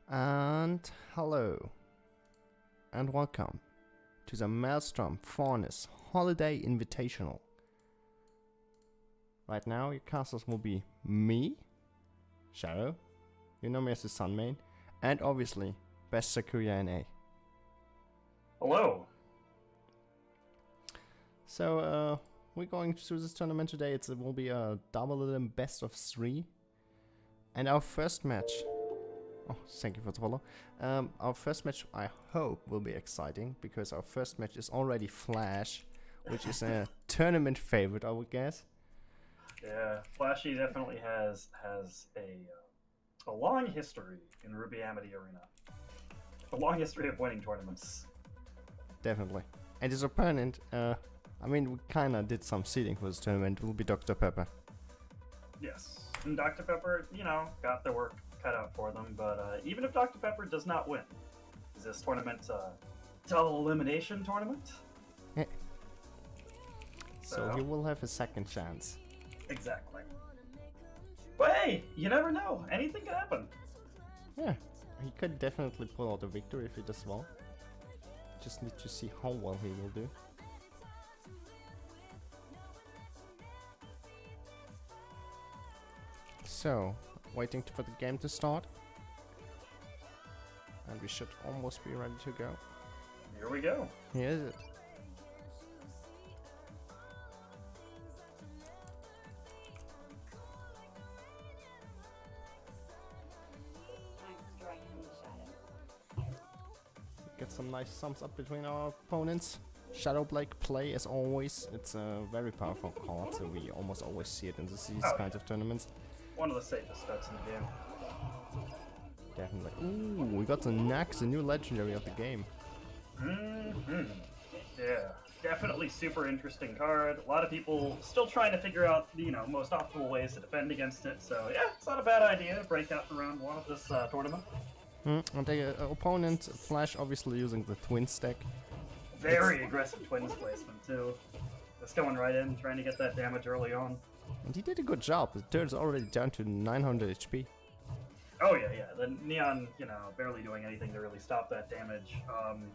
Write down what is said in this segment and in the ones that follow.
And hello, and welcome to the Maelstrom Faunus Holiday Invitational. Right now, your casters will be me, Shadow, you know me as the Sun Main, and obviously, Best Sakuya NA. Hello. So, we're going through this tournament today. It will be a double elim best of 3. And our first match. Oh, thank you for the follow. Our first match, I hope, will be exciting because our first match is already Flash, which is a tournament favorite, I would guess. Yeah, Flashy definitely has a long history in Ruby Amity Arena. A long history of winning tournaments. Definitely. And his opponent, we kinda did some seeding for this tournament, will be Dr. Pepper. Yes, and Dr. Pepper, got their work cut out for them. But even if Dr. Pepper does not win, is this tournament a double elimination tournament? Yeah. So he will have a second chance. Exactly. But hey, you never know. Anything can happen. Yeah, he could definitely pull out a victory if he does well. Just need to see how well he will do. So, waiting for the game to start. And we should almost be ready to go. Here we go. Here is it. Get some nice thumbs up between our opponents. Shadow Blake play as always. It's a very powerful card, so we almost always see it in these kinds of tournaments. One of the safest bets in the game. Definitely. Ooh, we got the Nax, the new legendary of the game. Yeah, definitely super interesting card. A lot of people still trying to figure out, most optimal ways to defend against it. So yeah, it's not a bad idea to break out for round 1 of this tournament. And the opponent, Flash, obviously using the twin stack. Very aggressive twins placement too. Just going right in, trying to get that damage early on. And he did a good job. The turn's already down to 900 HP. Oh yeah. The Neon, barely doing anything to really stop that damage.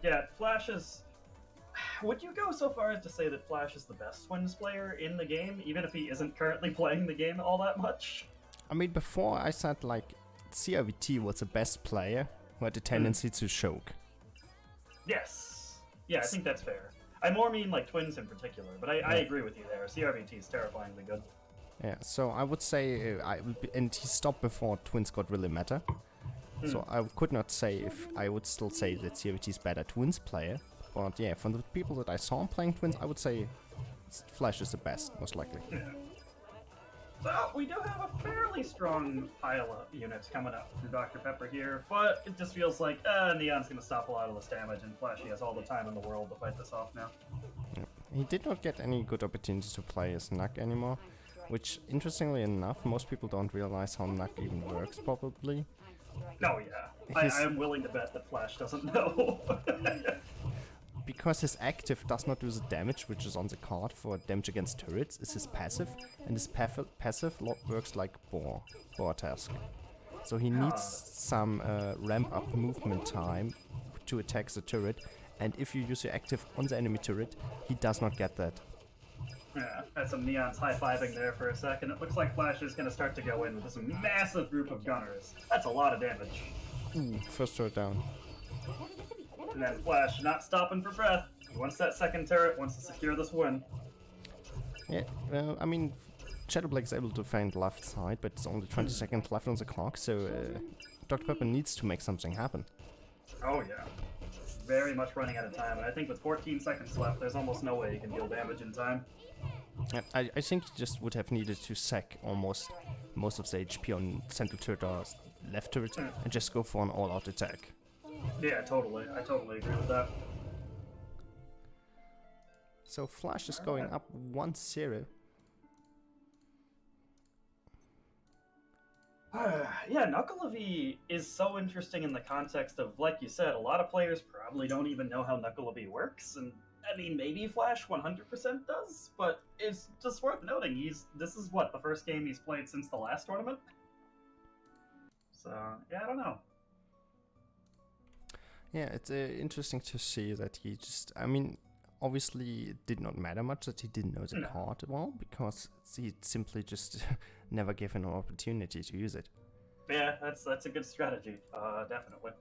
Yeah, Flash is... Would you go so far as to say that Flash is the best twins player in the game, even if he isn't currently playing the game all that much? I mean, before I said, like, CRVT was the best player who had the tendency to choke. Yes. Yeah, I think that's fair. I more mean, like, twins in particular, but I agree with you there. CRVT is terrifyingly good. Yeah, so I would say, and he stopped before twins got really meta. So I could not say if I would still say that CRVT is better twins player. But yeah, from the people that I saw playing twins, I would say Flash is the best, most likely. Yeah. So we do have a fairly strong pile of units coming up through Dr. Pepper here, but it just feels like Neon's going to stop a lot of this damage, and Flashy has all the time in the world to fight this off now. Yeah. He did not get any good opportunities to play as Nuck anymore, which, interestingly enough, most people don't realize how Nuck even works, probably. Oh yeah, I am willing to bet that Flash doesn't know. Because his active does not do the damage which is on the card for damage against turrets, is his passive, and his passive works like Boar Task. So he needs some ramp up movement time to attack the turret, and if you use your active on the enemy turret, he does not get that. Yeah, had some Neons high-fiving there for a second. It looks like Flash is going to start to go in with this massive group of gunners. That's a lot of damage. Ooh, first turret down. And then Flash not stopping for breath. He wants that second turret, wants to secure this win. Yeah, Shadow Blake is able to find left side, but it's only 20 seconds left on the clock, so Dr. Pepper needs to make something happen. Oh yeah. Very much running out of time, and I think with 14 seconds left, there's almost no way he can deal damage in time. Yeah, I think he just would have needed to sack almost most of the HP on central turret or left turret and just go for an all-out attack. Yeah, totally. I totally agree with that. So Flash is going up 1-0. Yeah, Knuckle is so interesting in the context of, like you said, a lot of players probably don't even know how Knuckle works, and I mean, maybe Flash 100% does, but it's just worth noting, this is what, the first game he's played since the last tournament? So, yeah, I don't know. Yeah, it's interesting to see that he just, I mean, obviously it did not matter much that he didn't know the card well, because he simply just never gave him an opportunity to use it. Yeah, that's a good strategy, definitely.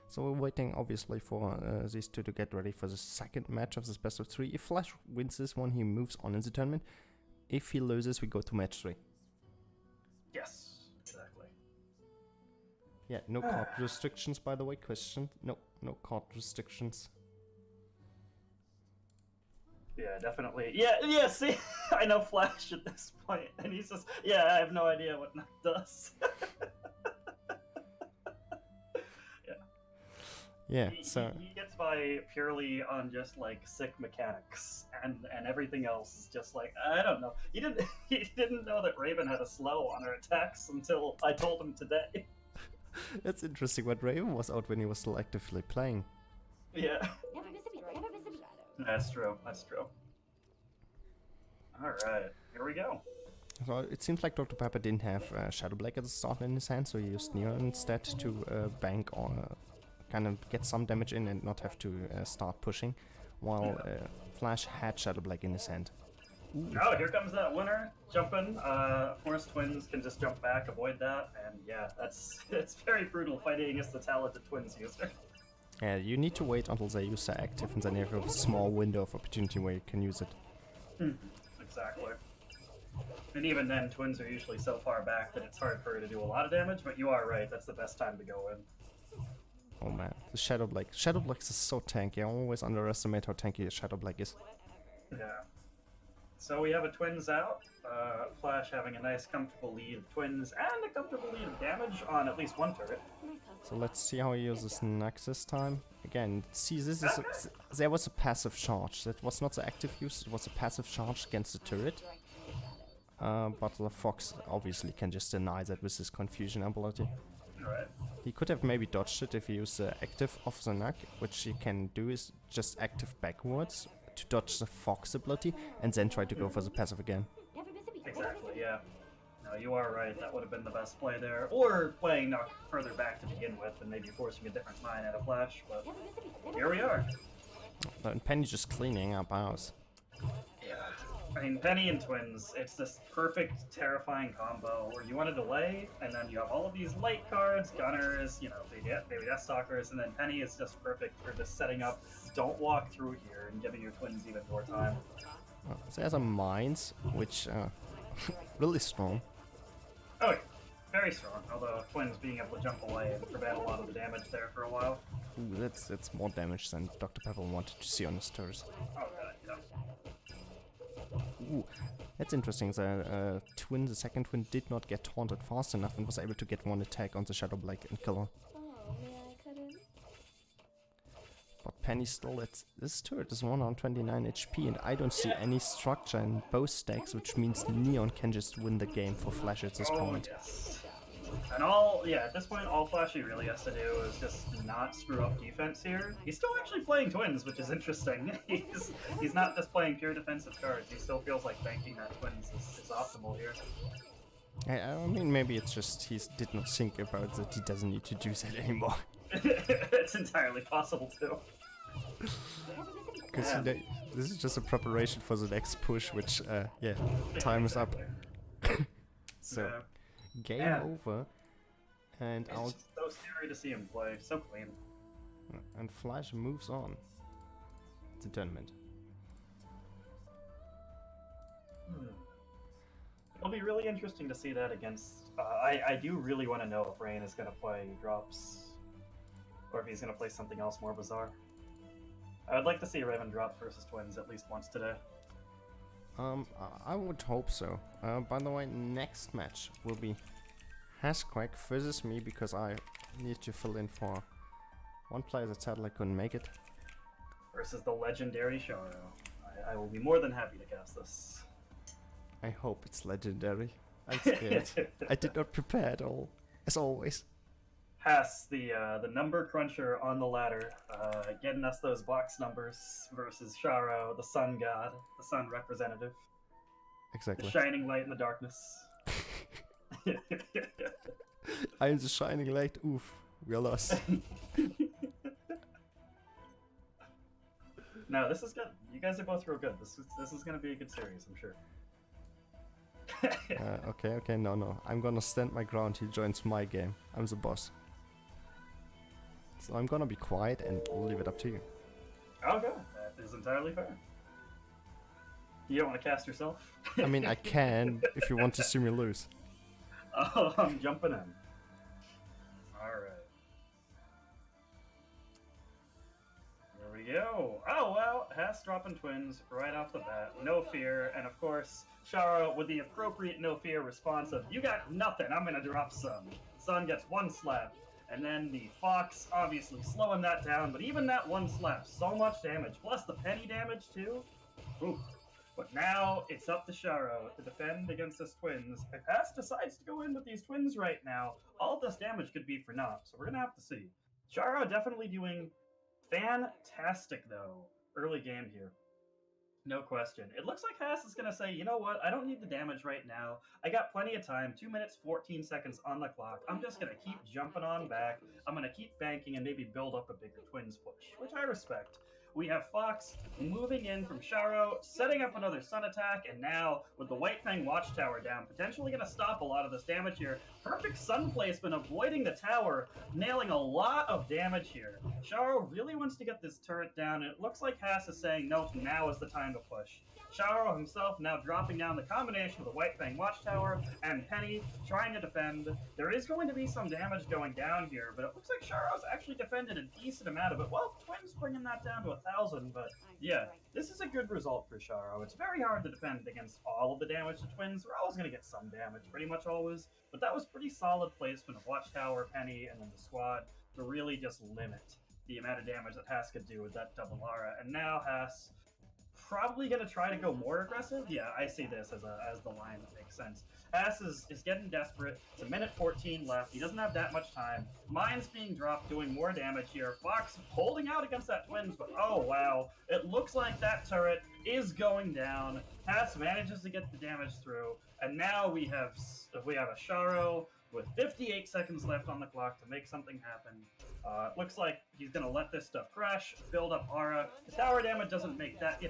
So we're waiting, obviously, for these two to get ready for the second match of this best of 3. If Flash wins this one, he moves on in the tournament. If he loses, we go to match 3. Yes, exactly. Yeah, no card restrictions, by the way. Question: no card restrictions. Yeah, definitely. Yeah. See, I know Flash at this point, and he's just, yeah, I have no idea what Knuck does. Yeah, he gets by purely on just like sick mechanics, and everything else is just like, I don't know. He didn't know that Raven had a slow on her attacks until I told him today. That's interesting. What Raven was out when he was still actively playing. Yeah. That's true. All right, here we go. So it seems like Dr. Pepper didn't have Shadow Black at the start in his hand, so he used Neon instead to bank or kind of get some damage in and not have to start pushing, while Flash had Shadow Black in his hand. Ooh. Oh, here comes that winner jumping. Force Twins can just jump back, avoid that, and yeah, it's very brutal fighting against the talented Twins user. Yeah, you need to wait until they use their active, and then you have a small window of opportunity where you can use it. Exactly. And even then, Twins are usually so far back that it's hard for her to do a lot of damage, but you are right, that's the best time to go in. Oh man, the Shadow Black. Shadow Black is so tanky. I always underestimate how tanky Shadow Black is. Yeah. So we have a Twins out. Flash having a nice comfortable lead of Twins and a comfortable lead of damage on at least one turret. So let's see how he uses Nux this time. Again, see, this is there was a passive charge. That was not the active use, it was a passive charge against the turret. But the Fox obviously can just deny that with his confusion ability. Right. He could have maybe dodged it if he used the active of the Nug, which he can do is just active backwards to dodge the Fox ability and then try to go for the passive again. Exactly, yeah. No, you are right, that would have been the best play there. Or playing Nug further back to begin with and maybe forcing a different line out of Flash, but here we are. And Penny just cleaning up ours. Yeah. I mean, Penny and Twins, it's this perfect, terrifying combo where you want to delay, and then you have all of these light cards, gunners, you know, baby death stalkers, and then Penny is just perfect for just setting up, don't walk through here, and giving your Twins even more time. So there's a Mines, which really strong. Oh yeah, very strong, although Twins being able to jump away and prevent a lot of the damage there for a while. Ooh, that's more damage than Dr. Pepper wanted to see on his turret. Oh, God, yeah. Ooh, that's interesting. The second twin, did not get taunted fast enough and was able to get one attack on the Shadow Black and kill her. But Penny still, this turret is 129 HP and I don't see any structure in both stacks, which means Neon can just win the game for Flash at this point. Yes. And at this point, all Flashy really has to do is just not screw up defense here. He's still actually playing Twins, which is interesting. He's not just playing pure defensive cards. He still feels like banking that Twins is optimal here. I mean, maybe it's just he did not think about that he doesn't need to do that anymore. It's entirely possible, too. Because this is just a preparation for the next push, which, time is up. So, game over. And it's just so scary to see him play, so clean. And Flash moves on to tournament. It'll be really interesting to see that against... I do really want to know if Rain is going to play drops, or if he's going to play something else more bizarre. I would like to see Raven drops versus Twins at least once today. I would hope so. By the way, next match will be Hasquack versus me, because I need to fill in for one player that sadly couldn't make it. Versus the legendary Sharo. I will be more than happy to cast this. I hope it's legendary. I'm scared. I did not prepare at all, as always. Has the number cruncher on the ladder, getting us those box numbers versus Sharo, the sun god, the sun representative. Exactly. The shining light in the darkness. I'm the shining light. Oof, we are lost. No, this is good. You guys are both real good. This is gonna be a good series, I'm sure. Okay, no. I'm gonna stand my ground. He joins my game. I'm the boss. So I'm gonna be quiet and leave it up to you. Okay, that is entirely fair. You don't want to cast yourself? I mean, I can if you want to see me lose. Oh, I'm jumping in. Alright. There we go. Oh, well, Hess dropping twins right off the bat. No fear. And of course, Shara with the appropriate no fear response of, you got nothing, I'm gonna drop Sun. Sun gets one slap. And then the Fox obviously slowing that down, but even that one slap, so much damage. Plus the penny damage too. Oof. But now it's up to Sharo to defend against this twins. If Hess decides to go in with these twins right now, all this damage could be for naught, so we're gonna have to see. Sharo definitely doing fantastic though. Early game here. No question. It looks like Hess is going to say, you know what, I don't need the damage right now. I got plenty of time, 2 minutes, 14 seconds on the clock. I'm just going to keep jumping on back. I'm going to keep banking and maybe build up a bigger twins push, which I respect. We have Fox moving in from Sharo, setting up another Sun attack, and now with the White Fang Watchtower down, potentially going to stop a lot of this damage here. Perfect Sun placement, avoiding the tower, nailing a lot of damage here. Sharo really wants to get this turret down, and it looks like Hass is saying, nope, now is the time to push. Sharo himself now dropping down the combination of the White Fang Watchtower and Penny trying to defend. There is going to be some damage going down here, but it looks like Sharo's actually defended a decent amount of it. Well, Twins bringing that down to 1,000, but yeah, this is a good result for Sharo. It's very hard to defend against all of the damage to Twins. We're always going to get some damage, pretty much always, but that was pretty solid placement of Watchtower, Penny, and then the squad to really just limit the amount of damage that Hass could do with that double Aura. And now Hass probably going to try to go more aggressive. Yeah, I see this as the line that makes sense. Hass is getting desperate. It's a minute 14 left. He doesn't have that much time. Mine's being dropped, doing more damage here. Fox holding out against that Twins, but oh wow. It looks like that turret is going down. Hass manages to get the damage through. And now we have a Sharo with 58 seconds left on the clock to make something happen. Looks like he's going to let this stuff crash, build up aura. The tower damage doesn't make that,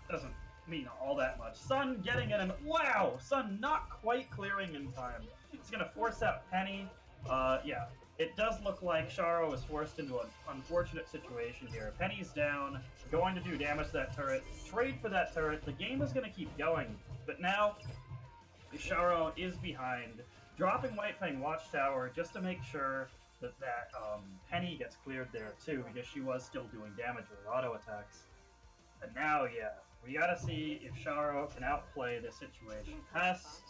doesn't mean all that much. Sun getting in, and wow! Sun not quite clearing in time. He's going to force out Penny. Yeah, it does look like Sharo is forced into an unfortunate situation here. Penny's down, going to do damage to that turret. Trade for that turret. The game is going to keep going. But now, Sharo is behind, dropping White Fang Watchtower just to make sure that Penny gets cleared there too, because she was still doing damage with auto attacks. And now, yeah, we gotta see if Sharo can outplay this situation. Hess,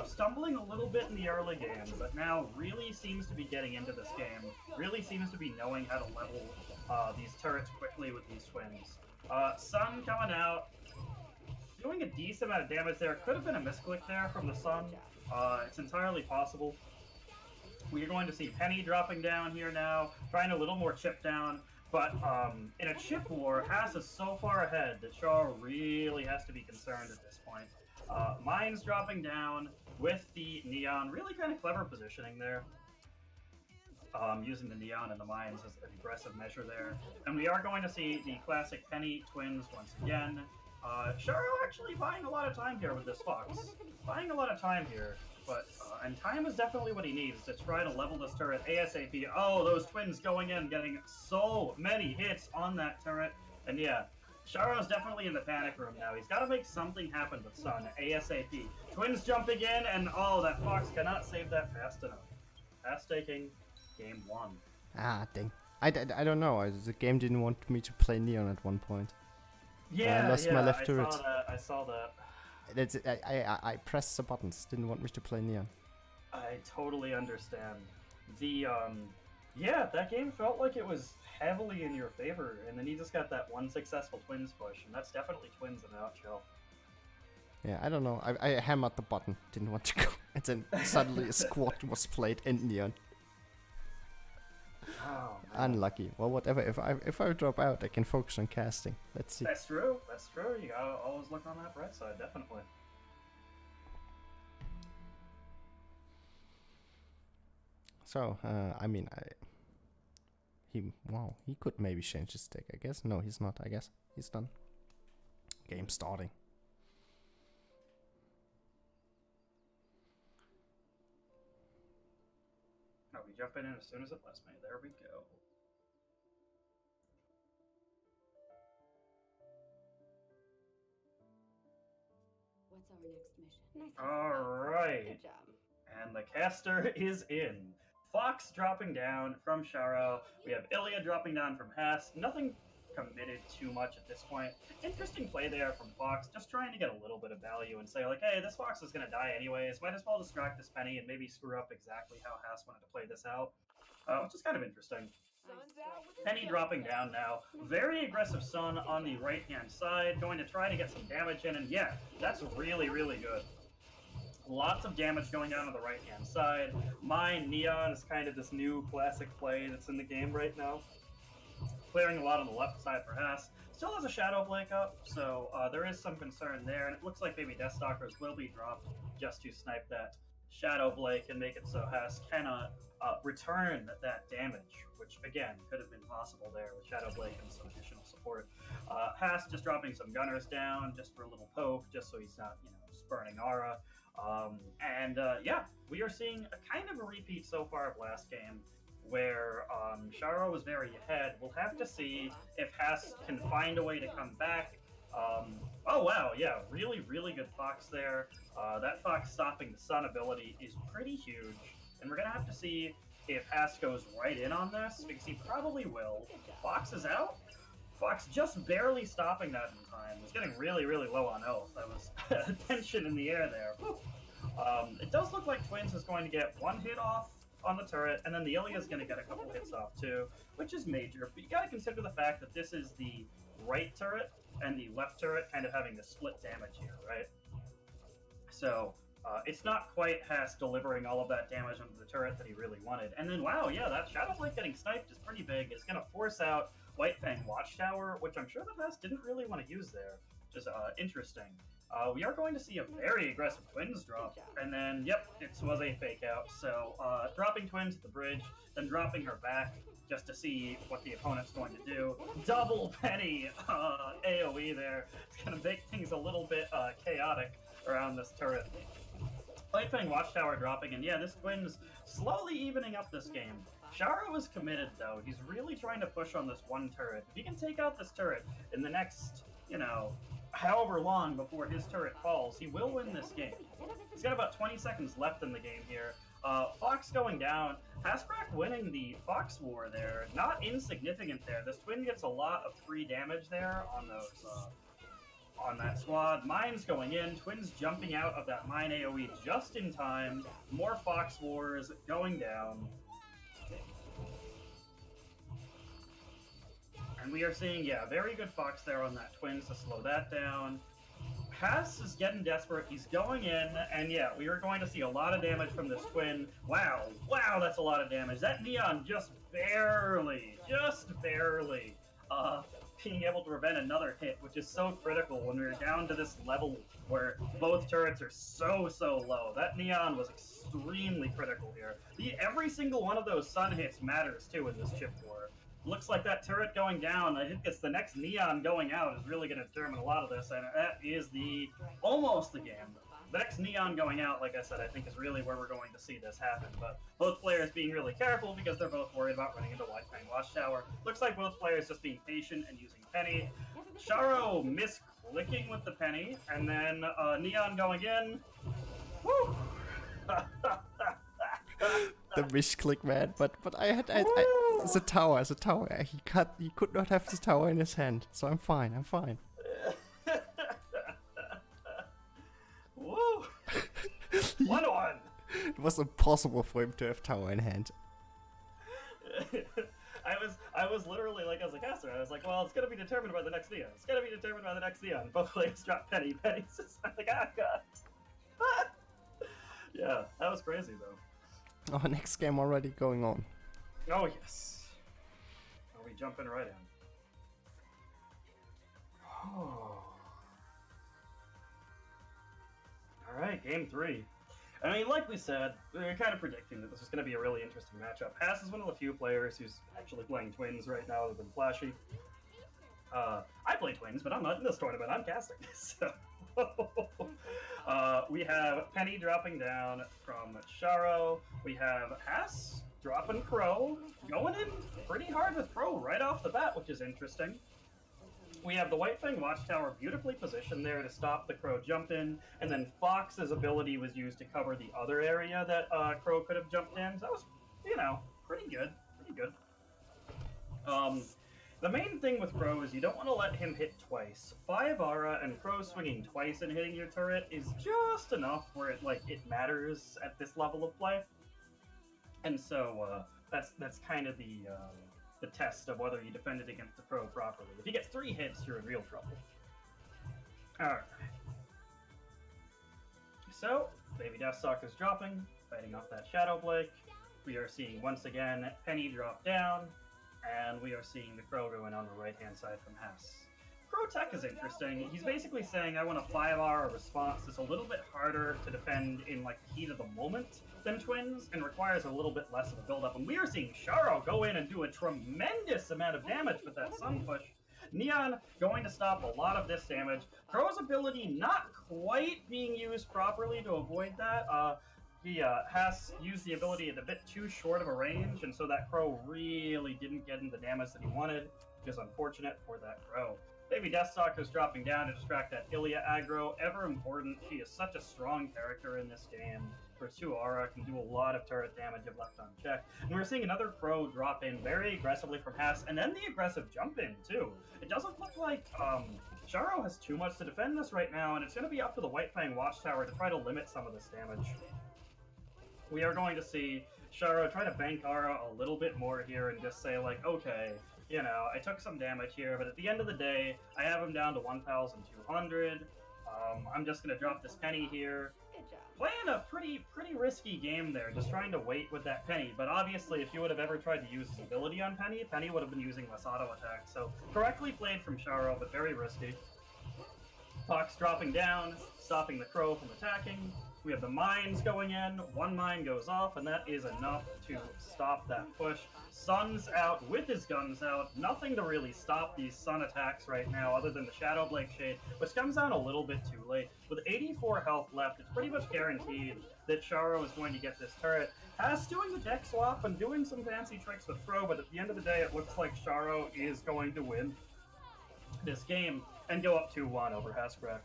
stumbling a little bit in the early game, but now really seems to be getting into this game. Really seems to be knowing how to level these turrets quickly with these twins. Sun coming out, doing a decent amount of damage there. Could have been a misclick there from the Sun. It's entirely possible. We're going to see Penny dropping down here now, trying a little more chip down. But in a chip war, Hass is so far ahead that Sharo really has to be concerned at this point. Mine's dropping down with the Neon. Really kind of clever positioning there. Using the Neon and the Mines as an aggressive measure there. And we are going to see the classic Penny Twins once again. Sharo actually buying a lot of time here with this Fox. Buying a lot of time here. But, and time is definitely what he needs to try to level this turret ASAP. Oh, those Twins going in, getting so many hits on that turret. And yeah, Sharo's definitely in the panic room now. He's got to make something happen with Sun ASAP. Twins jumping in, and oh, that Fox cannot save that fast enough. Fast taking game 1. Ah, dang. I don't know. The game didn't want me to play Neon at one point. Yeah, I lost my left turret. I saw that. I pressed the buttons. Didn't want me to play Neon. I totally understand. Yeah, that game felt like it was heavily in your favor, and then you just got that one successful Twins push, and that's definitely Twins in a nutshell. Yeah, I don't know. I hammered the button. Didn't want to go. And then suddenly a squad was played and Neon. Oh, unlucky. Well, whatever. If I drop out, I can focus on casting. Let's see. That's true. That's true. You gotta always look on that bright side, definitely. So, I mean, he could maybe change his deck, I guess. No, he's not, I guess. He's done. Game starting. Oh, we jump in as soon as it lets me. There we go. What's our next mission? Alright. Good job. And the caster is in. Fox dropping down from Sharo. We have Ilya dropping down from Hess. Nothing committed too much at this point. Interesting play there from Fox, just trying to get a little bit of value and say, like, hey, this Fox is going to die anyways. Might as well distract this Penny and maybe screw up exactly how Hess wanted to play this out, which is kind of interesting. Penny dropping down now. Very aggressive Sun on the right-hand side, going to try to get some damage in, and yeah, that's really, really good. Lots of damage going down on the right-hand side. Mine Neon is kind of this new classic play that's in the game right now. Clearing a lot on the left side for Hess. Still has a Shadow Blake up, so there is some concern there, and it looks like maybe Deathstalkers will be dropped just to snipe that Shadow Blake and make it so Hess cannot return that damage, which again could have been possible there with Shadow Blake and some additional support. Hess just dropping some Gunners down just for a little poke, just so he's not, spurning Aura. Yeah, we are seeing a kind of a repeat so far of last game, where Sharo was very ahead. We'll have to see if Hess can find a way to come back. Oh wow, yeah, really, really good Fox there. That Fox stopping the Sun ability is pretty huge, and we're gonna have to see if Hess goes right in on this, because he probably will. Fox is out. Fox just barely stopping that in time. Was getting really, really low on health. That was tension in the air there. It does look like Twins is going to get one hit off on the turret, and then the Ilya is going to get a couple hits off too, which is major. But you got to consider the fact that this is the right turret and the left turret kind of having the split damage here, right? So it's not quite Hess delivering all of that damage onto the turret that he really wanted. And then, wow, yeah, that Shadow Blade getting sniped is pretty big. It's going to force out White Fang Watchtower, which I'm sure that Hess didn't really want to use there, which is interesting. We are going to see a very aggressive Twins drop, and then, yep, it was a fake out. So, dropping Twins at the bridge, then dropping her back just to see what the opponent's going to do. Double Penny AoE there. It's going to make things a little bit chaotic around this turret. White Fang Watchtower dropping, and yeah, this Twins slowly evening up this game. Sharo is committed, though. He's really trying to push on this one turret. If he can take out this turret in the next, however long before his turret falls, he will win this game. He's got about 20 seconds left in the game here. Fox going down. Haskrak winning the Fox War there. Not insignificant there. This Twin gets a lot of free damage there on those, on that squad. Mines going in. Twins jumping out of that Mine AoE just in time. More Fox Wars going down. And we are seeing, yeah, very good Fox there on that Twins to slow that down. Hess is getting desperate. He's going in, and yeah, we are going to see a lot of damage from this Twin. Wow, that's a lot of damage. That Neon just barely being able to prevent another hit, which is so critical when we're down to this level where both turrets are so low. That Neon was extremely critical here. Every single one of those Sun hits matters, too, in this chip war. Looks like that turret going down, I think it's the next Neon going out is really going to determine a lot of this, and that is almost the game. The next Neon going out, like I said, I think is really where we're going to see this happen, but both players being really careful because they're both worried about running into White Fang Watchtower. Looks like both players just being patient and using Penny. Sharo misclicking with the Penny, and then Neon going in. Woo! The misclick, man, but I it's a tower. He could not have the tower in his hand, so I'm fine. Woo! 1-1. It was impossible for him to have tower in hand. I was literally like, as a caster, I was like, well, it's gonna be determined by the next Neon. Both players drop Penny. Penny's just like, ah, God. Yeah, that was crazy though. Oh, next game already going on. Oh, yes. Are we jumping right in? Oh. Alright, game 3. I mean, like we said, we were kind of predicting that this was going to be a really interesting matchup. Hass is one of the few players who's actually playing Twins right now other than Flashy. I play Twins, but I'm not in this tournament. I'm casting. So we have Penny dropping down from Sharo. We have Hass dropping Crow, going in pretty hard with Crow right off the bat, which is interesting. We have the White Fang Watchtower beautifully positioned there to stop the Crow jump in, and then Fox's ability was used to cover the other area that Crow could have jumped in. So that was, pretty good. Pretty good. The main thing with Crow is you don't want to let him hit twice. 5 Aura and Crow swinging twice and hitting your turret is just enough where it matters at this level of play. And so that's kind of the test of whether you defend it against the Crow properly. If he gets 3 hits, you're in real trouble. Alright. So, Baby Deathstalker's dropping, fighting off that Shadow Blake. We are seeing, once again, Penny drop down, and we are seeing the Crow going on the right-hand side from Hess. Crow tech is interesting. He's basically saying, I want a 5-hour response that's a little bit harder to defend in the heat of the moment than Twins, and requires a little bit less of a build-up. And we are seeing Sharo go in and do a tremendous amount of damage with that Sun Push. Neon going to stop a lot of this damage. Crow's ability not quite being used properly to avoid that. He has used the ability at a bit too short of a range, and so that Crow really didn't get into the damage that he wanted, which is unfortunate for that Crow. Baby Deathstalker's dropping down to distract that Ilya aggro. Ever important. She is such a strong character in this game. For 2 Aura, can do a lot of turret damage if left unchecked. And we're seeing another Crow drop in very aggressively from Hass, and then the aggressive jump in, too. It doesn't look like Sharo has too much to defend this right now, and it's going to be up to the White Fang Watchtower to try to limit some of this damage. We are going to see Sharo try to bank Aura a little bit more here and just say, okay, I took some damage here, but at the end of the day, I have him down to 1,200. I'm just going to drop this Penny here. Good job. Playing a pretty risky game there, just trying to wait with that Penny. But obviously, if you would have ever tried to use his ability on Penny, Penny would have been using less auto attack. So correctly played from Sharo, but very risky. Fox dropping down, stopping the Crow from attacking. We have the mines going in. 1 mine goes off, and that is enough to stop that push. Sun's out with his guns out. Nothing to really stop these Sun attacks right now other than the Shadow Blake Shade, which comes down a little bit too late. With 84 health left, it's pretty much guaranteed that Sharo is going to get this turret. Hass doing the deck swap and doing some fancy tricks with Crow, but at the end of the day, it looks like Sharo is going to win this game and go up 2-1 over Hascrack.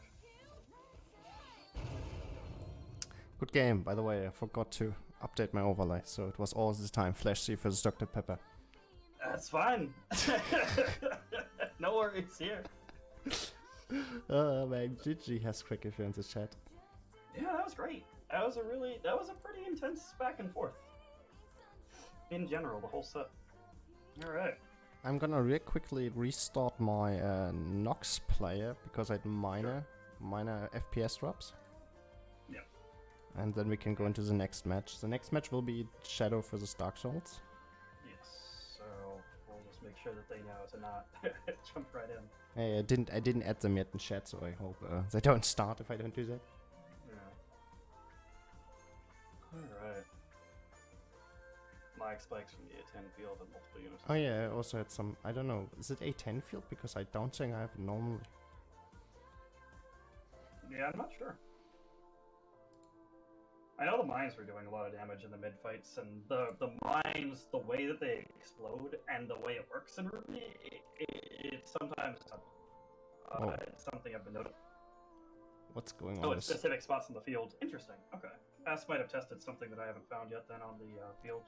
Good game, by the way. I forgot to update my overlay, so it was all this time Flash C versus Dr. Pepper. That's fine. No worries here. Oh man, GG has quick if you're in the chat. Yeah, that was great. That was a pretty intense back and forth. In general, the whole set. Alright. I'm gonna real quickly restart my Nox player because I had minor FPS drops. Yeah. And then we can go into the next match. The next match will be Shadow versus Dark Souls. Yes. So we'll just make sure that they know to not jump right in. Hey, I didn't add them yet in chat, so I hope they don't start if I don't do that. Yeah. Alright. Mike spikes from the A10 field and multiple units. Oh yeah, I also had some, I don't know, is it A10 field? Because I don't think I have it normally. Yeah, I'm not sure. I know the mines were doing a lot of damage in the mid fights, and the mines, the way that they explode and the way it works in Ruby, it's sometimes it's something I've been noticing. What's going on? Oh, it's specific spots in the field. Interesting. Okay. Ass might have tested something that I haven't found yet then on the field.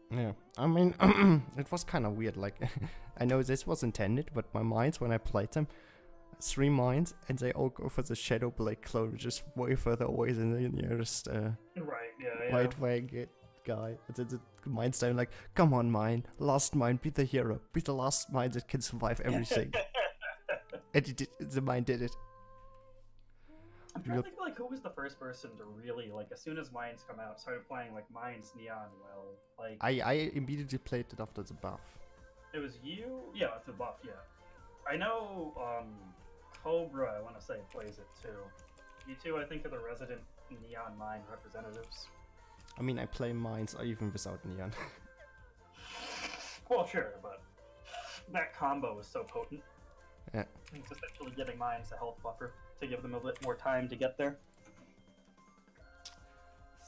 Yeah, I mean, it was kind of weird. Like, I know this was intended, but my mines, when I played them, 3 mines, and they all go for the Shadow Blade clone, which is way further away than the nearest Right, yeah. White Wang guy. And then the mines down like, come on, mine, last mine, be the hero, be the last mine that can survive everything. And the mine did it. I'm trying to think who was the first person to really, as soon as mines come out, started playing Mines Neon well. I immediately played it after the buff. It was you? Yeah, after the buff, yeah. I know Cobra, I want to say, plays it too. You two, I think, are the resident Neon Mine representatives. I mean, I play mines even without Neon. Well, sure, but that combo is so potent. Yeah. It's essentially giving mines a health buffer to give them a bit more time to get there.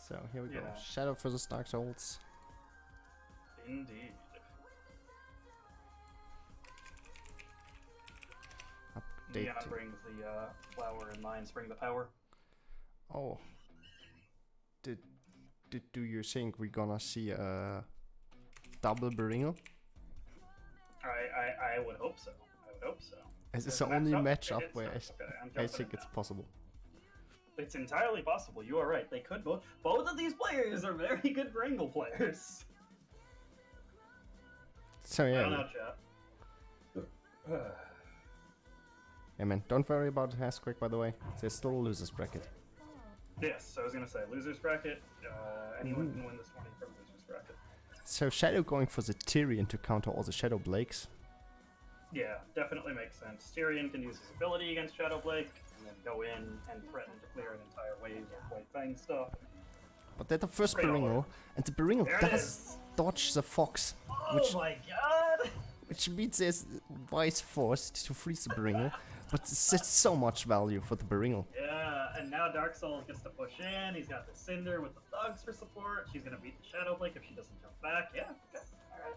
So here we go. Yeah. Shadow versus Dark Souls. Indeed. Update. Neon brings the flower and mines bring the power. Oh. Do you think we're gonna see a double Bringle? I would hope so. I would hope so. Is this There's the a only matchup? matchup It's where okay, I'm I jumping think in it's now. possible? It's entirely possible. You are right. They could both. Both of these players are very good Bringle players. So I don't yeah, know, chat. yeah man, don't worry about Hasquick by the way. There's still a loser's bracket. Yes, I was gonna say losers bracket. Anyone can win this 20 from losers bracket. So Shadow going for the Tyrion to counter all the Shadow Blakes. Yeah, definitely makes sense. Tyrion can use his ability against Shadow Blake, and then go in and threaten to clear an entire wave of White Fang stuff. But they're the first Straight Bringle, over. and the Bringle There it does is. dodge the Fox, Oh my god! which means there's wise forced to freeze the Bringle, but it's so much value for the Bringle. Yeah, and now Dark Souls gets to push in. He's got the Cinder with the Thugs for support. She's gonna beat the Shadow Blake if she doesn't jump back. Yeah, okay, alright.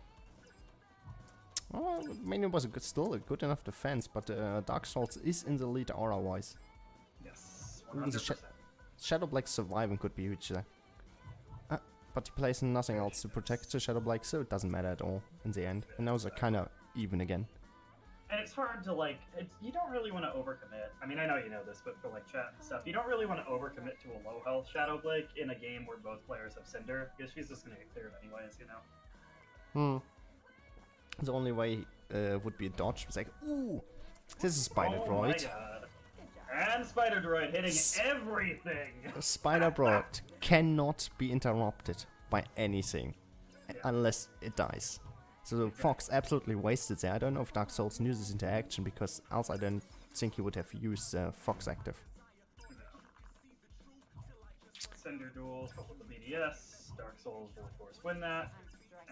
Well, I mean, it was still a good enough defense, but Dark Souls is in the lead aura-wise. Yes, Ooh, the 100%. Shadow Blake surviving could be huge there. But he plays nothing else to protect the Shadow Blake, so it doesn't matter at all in the end. And now they're kind of even again. And it's hard to, like, you don't really want to overcommit. I mean, I know you know this, but for, like, chat and stuff, you don't really want to overcommit to a low-health Shadow Blake in a game where both players have Cinder, because she's just going to get cleared anyways, you know? The only way would be a dodge. It's like, ooh, this is Spider Oh Droid. my god. And Spider Droid hitting everything! Spider Droid cannot be interrupted by anything unless it dies. So the Fox absolutely wasted there. I don't know if Dark Souls knew this interaction because else I don't think he would have used Fox active. Cinder duels, but with the BDS, Dark Souls will of course win that.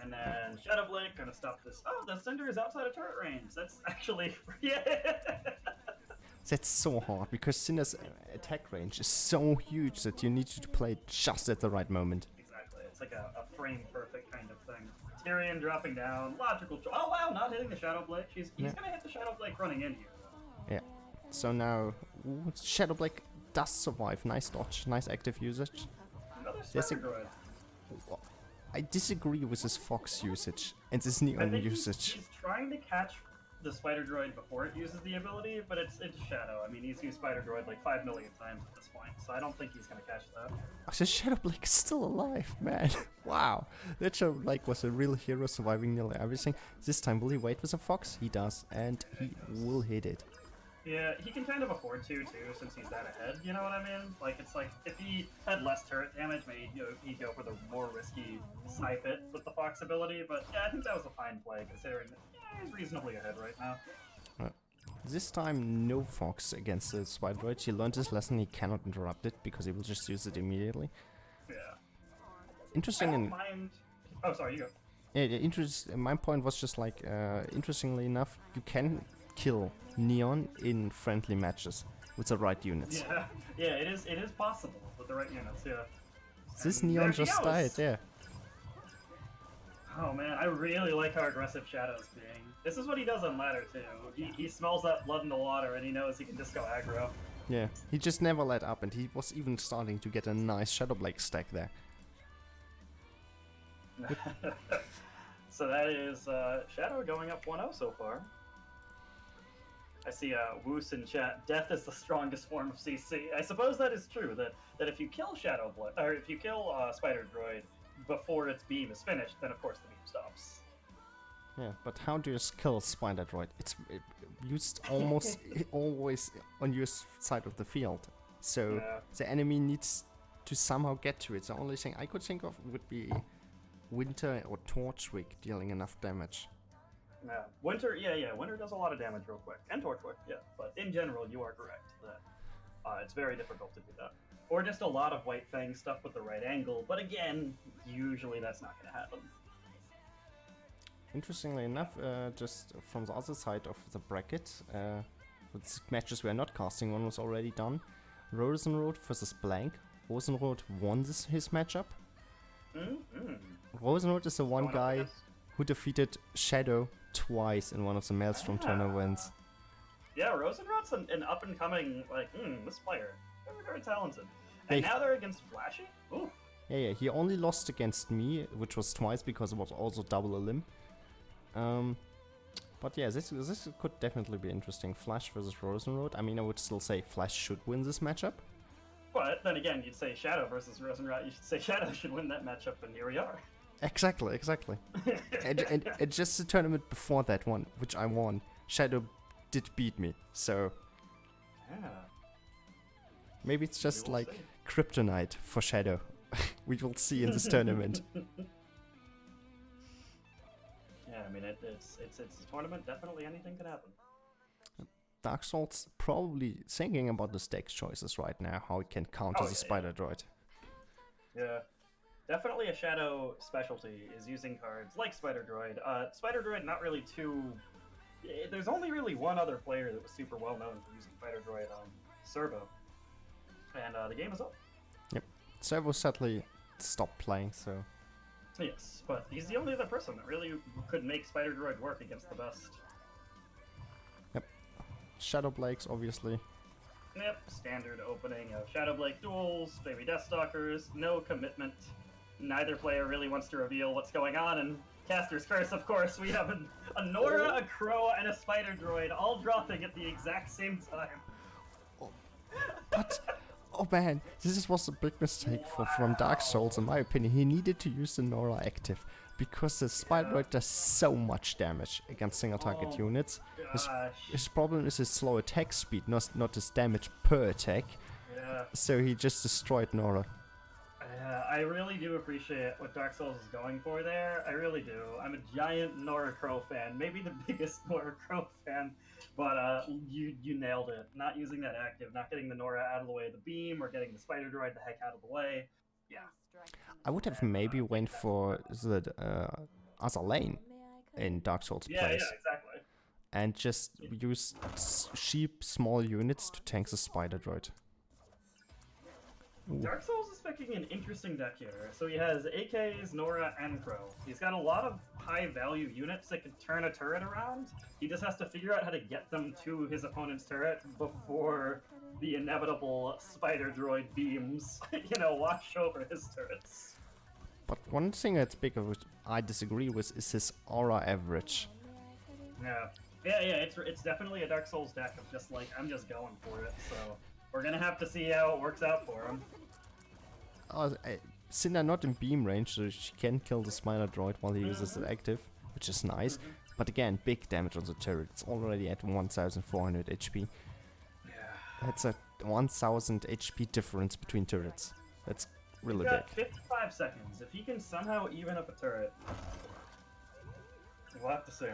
And then Shadow Blake gonna stop this. Oh, the Cinder is outside of turret range. That's actually yeah. That's so hard because Cinder's attack range is so huge that you need to play just at the right moment. Exactly. It's like a frame perfect kind of thing. Tyrion dropping down, logical. Oh wow, not hitting the Shadow Blake. He's gonna hit the Shadow Blake running in here. Yeah. So now Shadow Blake does survive. Nice dodge, nice active usage. Another Yes, Spider Droid. I disagree with his Fox usage and this I Neon think usage. he's trying to catch the Spider Droid before it uses the ability, but it's Shadow. I mean, he's used Spider Droid like 5 million times at this point, so I don't think he's gonna catch that. Oh, the Shadow Blake is still alive, man. Wow. That Shadow Blake was a real hero surviving nearly everything. This time, will he wait with a Fox? He does, and he will hit it. Yeah, he can kind of afford to, too, since he's that ahead, you know what I mean? Like, it's like, if he had less turret damage, maybe he'd go for the more risky snipe it with the Fox ability, but yeah, I think that was a fine play, considering that he's reasonably ahead right now. This time, no Fox against the Spider Droid. He learned his lesson, he cannot interrupt it, because he will just use it immediately. Yeah. Interesting I don't and... mind... Oh, sorry, you go. Yeah, my point was just like, interestingly enough, you can kill Neon in friendly matches with the right units. Yeah, it is possible with the right units, yeah. This And Neon there she just goes. died, yeah. Oh man, I really like how aggressive Shadow's being. This is what he does on ladder too. He smells that blood in the water and he knows he can just go aggro. Yeah, he just never let up and he was even starting to get a nice Shadow Blake stack there. So that is Shadow going up 1-0 so far. I see Woos in chat. Death is the strongest form of CC. I suppose that is true. That if you kill Shadow Blade, or if you kill Spider Droid before its beam is finished, then of course the beam stops. Yeah, but how do you kill Spider Droid? It's used almost always on your side of the field. So Yeah. the enemy needs to somehow get to it. The only thing I could think of would be Winter or Torchwick dealing enough damage. Yeah, Winter. Yeah, Winter does a lot of damage real quick, and Torchwick. Yeah, but in general, you are correct that It's very difficult to do that. Or just a lot of White Fang stuff with the right angle, but again, usually that's not going to happen. Interestingly enough, just from the other side of the bracket, with matches we are not casting, one was already done. Rosenrod versus Blank. Rosenrod won his matchup. Rosenrod is the one guy who defeated Shadow twice in one of the Maelstrom tournaments. Yeah, Rosenrod's an up-and-coming, this player. Very, very talented. And now they're against Flashy? Ooh. Yeah, he only lost against me, which was twice because it was also double elim. But yeah, this could definitely be interesting. Flash versus Rosenrod. I mean, I would still say Flash should win this matchup. But then again, you'd say Shadow versus Rosenrod. You should say Shadow should win that matchup, and here we are. Exactly. and just the tournament before that one, which I won, Shadow did beat me. So yeah, maybe it's just like kryptonite for Shadow. We will see in this tournament. Yeah, I mean, it's a tournament. Definitely anything could happen. Dark Souls probably thinking about the deck choices right now, how it can counter the Spider Droid. Yeah, definitely a Shadow specialty is using cards like Spider Droid. Spider Droid not really too... There's only really one other player that was super well known for using Spider Droid, Servo. And the game is up. Yep, Servo sadly stopped playing, so... Yes, but he's the only other person that really could make Spider Droid work against the best. Yep. Shadow Blakes, obviously. Yep, standard opening of Shadow Blake duels, baby Deathstalkers, no commitment. Neither player really wants to reveal what's going on, and Caster's Curse, of course. We have a Nora, a Crow, and a Spider Droid all dropping at the exact same time. But... Oh man, this was a big mistake from Dark Souls, in my opinion. He needed to use the Nora active, because the Spider Droid does so much damage against single target units. His problem is his slow attack speed, not his damage per attack. Yeah. So he just destroyed Nora. I really do appreciate what Dark Souls is going for there. I really do. I'm a giant Nora Crow fan, maybe the biggest Nora Crow fan. But you nailed it. Not using that active, not getting the Nora out of the way of the beam, or getting the Spider Droid the heck out of the way. Yeah. I would have maybe went for the other lane in Dark Souls place. Yeah, exactly. And just use cheap, small units to tank the Spider Droid. Ooh. Dark Souls is picking an interesting deck here. So he has AKs, Nora, and Crow. He's got a lot of high-value units that can turn a turret around. He just has to figure out how to get them to his opponent's turret before the inevitable Spider Droid beams, wash over his turrets. But one thing that's big of which I disagree with is his aura average. Yeah, it's definitely a Dark Souls deck of just like, I'm just going for it, so we're gonna have to see how it works out for him. Cinder not in beam range, so she can kill the Spider Droid while he uses it active, which is nice. But again, big damage on the turret. It's already at 1400 HP. Yeah. That's a 1000 HP difference between turrets. That's really big. 55 seconds. If he can somehow even up a turret, we'll have to see.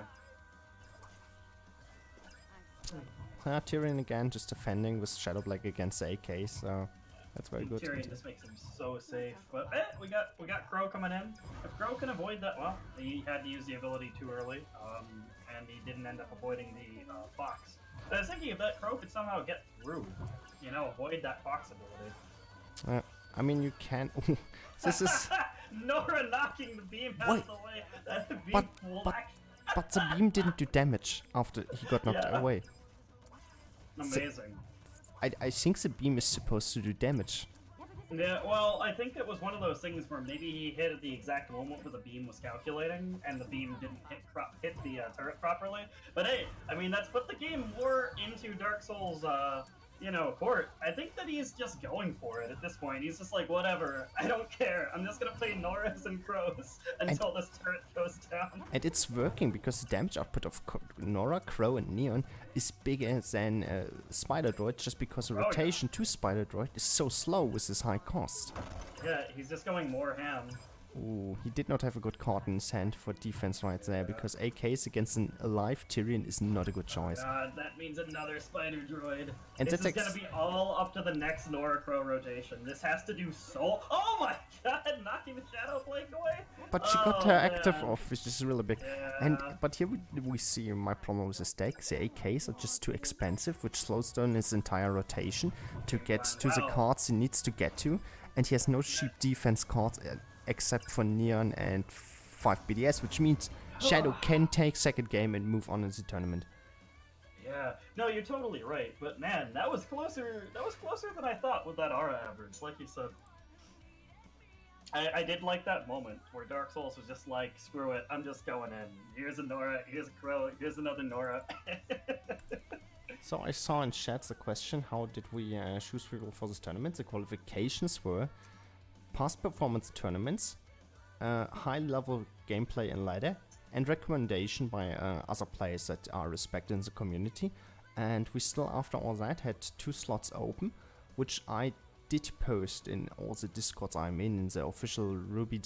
Tyrion again, just defending with Shadow Black against the AK, so that's very good. Tyrion just makes him so safe. But we got Crow coming in. If Crow can avoid that, well, he had to use the ability too early, and he didn't end up avoiding the Fox. But I was thinking if that Crow could somehow get through, avoid that Fox ability. I mean, you can. This is Nora knocking the beam out of the way. That beam but the beam didn't do damage after he got knocked away. Amazing. I think the beam is supposed to do damage. Yeah, well, I think it was one of those things where maybe he hit at the exact moment where the beam was calculating, and the beam didn't hit the turret properly. But hey, I mean, that's put the game more into Dark Souls, court. I think that he's just going for it at this point. He's just like, whatever, I don't care. I'm just gonna play Noras and Crows until this turret goes down. And it's working because the damage output of Nora, Crow, and Neon is bigger than Spider Droid, just because the rotation to Spider Droid is so slow with his high cost. Yeah, he's just going more ham. Ooh, he did not have a good card in his hand for defense right there, because AKs against an alive Tyrion is not a good choice. God, that means another spider droid. And this that is gonna be all up to the next Nora Crow rotation. This has to do so. Oh my god, knocking the Shadow Flake away. But she got her active man. off, which is really big. Yeah. But here we see my problem with the deck. The AKs are just too expensive, which slows down his entire rotation to get to the cards he needs to get to. And he has no cheap defense cards except for Neon and 5 BDS, which means Shadow can take second game and move on in the tournament. Yeah, no, you're totally right. But man, that was closer. That was closer than I thought with that aura average, like you said. I did like that moment where Dark Souls was just like, screw it, I'm just going in. Here's a Nora, here's a Crow, here's another Nora. So I saw in chat the question, how did we choose people for this tournament? The qualifications were past performance tournaments, high level gameplay and ladder, and recommendation by other players that are respected in the community. And we still, after all that, had 2 slots open, which I did post in all the Discords I'm in the official Ruby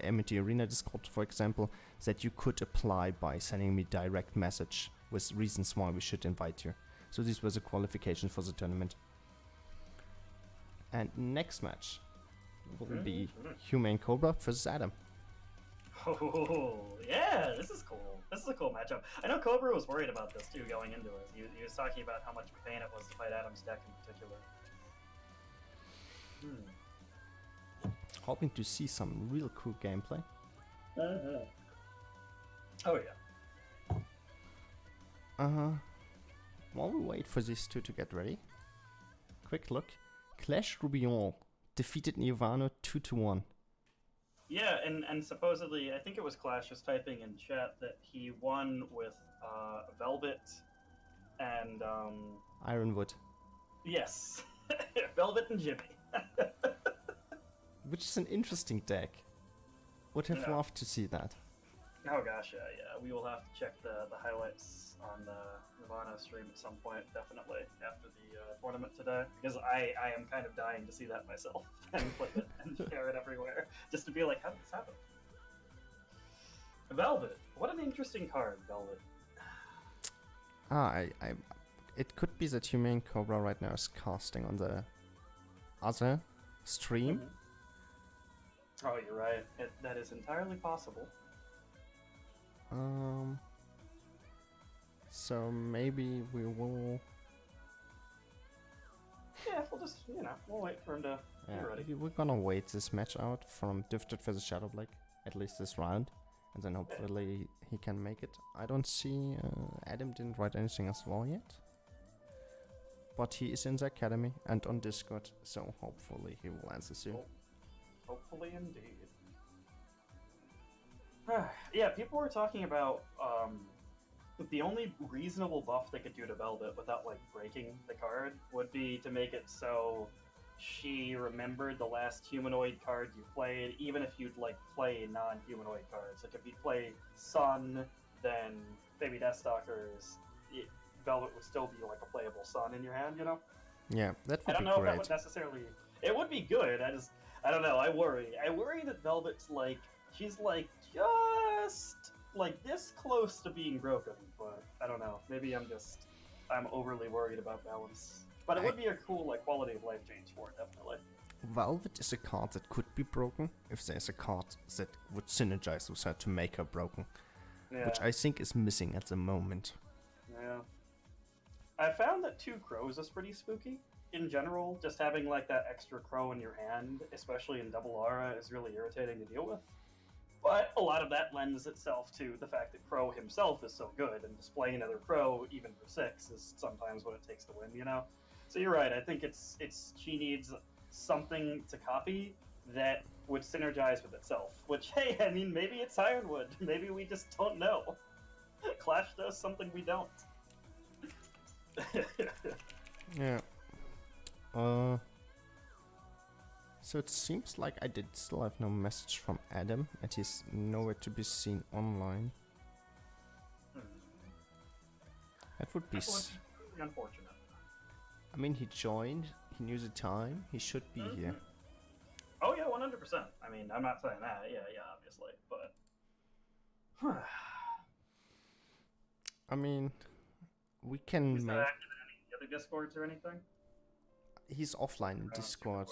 Amity Arena Discord, for example, that you could apply by sending me direct message with reasons why we should invite you. So these were the qualifications for the tournament. And next match will be Humane Cobra versus Adam. Oh, yeah, this is cool. This is a cool matchup. I know Cobra was worried about this too going into it. He was talking about how much pain it was to fight Adam's deck in particular. Hoping to see some real cool gameplay. Oh yeah. While we wait for these two to get ready, quick look. Clash Roubion defeated Nirvana 2-1. Yeah, and supposedly, I think it was Clash was typing in chat that he won with Velvet and Ironwood. yes, Velvet and Jimmy. Which is an interesting deck. Would have loved to see that. Oh gosh, yeah. We will have to check the highlights on the Nirvana stream at some point, definitely, after the tournament today. Because I am kind of dying to see that myself, and flip it, and share it everywhere, just to be like, how did this happen? Velvet. What an interesting card, Velvet. It could be that Humane Cobra right now is casting on the other stream. Oh, you're right. That is entirely possible. So maybe we will. Yeah, we'll just, we'll wait for him to be ready. Maybe we're gonna wait this match out from Difted vs Shadowblake, at least this round, and then hopefully he can make it. I don't see Adam didn't write anything as well yet, but he is in the academy and on Discord, so hopefully he will answer soon. Hopefully indeed. Yeah, people were talking about the only reasonable buff they could do to Velvet without like breaking the card would be to make it so she remembered the last humanoid card you played, even if you'd like play non-humanoid cards. Like if you play Sun, then maybe Deathstalkers, Velvet would still be like a playable Sun in your hand, Yeah, that would be great. I don't know if that would necessarily. It would be good. I don't know. I worry that Velvet's like, she's like just like this close to being broken, but I don't know. Maybe I'm overly worried about balance. But it would be a cool like quality of life change for it, definitely. Velvet is a card that could be broken if there's a card that would synergize with her to make her broken, which I think is missing at the moment. Yeah. I found that 2 crows is pretty spooky. In general, just having like that extra crow in your hand, especially in double aura, is really irritating to deal with. But a lot of that lends itself to the fact that Crow himself is so good, and displaying another Crow, even for 6, is sometimes what it takes to win, So you're right, I think she needs something to copy that would synergize with itself. Which, hey, I mean, maybe it's Ironwood. Maybe we just don't know. Clash does something we don't. Yeah. So it seems like I did still have no message from Adam, and he's nowhere to be seen online. That would be unfortunate. I mean, he joined, he knew the time, he should be here. Oh yeah, 100%. 100%. I mean, I'm not saying that. Yeah, obviously, but. I mean, we can He's not make. active in any other Discords or anything? He's offline in Oh, Discord.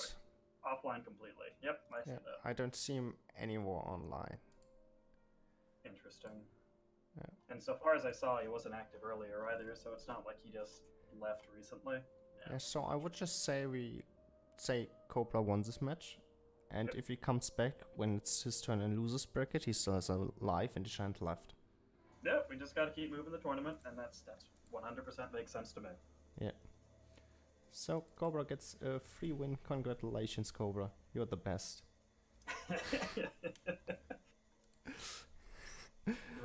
Offline completely. Yep, I see Yeah, that. I don't see him anymore online. Interesting. Yeah. And so far as I saw, he wasn't active earlier either, so it's not like he just left recently. Yeah, so I would just say we say Cobra won this match, and if he comes back when it's his turn and loses bracket, he still has a life and he shan't left. Yeah, we just gotta keep moving the tournament, and that's 100% makes sense to me. Yeah. So Cobra gets a free win. Congratulations, Cobra. You're the best.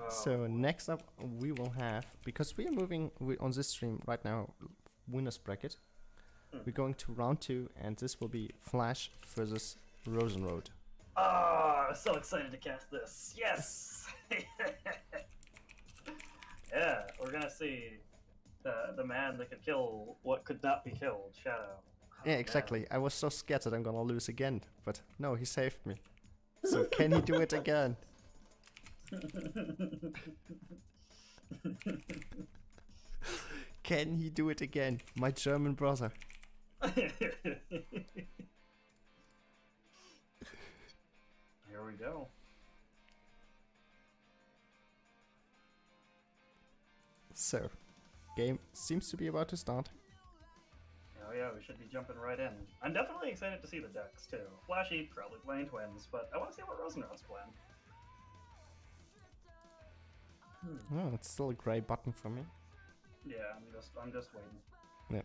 So next up we will have, because we are moving on this stream right now, winners bracket. We're going to round 2, and this will be Flash versus Rosenroad. Oh, I'm so excited to cast this. Yes! Yeah, we're gonna see the man that could kill what could not be killed, Shadow. Yeah, exactly. I was so scared that I'm gonna lose again, but no, he saved me. So can he do it again? Can he do it again? My German brother. Here we go. So, game seems to be about to start. Oh yeah, we should be jumping right in. I'm definitely excited to see the decks too. Flashy, probably playing Twins, but I want to see what Rosenrod's playing. Oh, it's still a grey button for me. Yeah, I'm just waiting. Yeah.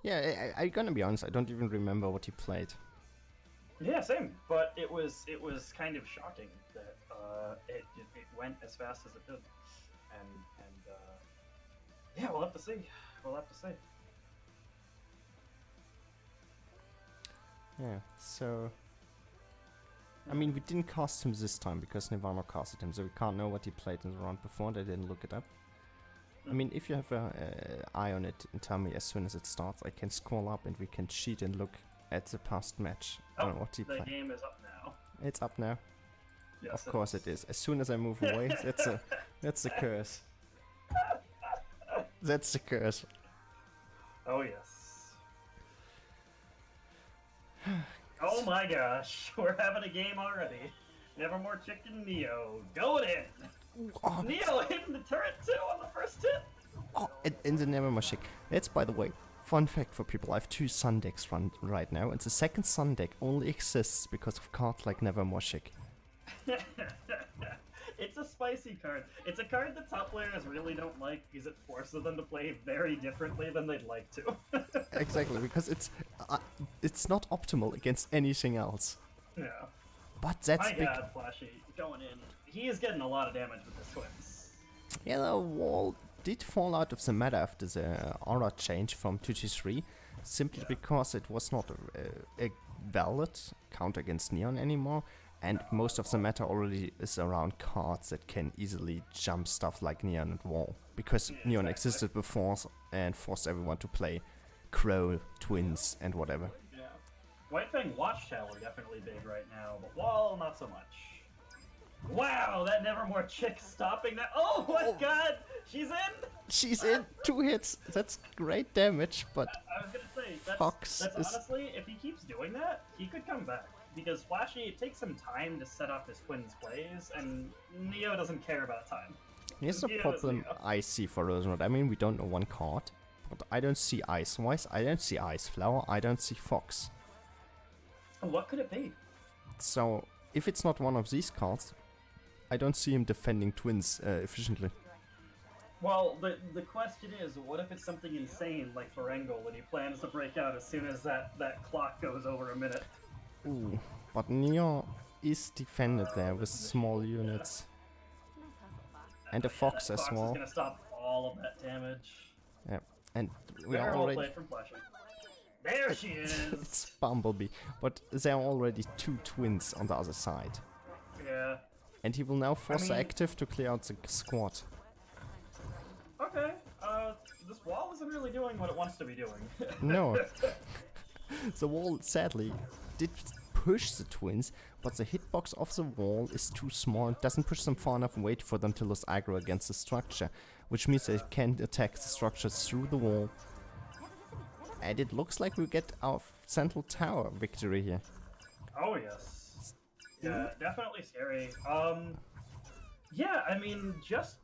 Yeah, I'm gonna be honest, I don't even remember what he played. Yeah, same. But it was kind of shocking that it went as fast as it did, and yeah, we'll have to see. We'll have to see. Yeah, so... I mean, we didn't cast him this time because Nirvana casted him, so we can't know what he played in the round before, and I didn't look it up. I mean, if you have an eye on it and tell me as soon as it starts, I can scroll up and we can cheat and look at the past match. Oh, what he played. the game is up now. It's up now. Yes, Of course it is. As soon as I move away, that's a curse. That's the curse. Oh yes. Oh my gosh, we're having a game already. Nevermore Chicken Neo going in. Oh, Neo hitting the turret too on the first hit. oh, in the Nevermore Chick. That's, by the way, fun fact for people. I have 2 Sun decks run right now, and the second Sun deck only exists because of cards like Nevermore Chick. It's a spicy card. It's a card that top players really don't like because it forces them to play very differently than they'd like to. Exactly, because it's not optimal against anything else. Yeah. But that's My god, Flashy going in. He is getting a lot of damage with his Twins. Yeah, the wall did fall out of the meta after the aura change from 2 to 3, simply because it was not a valid counter against Neon anymore, and most of the meta already is around cards that can easily jump stuff like Neon and Wall, because Neon existed before and forced everyone to play Crow, Twins, and whatever. Yeah. White Fang Watchtower definitely big right now, but Wall not so much. Wow, that Nevermore Chick stopping that. Oh my god, she's in! She's in 2 hits. That's great damage, but I was gonna say, Fox that's is... honestly, if he keeps doing that, he could come back. Because Flashy, it takes some time to set up his Twins' plays, and Neo doesn't care about time. Here's the problem I see for Rosenrod. I mean, we don't know one card, but I don't see Ice Wise, I don't see Ice Flower, I don't see Fox. What could it be? So, if it's not one of these cards, I don't see him defending Twins efficiently. Well, the question is, what if it's something insane like Berengal when he plans to break out as soon as that clock goes over a minute? Ooh, but Neo is defended there with small units. And a Fox as well. Fox is gonna stop all of that damage. Yeah, and we are Very well already... played from Flashy. There she is! It's Bumblebee, but there are already 2 Twins on the other side. Yeah. And he will now force active to clear out the squad. Okay, this wall isn't really doing what it wants to be doing. No. The wall, sadly, did push the twins, but the hitbox of the wall is too small, doesn't push them far enough away for them to lose aggro against the structure, which means they can't attack the structure through the wall. And it looks like we get our central tower victory here. Oh yes. Yeah, definitely scary. Yeah, I mean, just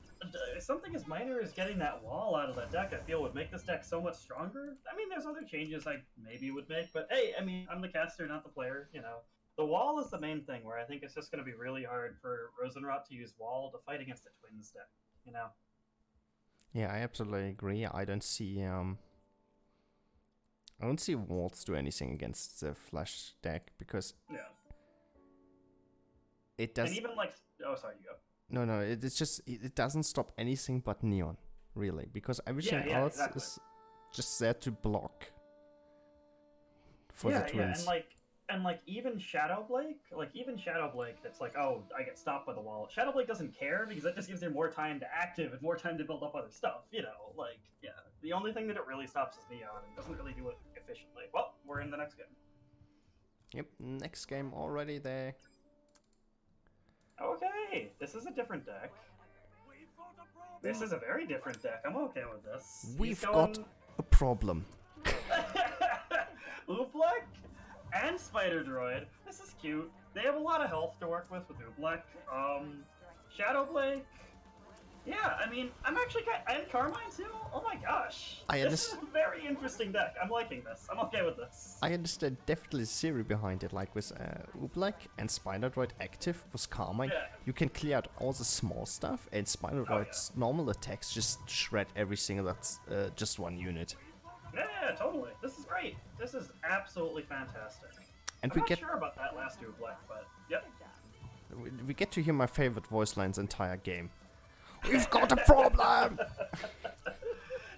something as minor as getting that wall out of that deck, I feel would make this deck so much stronger. I mean, there's other changes I maybe would make, but hey, I mean, I'm the caster, not the player, you know. The wall is the main thing, where I think it's just going to be really hard for Rosenrot to use wall to fight against a Twins deck, you know? Yeah, I absolutely agree. I don't see walls do anything against the Flash deck, because Yeah. it does... And even like... Oh, sorry, you go. No, it's just, it doesn't stop anything but Neon, really, because everything else exactly. is just there to block for the Twins. And like even Shadow Blake, that's like, oh, I get stopped by the wall. Shadow Blake doesn't care because that just gives him more time to active and more time to build up other stuff, you know, like, yeah. The only thing that it really stops is Neon and doesn't really do it efficiently. Well, we're in the next game. Yep, next game already there. Okay, this is a different deck. This is a very different deck. I'm okay with this. We've got a problem. Oobleck and Spider Droid. This is cute. They have a lot of health to work with Oobleck. Shadow Blake. Yeah, I mean, I'm actually and Carmine too. Oh my gosh, this is a very interesting deck. I'm liking this. I'm okay with this. I understand definitely the theory behind it, like with Oobleck and Spider Droid active with Carmine. Yeah. You can clear out all the small stuff, and Spider Droid's normal attacks just shred everything that's just one unit. Yeah, totally. This is great. This is absolutely fantastic. And I'm not sure about that last Oobleck, but yep. We get to hear my favorite voice lines entire game. We've got a problem!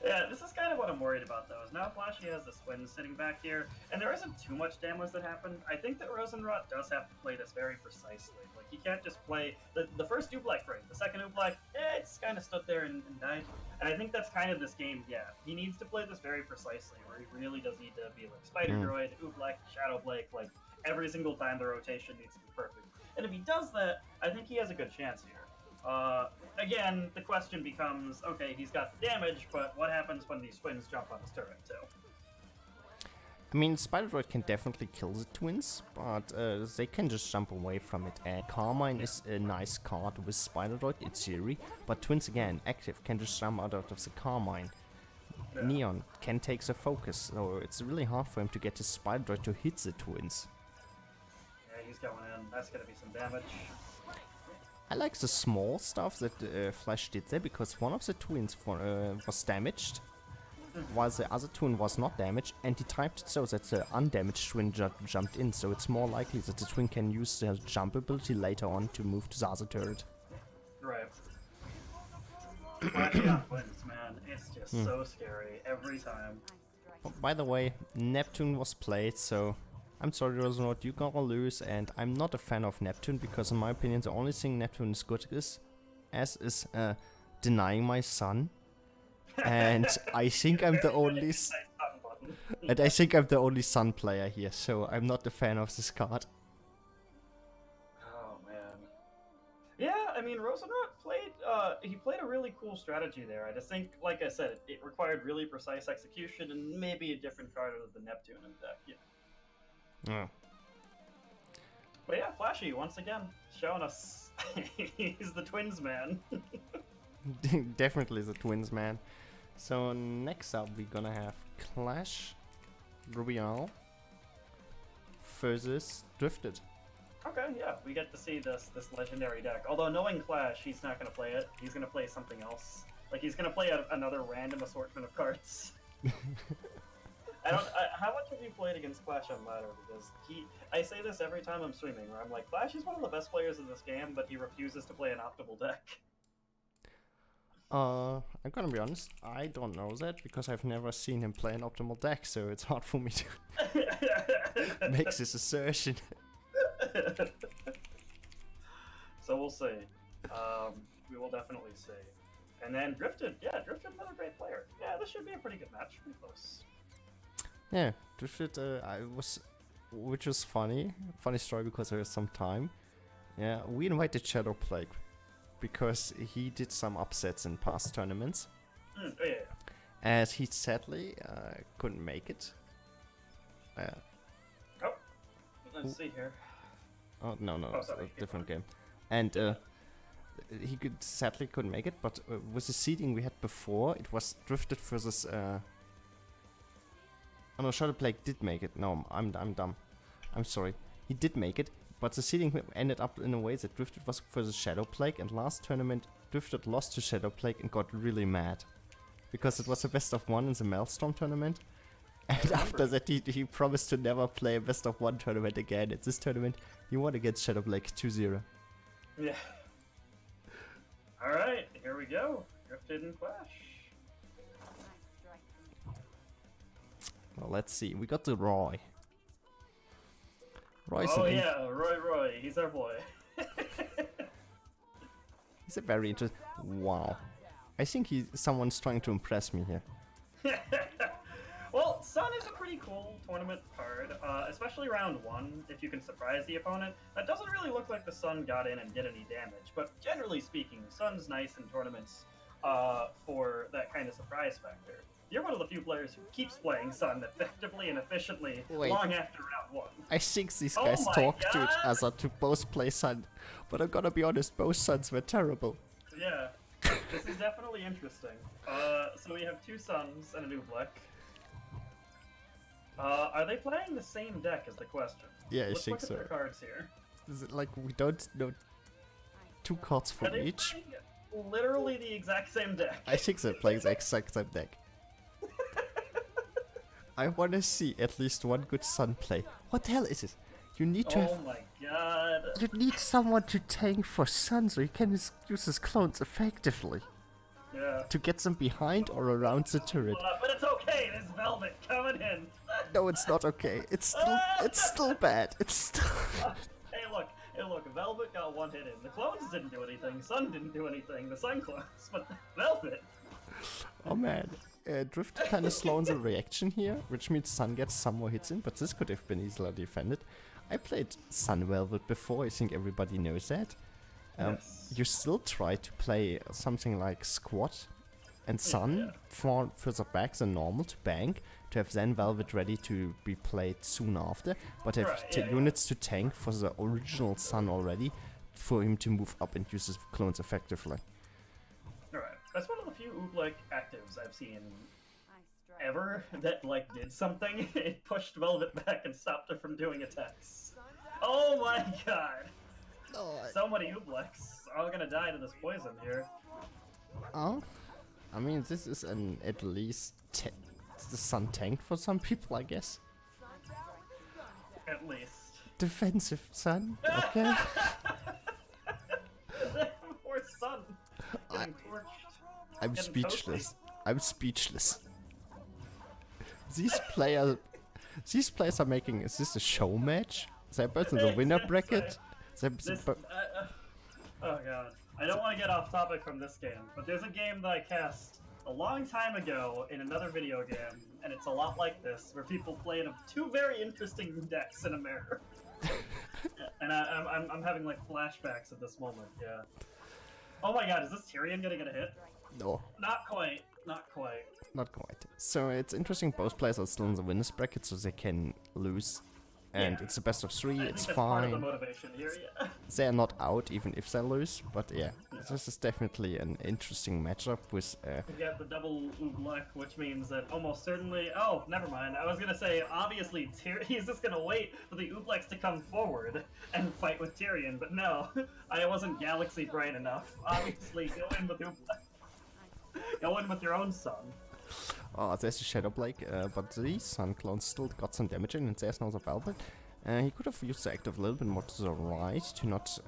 Yeah, this is kind of what I'm worried about, though, is now Flashy has this Twin sitting back here, and there isn't too much damage that happened. I think that Rosenrot does have to play this very precisely. Like, he can't just play... The first Oobleck break, the second Oobleck, it's kind of stood there and died. And I think that's kind of this game, yeah. He needs to play this very precisely, where he really does need to be like Spider Droid, Oobleck, Shadow Blake, like, every single time the rotation needs to be perfect. And if he does that, I think he has a good chance here. Again, the question becomes, okay, he's got the damage, but what happens when these Twins jump on his turret, too? I mean, Spider Droid can definitely kill the Twins, but they can just jump away from it. And Carmine is a nice card with Spider Droid in theory, but Twins, again, active, can just jump out of the Carmine. Yeah. Neon can take the focus, so it's really hard for him to get his Spider Droid to hit the Twins. Yeah, he's going in. That's gonna be some damage. I like the small stuff that Flash did there, because one of the twins was damaged, while the other twin was not damaged, and he typed it so that the undamaged twin jumped in, so it's more likely that the twin can use their jump ability later on to move to the other turret. Right. Flashing on twins, man, it's just so scary every time. By the way, Neptune was played, so... I'm sorry, Rosenrot, you're gonna lose, and I'm not a fan of Neptune, because in my opinion the only thing Neptune is good is denying my son. And I think I'm the only son player here, so I'm not a fan of this card. Oh man. Yeah, I mean Rosenrot played he played a really cool strategy there. I just think, like I said, it required really precise execution and maybe a different card of the Neptune in the deck, yeah. Yeah. But yeah, Flashy, once again, showing us he's the Twins man. Definitely the Twins man. So next up we're gonna have Clash Royale versus Drifted. Okay, yeah, we get to see this legendary deck. Although knowing Clash, he's not gonna play it. He's gonna play something else. Like he's gonna play another random assortment of cards. How much have you played against Clash on ladder? Because I say this every time I'm streaming, where I'm like, Clash is one of the best players in this game, but he refuses to play an optimal deck. I'm gonna be honest, I don't know that, because I've never seen him play an optimal deck, so it's hard for me to make this assertion. So we'll see. We will definitely see. And then Drifted, another great player. Yeah, this should be a pretty good match, pretty close. Yeah, Drifted, I was which was funny. Funny story because there was some time. Yeah, we invited Shadow Plague because he did some upsets in past tournaments. Oh, yeah. As he sadly couldn't make it. Oh, let's see here. Oh no, Oh, it's sorry. a different game. And he sadly couldn't make it, but with the seeding we had before, it was Drifted versus. Oh no, Shadow Plague did make it. No, I'm dumb. I'm sorry. He did make it, but the seeding ended up in a way that Drifted was versus Shadow Plague, and last tournament Drifted lost to Shadow Plague and got really mad. Because it was a best of one in the Maelstrom tournament. And after that he promised to never play a best of one tournament again. At this tournament he won against Shadow Plague 2-0. Yeah. Alright, here we go. Drifted and Clash. Well, let's see. We got the Roy. Roy's Oh yeah, Roy, he's our boy. he's a very interesting. Wow. I think someone's trying to impress me here. Well, Sun is a pretty cool tournament card, especially round 1, if you can surprise the opponent. That doesn't really look like the Sun got in and did any damage, but generally speaking, Sun's nice in tournaments for that kind of surprise factor. You're one of the few players who keeps playing Sun effectively and efficiently long after round 1. I think these guys talk to each other to both play Sun, but I'm gonna be honest, both Suns were terrible. Yeah, this is definitely interesting. So we have 2 Suns and a Oobleck. Are they playing the same deck is the question. Yeah, I Let's think look at so. their cards here. Is it like we don't know 2 cards Are from they each? playing literally the exact same deck? I think they're playing the exact same deck. I wanna see at least one good Sun play. What the hell is it? You need to Oh my god. You need someone to tank for Sun so you can use his clones effectively. Yeah. To get them behind or around the turret. But it's okay, there's Velvet coming in. No, it's not okay. It's still bad. It's still... Hey look, Velvet got 1 hit in. The clones didn't do anything, Sun didn't do anything, the Sun clones, but Velvet. Oh man. Drift kinda slow in the reaction here, which means Sun gets some more hits in, but this could have been easily defended. I played Sun Velvet before, I think everybody knows that. Yes. You still try to play something like Squad and Sun for further back than normal to bank, to have then Velvet ready to be played soon after, but have units to tank for the original Sun already, for him to move up and use his clones effectively. Alright, that's one of the few Oobleck actives I've seen ever that like did something. It pushed Velvet back and stopped her from doing attacks. Oh my god! So many Ooblecks are gonna die to this poison here. Oh, I mean this is an at least the Sun tank for some people, I guess. At least. Defensive Sun, okay. Poor Sun getting torched. I'm Getting speechless. I'm speechless. These players are making. Is this a show match? They're both in the winner bracket. Oh god. I don't want to get off topic from this game, but there's a game that I cast a long time ago in another video game, and it's a lot like this, where people play 2 very interesting decks in a mirror. And I'm having like flashbacks at this moment, yeah. Oh my god, is this Tyrion gonna get a hit? No, Not quite. Not quite. not quite. So it's interesting. Both players are still in the winners bracket, so they can lose. And it's a best of 3. I It's think that's part of the fine. motivation here, yeah. They're not out even if they lose. But yeah, this is definitely an interesting matchup with. We got the double Oobleck, which means that almost certainly... Oh, never mind. I was going to say, obviously, he's just going to wait for the Ooblecks to come forward and fight with Tyrion, but no, I wasn't galaxy bright enough. Obviously, go in with Oobleck. Go in with your own Sun. Oh, there's a Shadow Blake, but the Sun clone still got some damage in, and there's now the Velvet. He could have used the active a little bit more to the right to not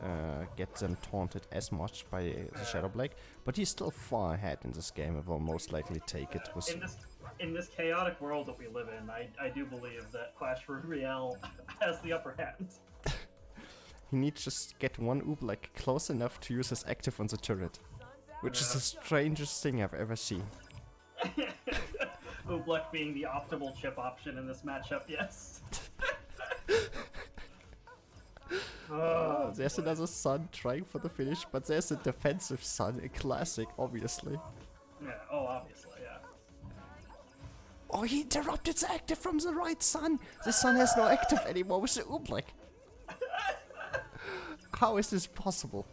get them taunted as much by the Shadow Blake, but he's still far ahead in this game and will most likely take it. In this chaotic world that we live in, I do believe that Clash Royale has the upper hand. He needs to just get one Oobleck close enough to use his active on the turret, which is the strangest thing I've ever seen. Oobleck being the optimal chip option in this matchup, yes. Oh, There's boy. another Sun trying for the finish, but there's a defensive Sun, a classic, obviously. Yeah, oh, obviously, yeah. Oh, he interrupted the active from the right Sun! The Sun has no active anymore with the Oobleck. How is this possible?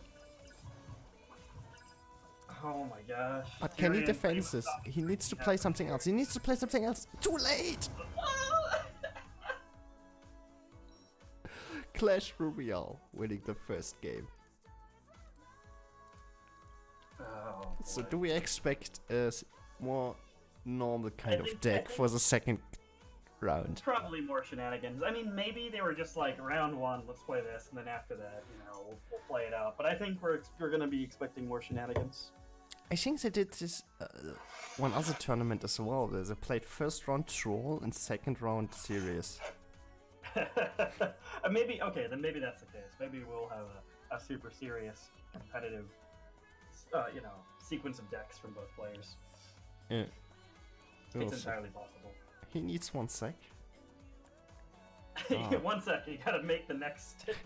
Oh my gosh. But can he Tyrion, defend please this? stop. He needs to play something else. He needs to play something else. Too late! Clash Royale winning the first game. Oh, So boy. do we expect a more normal kind of think- I deck think- for the second round? Probably more shenanigans. I mean, maybe they were just like, round one, let's play this, and then after that, we'll play it out. But I think we're gonna be expecting more shenanigans. I think they did this one other tournament as well. They played first round Troll and second round Serious. Maybe, okay, then maybe that's the case. Maybe we'll have a super serious, competitive, sequence of decks from both players. Yeah. It's Also, entirely possible. he needs 1 sec. Ah. 1 sec, you gotta make hit the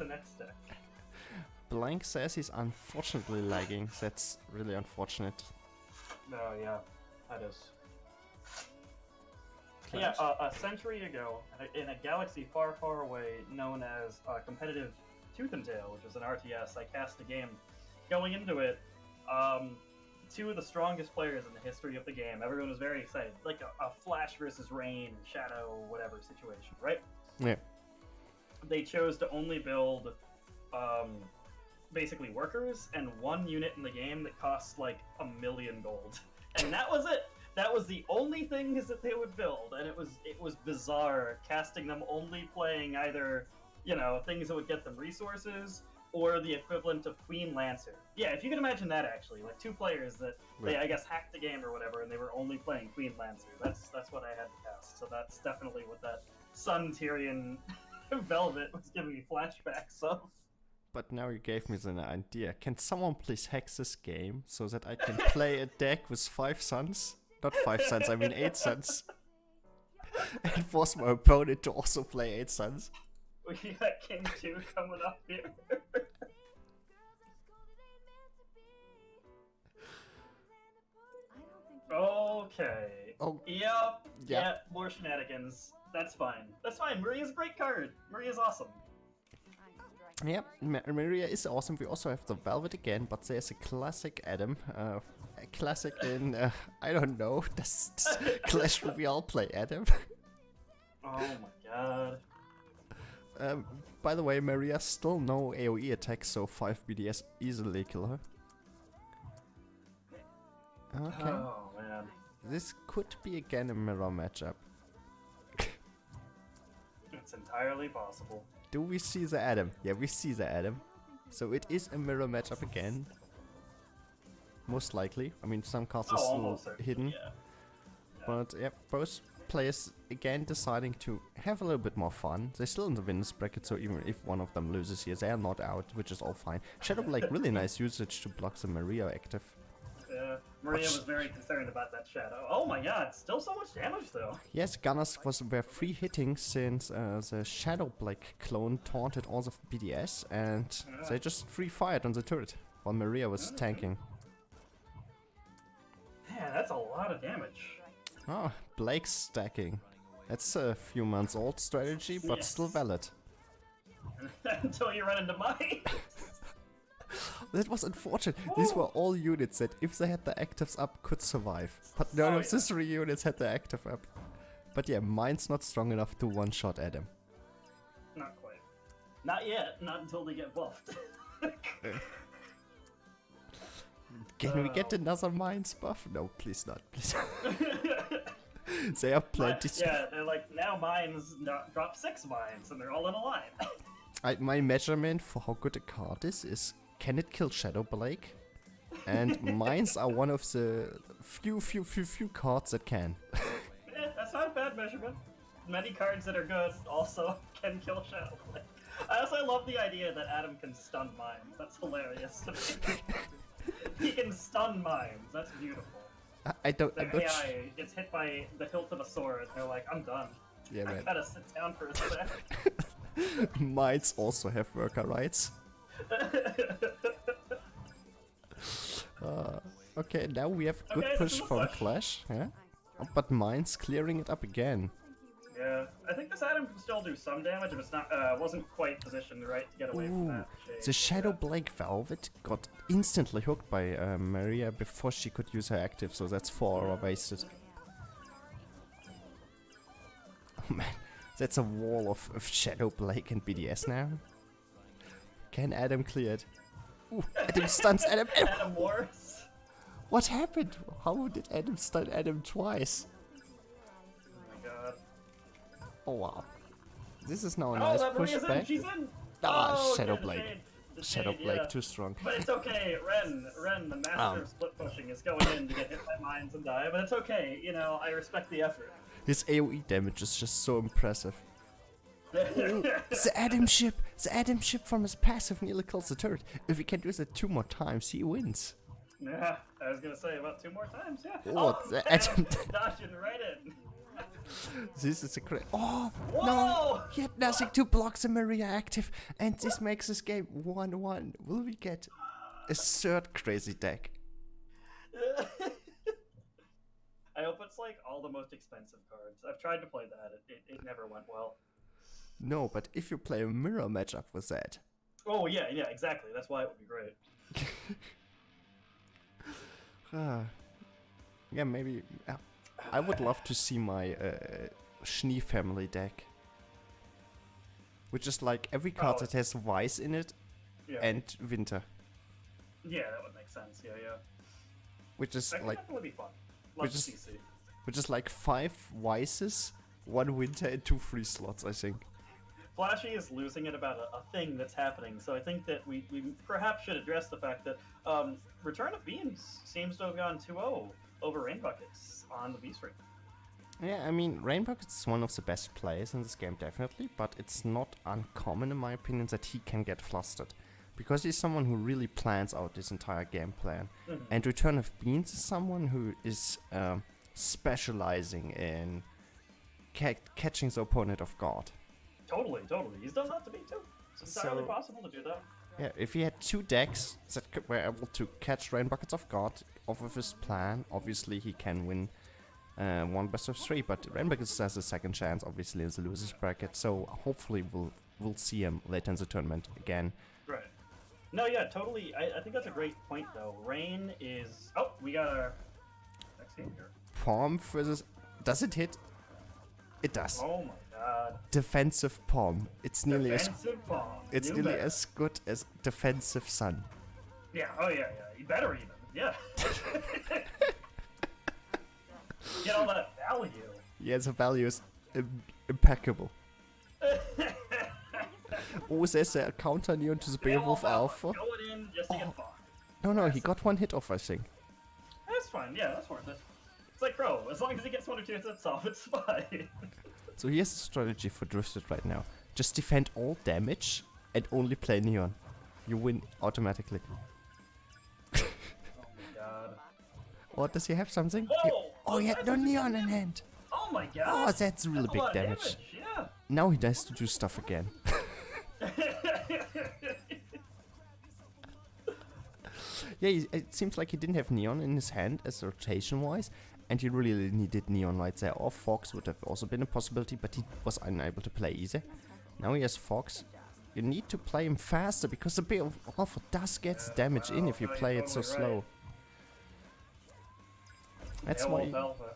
next deck. Blank says he's unfortunately lagging. That's really unfortunate. Oh, yeah, that is. Clash. Yeah, a century ago, in a galaxy far, far away, known as competitive Tooth and Tail, which was an RTS, I cast a game. Going into it, two of the strongest players in the history of the game. Everyone was very excited, like a Flash versus Rain, Shadow, whatever situation, right? Yeah. They chose to only build, basically workers and 1 unit in the game that costs like 1,000,000 gold, and that was it. That was the only things that they would build, and it was bizarre casting them only playing either, things that would get them resources or the equivalent of Queen Lancer. Yeah, if you can imagine that, actually, like 2 players that they, Right. I guess, hacked the game or whatever, and they were only playing Queen Lancer. That's what I had to cast. So that's definitely what that Sun Tyrion Velvet was giving me flashbacks of. But now you gave me an idea. Can someone please hack this game so that I can play a deck with 5 suns? Not 5 suns, I mean 8 suns. And force my opponent to also play 8 suns. We got King 2 coming up here. Okay. Oh, Yep. Yeah. Yeah, more shenanigans. That's fine. That's fine. Maria's a great card. Maria's awesome. yeah, Maria is awesome. We also have the Velvet again, but there's a classic Adam. A classic in, I don't know, does Clash Royale play Adam? Oh my god. By the way, Maria still no AoE attacks, so 5 BDS easily kill her. Okay. Oh man. This could be again a mirror matchup. It's entirely possible. Do we see the Adam? Yeah, we see the Adam. So it is a mirror matchup again. Most likely. I mean, some cards are Oh, still almost certainly, hidden. yeah. But yeah, both players again deciding to have a little bit more fun. They're still in the winners bracket, so even if one of them loses here, they are not out, which is all fine. Shadow Blake, really nice usage to block the Maria active. Yeah. Maria was very concerned about that shadow. Oh my god, still so much damage though. Yes, Gunners were free hitting since the Shadow Blake clone taunted all the BDS, and they just free fired on the turret while Maria was tanking. Man, that's a lot of damage. Oh, Blake's stacking. That's a few months old strategy, but still Yes. valid. Until you run into mine. That was unfortunate. These were all units that, if they had the actives up, could survive. But none of the 3 units had the active up. But yeah, mine's not strong enough to one-shot Adam. Not quite. Not yet. Not until they get buffed. Can we get another mines buff? No, please not. Please. They are plenty. Yeah, they're like, now mines drop 6 mines, and they're all in a line. My measurement for how good a card is can it kill Shadow Blake? And mines are one of the few cards that can. That's not a bad measurement. Many cards that are good also can kill Shadow Blade. I also love the idea that Adam can stun mines. That's hilarious to me. He can stun mines. That's beautiful. I don't. The I'm not AI gets hit by the hilt of a sword, and they're like, I'm done. Yeah, I man. gotta sit down for a sec. Mines also have worker rights. Okay, now we have a good Okay, this push is a from push. Clash, yeah? But Mines clearing it up again. Yeah, I think this item can still do some damage if it's not wasn't quite positioned right to get away from Ooh, that shade. the Shadow Blake Velvet got instantly hooked by Maria before she could use her active, so that's 4 aura wasted. Oh man, that's a wall of Shadow Blake and BDS now. Can Adam clear it? Ooh, Adam stuns Adam. Adam Morris. What happened? How did Adam stun Adam twice? Oh my god. Oh wow. This is now a Oh, nice that Maria's in. pushback. She's in. Ah, Oh, Shadow okay, the Blake. shade. The Shadow shade, Blake yeah. too strong. But it's okay, Ren, the master of split pushing is going in to get hit by mines and die, but it's okay, you know, I respect the effort. His AoE damage is just so impressive. Ooh, the Adam ship from his passive nearly kills the turret. If he can do that 2 more times, he wins. Yeah, I was gonna say about 2 more times, yeah. Oh, the Adam. Dodging right in. This is a great. Oh, Whoa! no! He had nothing to block the Maria active, and this makes this game 1-1. Will we get a third crazy deck? I hope it's like all the most expensive cards. I've tried to play that, it never went well. No, but if you play a mirror matchup with that. Oh, yeah, exactly. That's why it would be great. Yeah, maybe. I would love to see my Schnee family deck. Which is like every card that has Weiss in it Yeah. and Winter. Yeah, that would make sense. Yeah. Which is That could like definitely be fun. which Love is- CC. which is like 5 Weisses, 1 Winter and 2 free slots, I think. Flashy is losing it about a thing that's happening, so I think that we perhaps should address the fact that Return of Beams seems to have gone 2-0 over Rain Buckets on the Beast Ring. Yeah, I mean, Rainbow is one of the best players in this game, definitely, but it's not uncommon, in my opinion, that he can get flustered. Because he's someone who really plans out his entire game plan. And Return of Beans is someone who is specializing in catching the opponent off guard. Totally. He's done that to me too. It's entirely So- possible to do that. Yeah, if he had 2 decks that were able to catch Rain Buckets off guard off of his plan, obviously he can win 1 best of 3, but Rain Buckets has a second chance, obviously, in the losers bracket, so hopefully we'll see him later in the tournament again. Right. No, yeah, totally. I think that's a great point, though. Rain is... Oh, we got our next game here. Palm versus... Does it hit? It does. Oh my god. Defensive Palm. It's nearly Defensive bomb. it's You nearly bet. as good as Defensive Sun. Yeah, oh yeah. You better even. Yeah. Get all that value. Yeah, the value is impeccable. Oh, there's a counter neon to the Beowulf Alpha. Going in just to get far. No, he got 1 hit off, I think. That's fine. Yeah, that's worth it. It's like Crow. As long as he gets 1 or 2 hits off, it's fine. So here's the strategy for Drifted right now. Just defend all damage and only play Neon. You win automatically. Oh my god. Or does he have something? Whoa! Oh, he had that's no what you Neon did. in hand. Oh my god. Oh, that's really a big lot of damage. Yeah. Now he has to do stuff again. Yeah, it seems like he didn't have Neon in his hand as rotation-wise, and he really needed Neon right there. Or Fox would have also been a possibility, but he was unable to play either. Now he has Fox. You need to play him faster, because the Beowulf Alpha does get damage in if you no, play you're it so totally right. slow. That's Beowulf why, Alpha.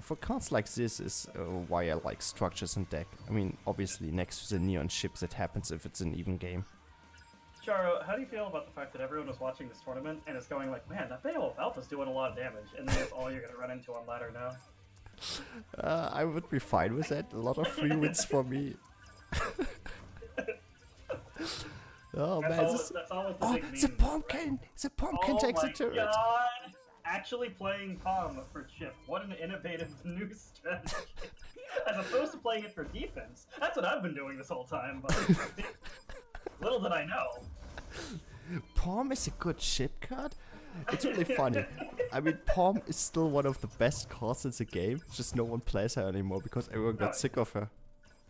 for cards like this, is why I like structures in deck. I mean, obviously next to the Neon ships, it happens if it's an even game. Charo, how do you feel about the fact that everyone was watching this tournament and is going like, man, that Beowulf Alpha's doing a lot of damage, and then that's all you're gonna run into on ladder now? I would be fine with that. A lot of free wins for me. Oh man, That's always the oh, big meme. the pumpkin! The pumpkin takes the my turret. god! Actually playing Palm for chip. What an innovative new strategy. As opposed to playing it for defense. That's what I've been doing this whole time, but little did I know. Palm is a good ship card. It's really funny. I mean, Palm is still one of the best cards in the game. Just no one plays her anymore because everyone got sick of her.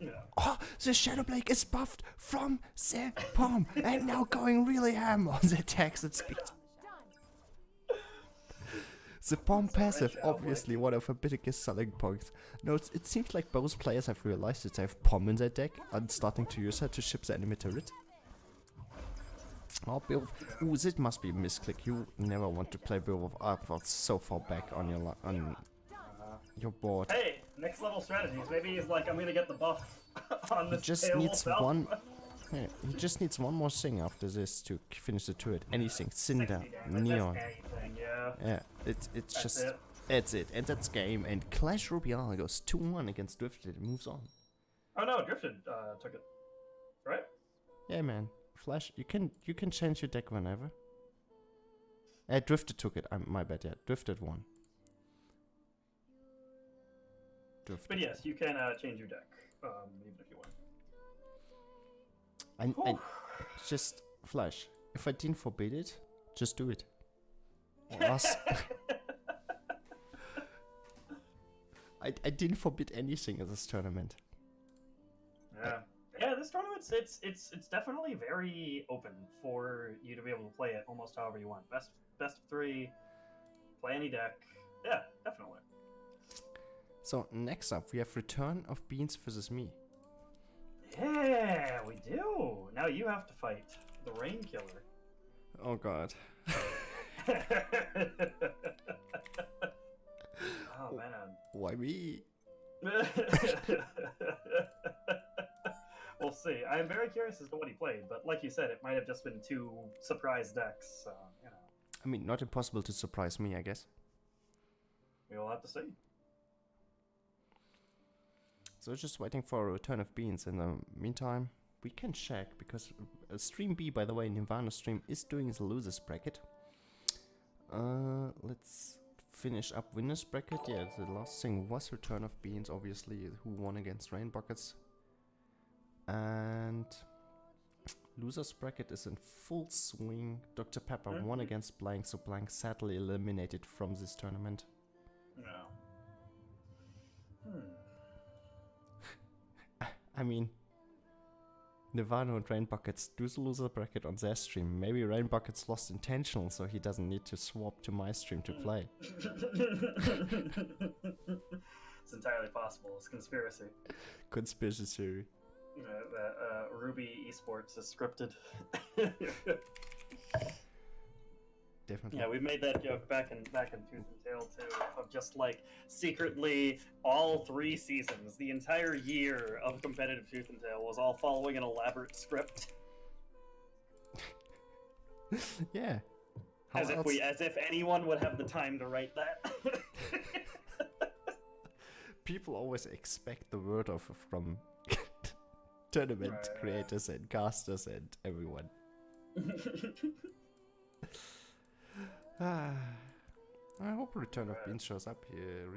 Yeah. Oh, the Shadow Blade is buffed from the palm and now going really ham on the attacks at speed. The palm passive, obviously one of her biggest selling points. No, it seems like both players have realized that they have palm in their deck and starting to use her to ship the enemy turret. Oh, Bill. Ooh, that must be a misclick. You never want to play Bill of Arthur so far back on your board. Hey, next level strategies. Maybe he's like, I'm gonna get the buff on He this. just needs one. Yeah, he just needs one more thing after this to finish the turret. Anything, Cinder, Neon. Anything, yeah. Yeah, it's just that's it, and that's game. And Clash Royale goes 2-1 against Drifted. It moves on. Oh no, Drifted took it, right? Yeah, man. Flash, you can change your deck whenever. Drifted took it. My bad. Yeah, Drifted won. Drifted. But yes, you can change your deck, even if you want. And just Flash. If I didn't forbid it, just do it. Or else I didn't forbid anything in this tournament. Yeah. Yeah, this tournament it's definitely very open for you to be able to play it almost however you want. Best of 3, play any deck. Yeah, definitely. So next up we have Return of Beans versus me. Yeah, we do. Now you have to fight the Rain Killer. Oh god. Oh man. Why me? We'll see. I am very curious as to what he played, but like you said, it might have just been 2 surprise decks, so, you know. I mean, not impossible to surprise me, I guess. We will have to see. So just waiting for a Return of Beans. In the meantime, we can check, because Stream B, by the way, Nirvana Stream, is doing the losers bracket. Let's finish up winners bracket. Yeah, the last thing was Return of Beans, obviously, who won against Rain Buckets. And losers bracket is in full swing. Dr. Pepper won against Blank, so Blank sadly eliminated from this tournament. No. I mean, Nirvana and Rain Buckets do the loser bracket on their stream. Maybe Rain Buckets lost intentional, so he doesn't need to swap to my stream to play. It's entirely possible. It's conspiracy. Conspiracy theory. Ruby Esports is scripted. Definitely. Yeah, we made that joke back in Tooth and Tail too, of just like secretly all 3 seasons, the entire year of competitive Tooth and Tail was all following an elaborate script. Yeah. As if anyone would have the time to write that. People always expect the word of from tournament creators and casters and everyone. I hope Return of Beans shows up here.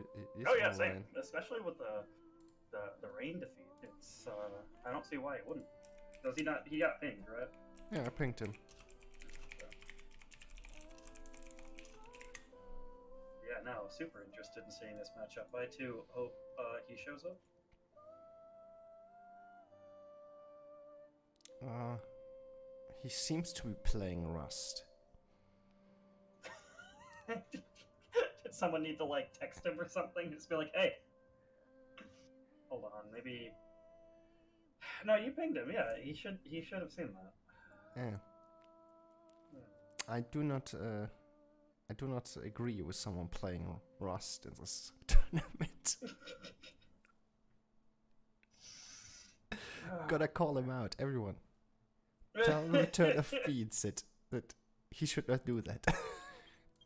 Oh yeah, same. Especially with the Rain defeat. It's I don't see why it wouldn't. Does he not? He got pinged, right? Yeah, I pinged him. Yeah, no, super interested in seeing this matchup. I too hope he shows up. He seems to be playing Rust. Did someone need to like text him or something? Just be like, hey, hold on, maybe. No, you pinged him. Yeah, he should have seen that. Yeah. I do not agree with someone playing Rust in this tournament. Gotta call him out, everyone. Tell Return of Beans that he should not do that.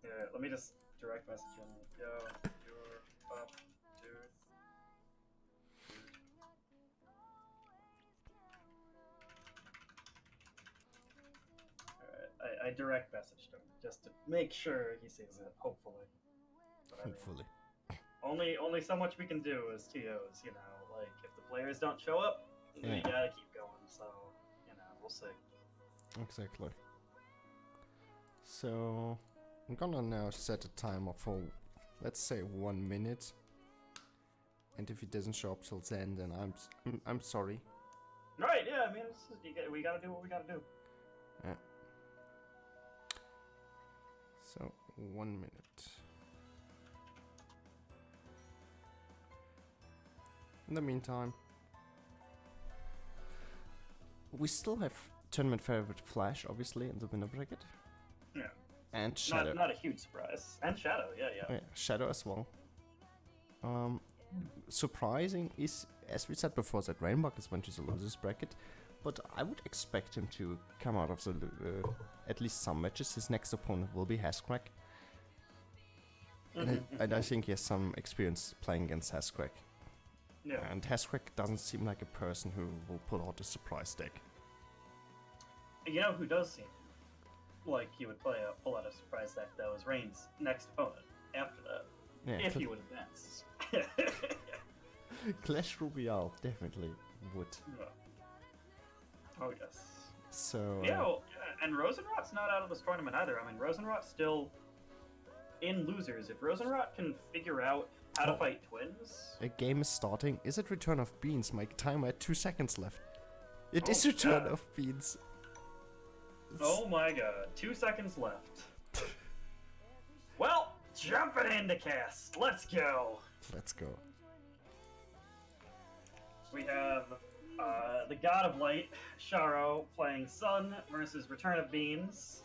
Yeah, let me just direct message him. Yo, you're up, dude. Alright, I direct messaged him just to make sure he sees it, hopefully. But Hopefully. I mean, only so much we can do as TOs, you know, like if the players don't show up, we gotta keep going, so, you know, we'll see. Exactly. So, I'm gonna now set a timer for, let's say, 1 minute. And if he doesn't show up till then, then I'm sorry. Right? Yeah. I mean, we gotta do what we gotta do. Yeah. So 1 minute. In the meantime, we still have tournament favorite Flash, obviously, in the winner bracket. Yeah. And Shadow. Not a huge surprise. And Shadow, yeah. Shadow as well. Surprising is, as we said before, that Rainbug is went to the losers bracket, but I would expect him to come out of the at least some matches. His next opponent will be Hascrack. And I think he has some experience playing against Hascrack. Yeah. And Hascrack doesn't seem like a person who will pull out a surprise deck. You know who does seem like he would pull out a surprise deck, though, is Rain's next opponent after that. Yeah, if he would advance. Clash Royale definitely would. Yeah. Oh, yes. So. And Rosenrot's not out of this tournament either. I mean, Rosenrot's still in losers. If Rosenrot can figure out how to fight twins. A game is starting. Is it Return of Beans? My timer had 2 seconds left. It is Return of Beans. Oh my god. 2 seconds left. Well, jumping into cast. Let's go. Let's go. We have the God of Light, Sharo, playing Sun versus Return of Beans.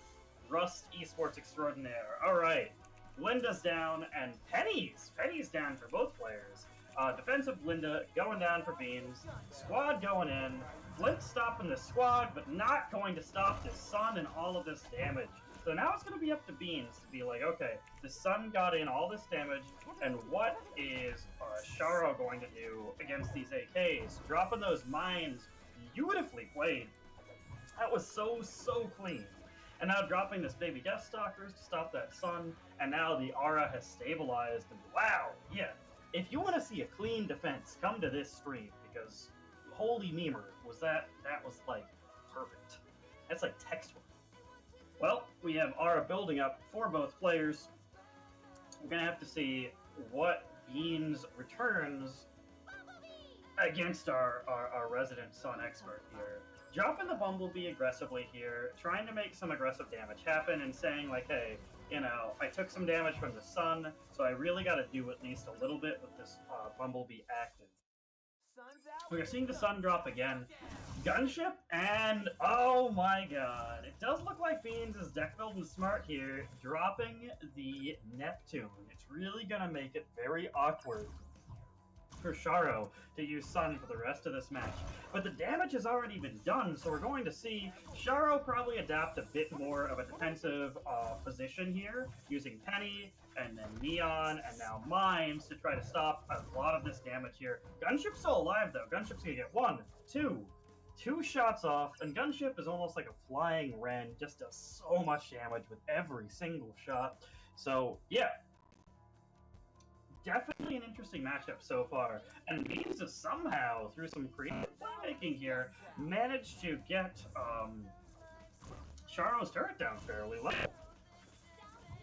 Rust Esports Extraordinaire. Alright. Linda's down, and Penny's down for both players. Defensive Linda going down for Beans. Squad going in. Flint stopping the squad, but not going to stop the Sun and all of this damage. So now it's going to be up to Beans to be like, okay, the Sun got in all this damage, and what is Sharo going to do against these AKs? Dropping those mines, beautifully played. That was so clean. And now dropping this baby Deathstalkers to stop that Sun, and now the aura has stabilized, and wow, yeah. If you want to see a clean defense, come to this stream, because holy memer, that was like perfect. That's like textbook. Well, we have aura building up for both players. We're gonna have to see what Beans returns against our resident Sun expert here. Dropping the Bumblebee aggressively here, trying to make some aggressive damage happen, and saying like, hey, you know, I took some damage from the Sun, so I really got to do at least a little bit with this Bumblebee active. We're seeing the Sun drop again. Gunship, and oh my god. It does look like Beans is deck building smart here, dropping the Neptune. It's really going to make it very awkward for Sharo to use Sun for the rest of this match. But the damage has already been done, so we're going to see Sharo probably adapt a bit more of a defensive position here, using Penny, and then Neon, and now Mines to try to stop a lot of this damage here. Gunship's still alive, though. Gunship's gonna get 1, 2 shots off, and Gunship is almost like a flying wren, just does so much damage with every single shot. So, yeah. Definitely an interesting matchup so far, and Beans has somehow, through some creative playmaking here, managed to get Sharo's turret down fairly low.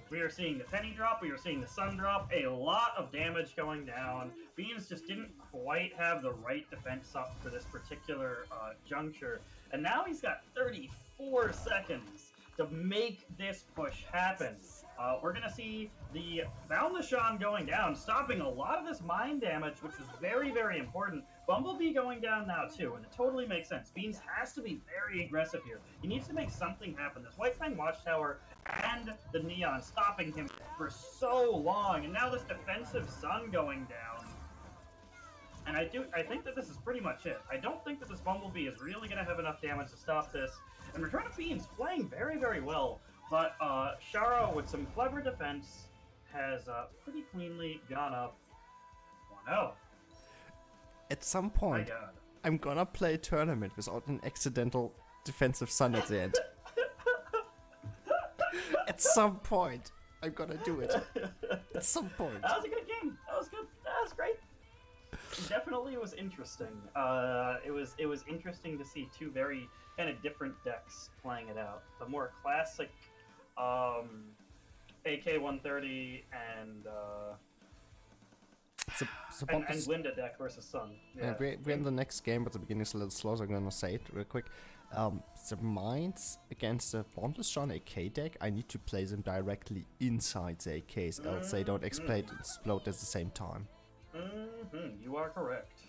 We are seeing the Penny drop, we are seeing the Sun drop, a lot of damage going down. Beans just didn't quite have the right defense up for this particular juncture, and now he's got 34 seconds to make this push happen. We're going to see the Valnashan going down, stopping a lot of this mine damage, which was very, very important. Bumblebee going down now, too, and it totally makes sense. Beans has to be very aggressive here. He needs to make something happen. This White Fang Watchtower and the Neon stopping him for so long, and now this defensive Sun going down. And I think that this is pretty much it. I don't think that this Bumblebee is really going to have enough damage to stop this. And Return of Beans playing very, very well. But Sharo, with some clever defense, has pretty cleanly gone up 1-0. At some point, I'm gonna play a tournament without an accidental defensive Sun at the end. At some point, I'm gonna do it. At some point. That was a good game. That was good. That was great. Definitely was interesting. It was interesting to see two very kind of different decks playing it out. The more classic AK-130 and it's and Linda deck versus Sun. Yeah, we're in the next game, but the beginning is a little slow, so I'm gonna say it real quick. The mines against the Bondelshon AK deck, I need to place them directly inside the AKs, else they don't explode at the same time. You are correct.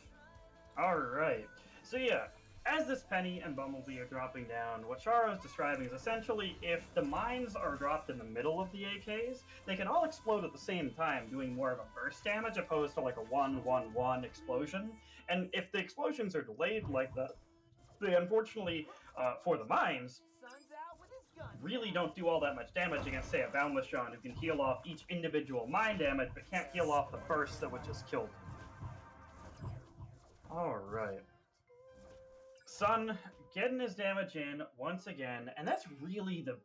Alright. So yeah, as this Penny and Bumblebee are dropping down, what Charo is describing is essentially if the mines are dropped in the middle of the AKs, they can all explode at the same time, doing more of a burst damage opposed to like a 1-1-1 explosion. And if the explosions are delayed like that, they unfortunately, for the mines, really don't do all that much damage against, say, a Boundless Sean who can heal off each individual mine damage but can't heal off the burst that would just kill them. Alright. Sun getting his damage in once again, and that's really the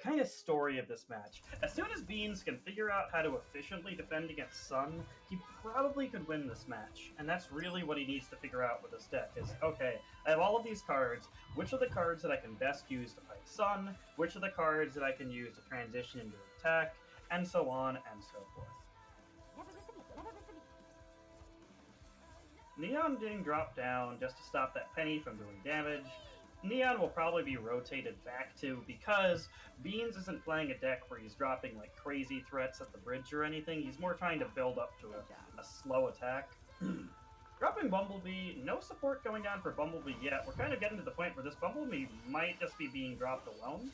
kind of story of this match. As soon as Beans can figure out how to efficiently defend against Sun, he probably could win this match. And that's really what he needs to figure out with this deck is, okay, I have all of these cards, which are the cards that I can best use to fight Sun, which are the cards that I can use to transition into attack, and so on and so forth. Neon didn't drop down just to stop that Penny from doing damage. Neon will probably be rotated back to because Beans isn't playing a deck where he's dropping like crazy threats at the bridge or anything. He's more trying to build up to a slow attack. Dropping Bumblebee, no support going down for Bumblebee yet. We're kind of getting to the point where this Bumblebee might just be being dropped alone.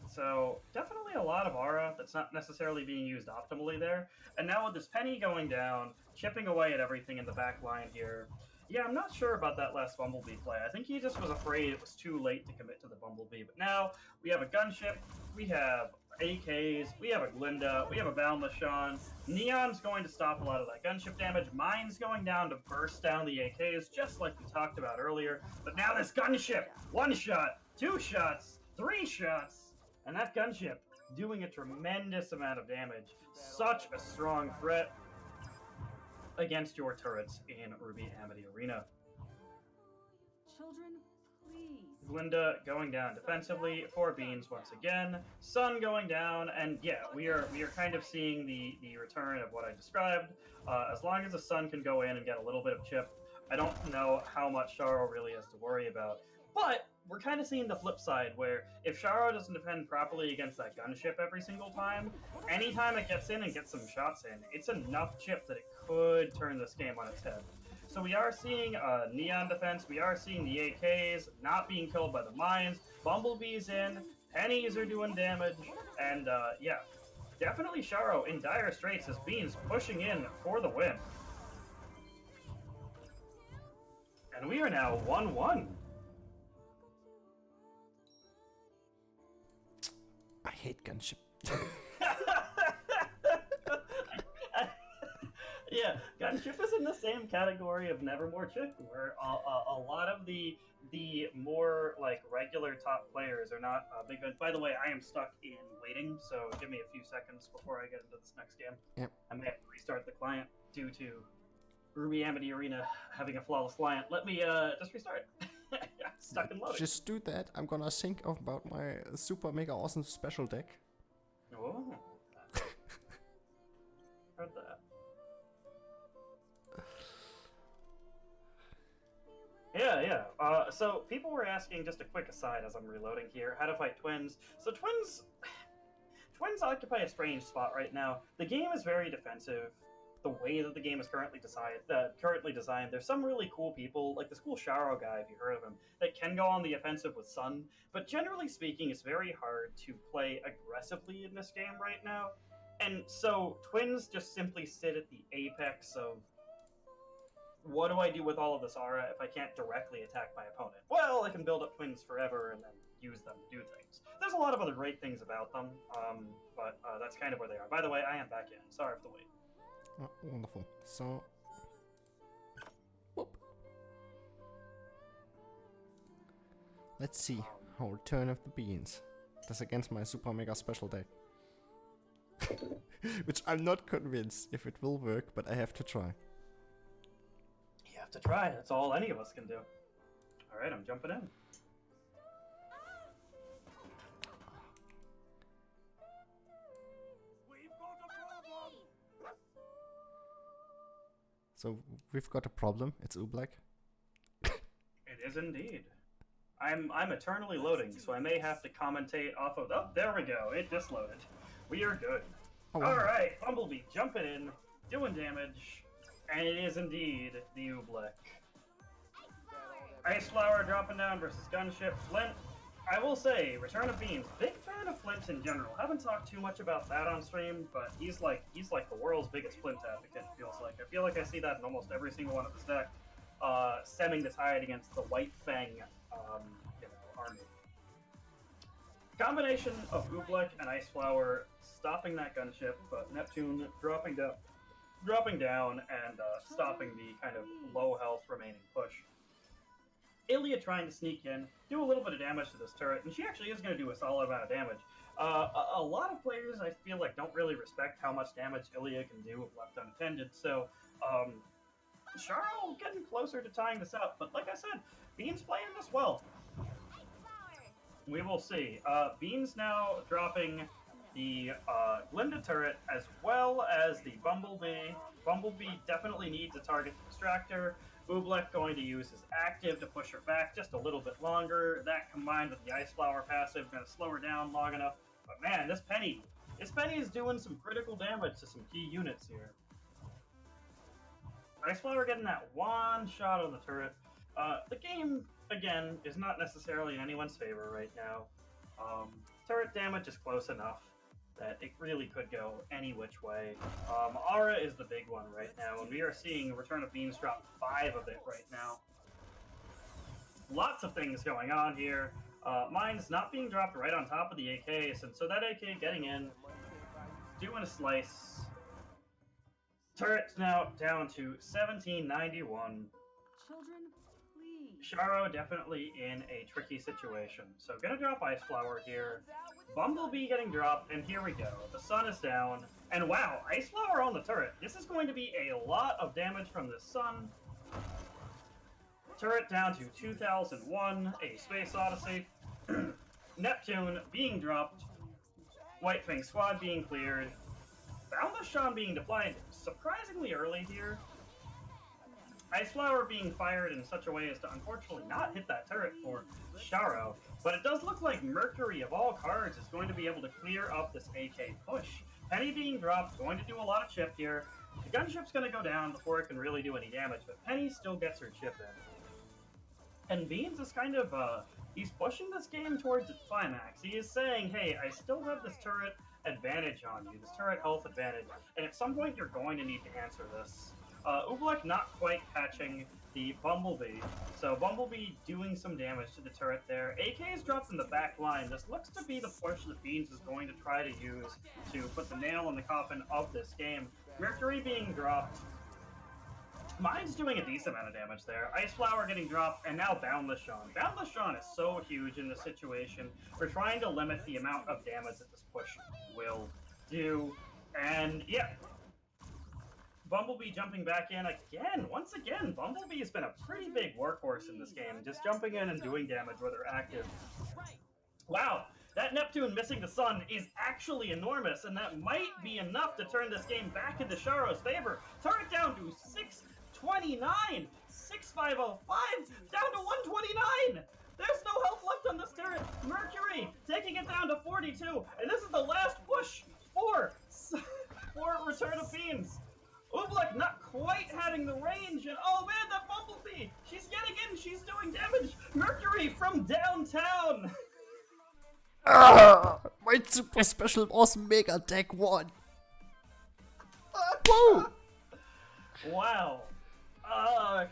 So definitely a lot of aura that's not necessarily being used optimally there. And now with this Penny going down, chipping away at everything in the back line here. Yeah, I'm not sure about that last Bumblebee play. I think he just was afraid it was too late to commit to the Bumblebee. But now we have a gunship, we have AKs, we have a Glinda, we have a Boundless Sean. Neon's going to stop a lot of that gunship damage. Mine's going down to burst down the AKs, just like we talked about earlier. But now this gunship, 1 shot, 2 shots, 3 shots. And that gunship doing a tremendous amount of damage. Such a strong threat against your turrets in Ruby Amity Arena. Children, please. Glinda going down defensively for Beans once again. Sun going down, and yeah, we are kind of seeing the return of what I described. As long as the Sun can go in and get a little bit of chip, I don't know how much Charo really has to worry about. But we're kind of seeing the flip side, where if Charo doesn't defend properly against that gunship every single time, anytime it gets in and gets some shots in, it's enough chip that it could turn this game on its head. So we are seeing Neon defense, we are seeing the AKs not being killed by the mines, Bumblebee's in, Pennies are doing damage, and yeah, definitely Charo in dire straits as Beans pushing in for the win. And we are now 1-1. I hate gunship. Yeah, gunship is in the same category of Nevermore Chick, where a lot of the more like regular top players are not big fans. By the way, I am stuck in waiting, so give me a few seconds before I get into this next game. Yep. I may have to restart the client due to Ruby Amity Arena having a flawless client. Let me just restart. Stuck in loading. Just do that. I'm gonna think about my super mega awesome special deck. Oh. Heard that. Yeah. So people were asking, just a quick aside as I'm reloading here, how to fight twins. So twins occupy a strange spot right now. The game is very defensive. The way that the game is currently designed, there's some really cool people, like this cool Charo guy, if you heard of him, that can go on the offensive with Sun. But generally speaking, it's very hard to play aggressively in this game right now. And so twins just simply sit at the apex of, what do I do with all of this aura if I can't directly attack my opponent? Well, I can build up twins forever and then use them to do things. There's a lot of other great things about them, but that's kind of where they are. By the way, I am back in. Sorry for the wait. Oh, wonderful. So, whoop. Let's see how Return of the Beans does against my super mega special deck. Which I'm not convinced if it will work, but I have to try. You have to try. That's all any of us can do. All right, I'm jumping in. So we've got a problem. It's Oobleck. It is indeed. I'm eternally loading, so I may have to commentate off of. Oh, there we go. It just loaded. We are good. Oh, All right, Bumblebee jumping in, doing damage, and it is indeed the Oobleck. Ice Flower dropping down versus Gunship. Flint. I will say, Return of Beans. Big fan of Flint in general. Haven't talked too much about that on stream, but he's like the world's biggest Flint advocate. It feels like. I feel like I see that in almost every single one of his deck. Stemming the tide against the White Fang, army. Combination of Oobleck and Ice Flower stopping that Gunship, but Neptune dropping down and stopping the kind of low health remaining push. Ilya trying to sneak in, do a little bit of damage to this turret, and she actually is going to do a solid amount of damage. A lot of players, I feel like, don't really respect how much damage Ilya can do if left unattended, so Charo getting closer to tying this up, but like I said, Beans playing this well. We will see. Beans now dropping the Glinda turret as well as the Bumblebee. Bumblebee definitely needs a target distractor. Oobleck going to use his active to push her back just a little bit longer. That combined with the Ice Flower passive going to slow her down long enough. But man, this Penny is doing some critical damage to some key units here. Ice Flower getting that one shot on the turret. The game, again, is not necessarily in anyone's favor right now. Turret damage is close enough that it really could go any which way. Aura is the big one right now, and we are seeing Return of Beans drop 5 of it right now. Lots of things going on here. Mine's not being dropped right on top of the AKs, and so that AK getting in, doing a slice. Turret's now down to 1791. Children, please. Charo definitely in a tricky situation. So gonna drop Ice Flower here. Bumblebee getting dropped, and here we go. The sun is down, and wow, Ice Flower on the turret. This is going to be a lot of damage from the sun. Turret down to 2001, a Space Odyssey. Neptune being dropped. White Fang Squad being cleared. Boundless Sean being deployed surprisingly early here. Ice Flower being fired in such a way as to unfortunately not hit that turret for Charo, but it does look like Mercury of all cards is going to be able to clear up this AK push. Penny being dropped, going to do a lot of chip here. The gunship's going to go down before it can really do any damage, but Penny still gets her chip in. And Beans is kind of, he's pushing this game towards its climax. He is saying, hey, I still have this turret advantage on you, this turret health advantage, and at some point you're going to need to answer this. Oobleck not quite catching the Bumblebee, so Bumblebee doing some damage to the turret there. AK is dropped in the back line. This looks to be the push that Beans is going to try to use to put the nail in the coffin of this game. Mercury being dropped. Mine's doing a decent amount of damage there. Ice Flower getting dropped, and now Boundless Sean. Boundless Sean is so huge in this situation. We're trying to limit the amount of damage that this push will do, and yeah. Bumblebee jumping back in again. Once again, Bumblebee has been a pretty big workhorse in this game, just jumping in and doing damage where they're active. Wow, that Neptune missing the sun is actually enormous, and that might be enough to turn this game back into Charo's favor. Turret down to 629, 6505, down to 129. There's no health left on this turret. Mercury taking it down to 42, and this is the last push for Return of Beans. Oobleck not quite having the range, and oh man, that Bumblebee! She's getting in, she's doing damage! Mercury from downtown! My super special awesome mega deck won! Woo! Wow.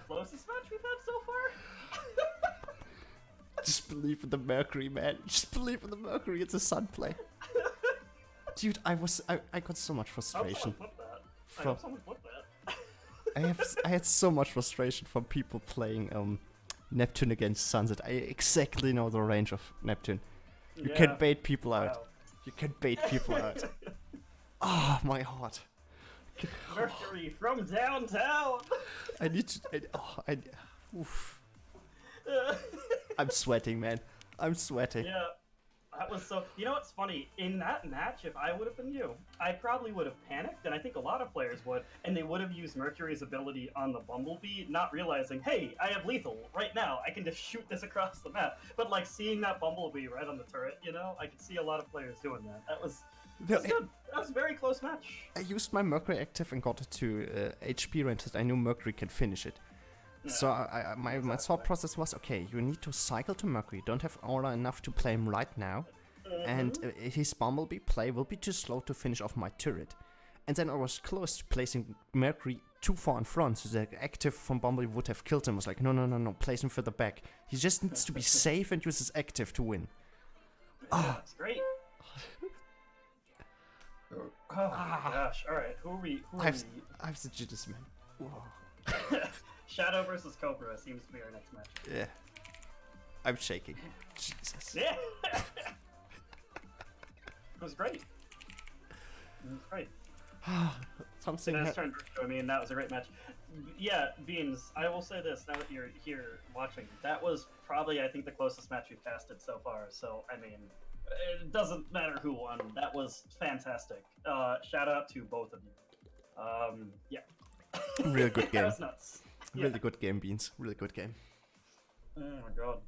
Closest match we've had so far? Just believe in the Mercury, man. Just believe in the Mercury, it's a sun play. Dude, I got so much frustration. I hope someone flipped that. I had so much frustration from people playing Neptune against Sunset. I exactly know the range of Neptune. You can bait people out. Wow. You can bait people out. Ah, my heart. Mercury from downtown! I need to... oof. I'm sweating, man. I'm sweating. Yeah. That was so. You know what's funny? In that match, if I would have been you, I probably would have panicked, and I think a lot of players would, and they would have used Mercury's ability on the Bumblebee, not realizing, hey, I have lethal right now. I can just shoot this across the map. But like seeing that Bumblebee right on the turret, you know, I could see a lot of players doing that. That was good. That was a very close match. I used my Mercury active and got it to HP range that I knew Mercury can finish it. Yeah, So my thought process was, okay, you need to cycle to Mercury, don't have aura enough to play him right now, and his Bumblebee play will be too slow to finish off my turret. And then I was close to placing Mercury too far in front, so the active from Bumblebee would have killed him. I was like, no, place him further back. He just needs to be safe and use his active to win. Yeah, that's great. Oh my gosh! All right, who are we? I've the jitters, man. Whoa. Shadow versus Cobra seems to be our next match. Yeah. I'm shaking. Jesus. Yeah. It was great. Something. I mean, that was a great match. Yeah, Beans. I will say this now that you're here watching. That was probably, I think, the closest match we've casted so far. So, I mean, it doesn't matter who won. That was fantastic. Shout out to both of you. Yeah. Real good game. That was nuts. Really good game, Beans. Really good game. Oh my god.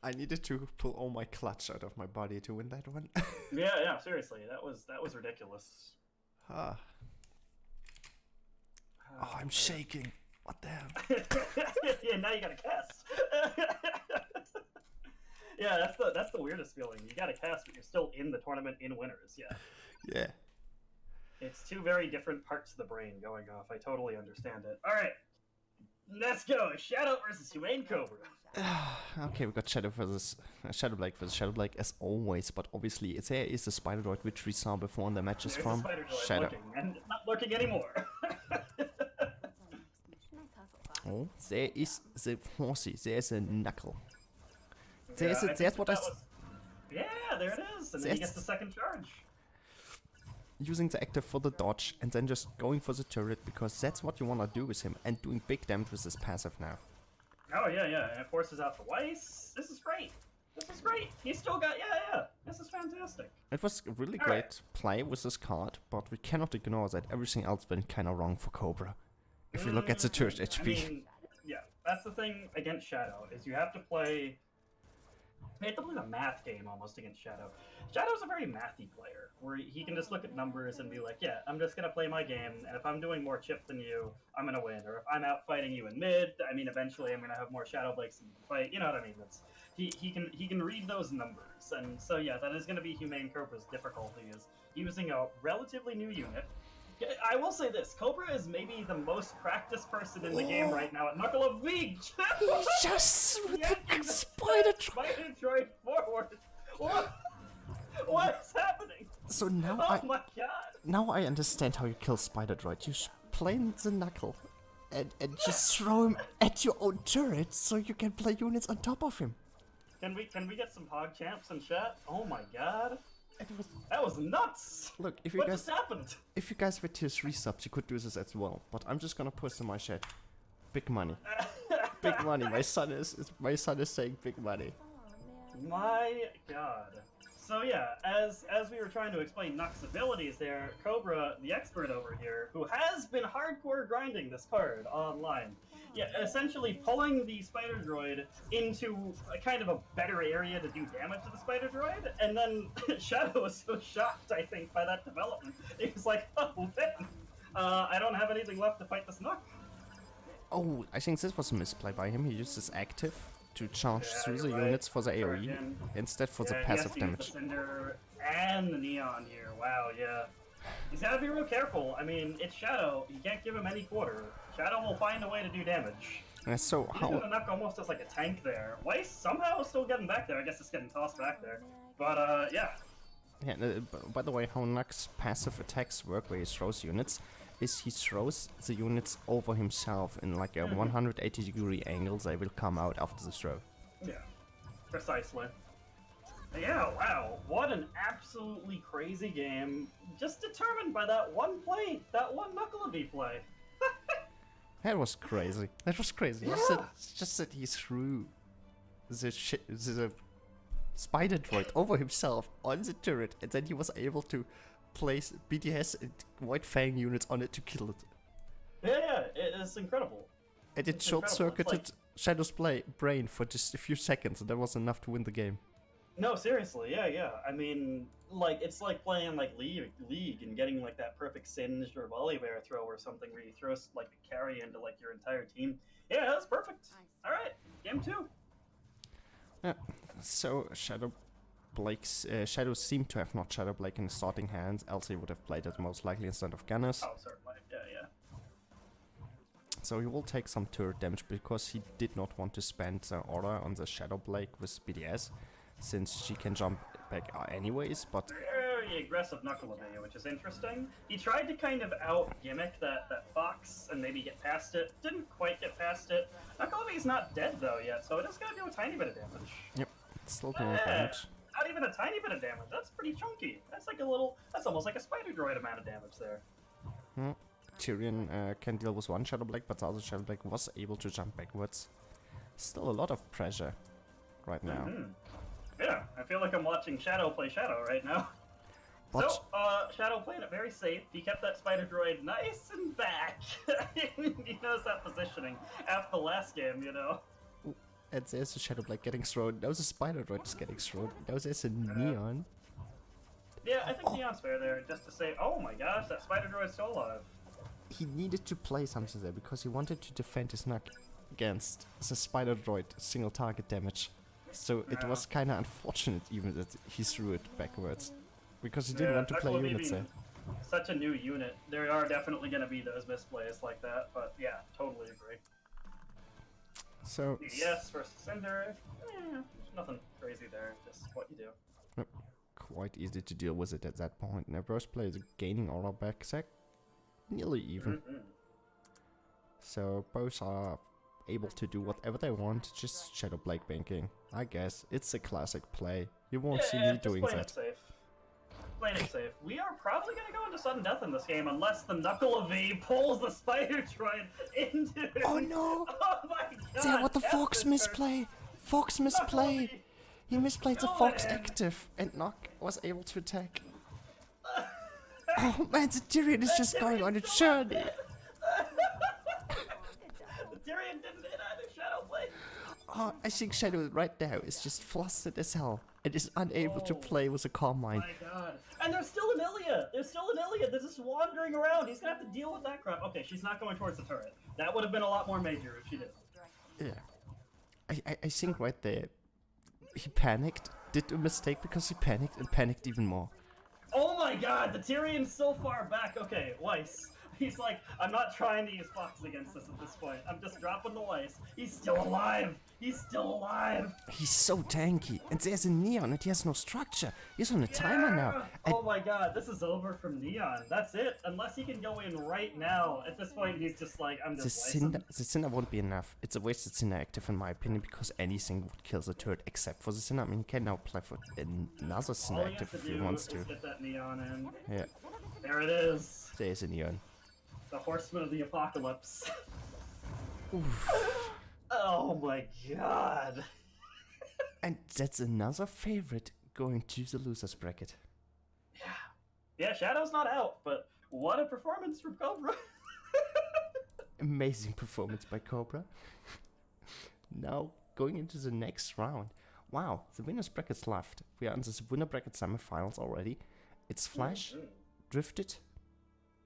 I needed to pull all my clutch out of my body to win that one. Yeah, seriously. That was ridiculous. Oh, I'm shaking. What the hell? Yeah, now you gotta cast. Yeah, that's the weirdest feeling. You gotta cast, but you're still in the tournament in winners. Yeah. Yeah. It's two very different parts of the brain going off. I totally understand it. All right, let's go. Shadow versus Humane Cobra. Okay, we got Shadow versus Shadow Blake as always, but obviously there is the Spider Droid which we saw before in the matches There's from a Spider Droid Shadow. lurking, and not lurking anymore. Oh, there is the horsey. There's a knuckle. There's what I. Yeah, there it is, and then he gets the second charge. Using the active for the dodge and then just going for the turret because that's what you want to do with him and doing big damage with his passive now. Oh yeah, and it forces out the Weiss. This is great. He's still got This is fantastic. It was a really great play with this card, but we cannot ignore that everything else went kind of wrong for Cobra. If you look at the turret HP. I mean, yeah, that's the thing against Shadow is you have to play. You have to play the math game almost against Shadow. Shadow's a very mathy player, where he can just look at numbers and be like, yeah, I'm just going to play my game, and if I'm doing more chip than you, I'm going to win. Or if I'm out fighting you in mid, I mean, eventually I'm going to have more Shadow Blakes in the fight. You know what I mean? He can read those numbers. And so, yeah, that is going to be Humane Cobra's difficulty, is using a relatively new unit. I will say this, Cobra is maybe the most practiced person in the game right now at Knuckle of Veeg. Yes! With the Spider Droid forward. What is happening? So now my god! Now I understand how you kill Spider Droid. You plane the knuckle and just throw him at your own turret so you can play units on top of him. Can we get some Pog champs in chat? Oh my god! That was nuts! Look, what just happened? If you guys were tier 3 subs, you could do this as well. But I'm just gonna post in my chat. Big money. Big money. My son is saying big money. My god. So yeah, as we were trying to explain Nuck's abilities there, Cobra, the expert over here, who has been hardcore grinding this card online, yeah, essentially pulling the Spider Droid into a kind of a better area to do damage to the Spider Droid, and then Shadow was so shocked, I think, by that development. He was like, oh man, I don't have anything left to fight this Nuck. Oh, I think this was a misplay by him. He used his active to charge through the units for the AoE instead for the passive damage. The Cinder and the Neon here. Wow, yeah. He's gotta be real careful. I mean, it's Shadow. You can't give him any quarter. Shadow will find a way to do damage. So He's gonna knock almost as like a tank there. Weiss somehow is still getting back there. I guess it's getting tossed back there. But yeah. Yeah. By the way, how Nuck's passive attacks work, where he throws units, is he throws the units over himself in like a 180-degree angle. They will come out after the throw. Yeah, precisely. Yeah, wow, what an absolutely crazy game. Just determined by that one play, that one Knuckle-a-Bee play. That was crazy. That was crazy. Yeah. Just that he threw the Spider Droid over himself on the turret, and then he was able to place BDS and White Fang units on it to kill it. Yeah, it's incredible. And it It's short-circuited Shadow's brain for just a few seconds, and that was enough to win the game. No, seriously, yeah. I mean, like, it's like playing, like, League and getting, like, that perfect singed or volley bear throw or something where you throw, like, a carry into, like, your entire team. Yeah, that's perfect. Alright, game 2. Yeah, so Shadow seemed to have not Shadow Blake in his starting hands, else he would have played it most likely instead of Gunners. Oh, certainly, yeah. So he will take some turret damage because he did not want to spend the order on the Shadow Blake with BDS, since she can jump back anyways, but... Very aggressive Knuckle Evade, which is interesting. He tried to kind of out-gimmick that Fox and maybe get past it. Didn't quite get past it. Knuckle Evade's not dead, though, yet, so it is going to do a tiny bit of damage. Yep, it's still doing damage. Not even a tiny bit of damage. That's pretty chunky. That's like a little... That's almost like a Spider Droid amount of damage there. Tyrion can deal with one Shadow Blake, but the other Shadow Blake was able to jump backwards. Still a lot of pressure right now. Yeah, I feel like I'm watching Shadow play Shadow right now. But so, Shadow played it very safe. He kept that Spider Droid nice and back. He knows that positioning after the last game, you know. and there's a Shadow Blake getting thrown. Now the Spider Droid is getting thrown. Now there's a Neon. Yeah, I think Neon's fair there, just to say, oh my gosh, that Spider Droid's still alive. He needed to play something there because he wanted to defend his Knuck against the Spider Droid single target damage. So it was kind of unfortunate even that he threw it backwards. Because he didn't want to play units there. Such a new unit. There are definitely going to be those misplays like that, but yeah, totally agree. So... Yes versus Cinder. There's nothing crazy there, just what you do. Quite easy to deal with it at that point. Now both players are gaining order back, nearly even. So both are able to do whatever they want, just Shadow Blake banking. I guess it's a classic play. You won't see me doing that. Playing it safe. We are probably going to go into sudden death in this game unless the Knuckle Evade pulls the Spider Droid into it. Oh no! Oh my god! There, what the Fox misplay! Fox misplay! He misplayed the Fox active, and Nock was able to attack. Oh man, the Tyrion is just going on a journey! The Tyrion didn't hit either Shadow Blade! Oh, I think Shadow right now is just flustered as hell, and is unable to play with a calm mind. Oh my god. And there's still an Ilia! There's still an Ilia that's just wandering around! He's gonna have to deal with that crap. Okay, she's not going towards the turret. That would have been a lot more major if she did. Yeah. I think right there, he panicked, did a mistake because he panicked, and panicked even more. Oh my god, the Tyrion's so far back. Okay, Weiss. He's like, I'm not trying to use Fox against this at this point. I'm just dropping the Weiss. He's still alive. He's still alive. He's so tanky. And there's a Neon and he has no structure. He's on a timer now. Oh my god, this is over from Neon. That's it. Unless he can go in right now. At this point, he's just like, I'm just the Cinder won't be enough. It's a wasted Cinder active in my opinion because anything would kill the turret except for the Cinder. I mean, he can now play for another Cinder active if he wants to. Get that Neon in. Yeah. There it is. There's a Neon. The Horseman of the Apocalypse. Oof. Oh my god. And that's another favorite going to the losers bracket. Yeah. Yeah, Shadow's not out, but what a performance from Cobra. Amazing performance by Cobra. Now, going into the next round. Wow, the winners bracket's left. We are in the winner bracket semifinals already. It's Flash, Drifted,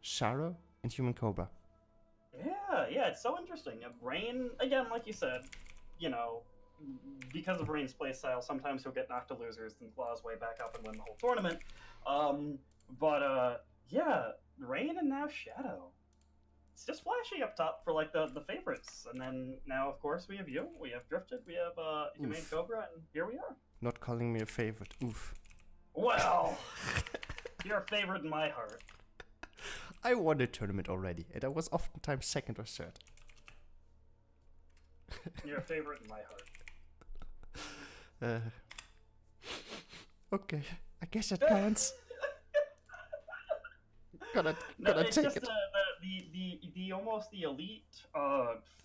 Sharo, and Human Cobra. Yeah, it's so interesting. Rain, again, like you said, you know, because of Rain's playstyle, sometimes he'll get knocked to losers and claw his way back up and win the whole tournament. Yeah, Rain and now Shadow. It's just flashy up top for, like, the favorites. And then now, of course, we have you, we have Drifted, we have Humane Cobra, and here we are. Not calling me a favorite. Oof. Well, you're a favorite in my heart. I won a tournament already, and I was oftentimes second or third. You're a favorite in my heart. Okay, I guess that counts. Gotta take it. the almost the elite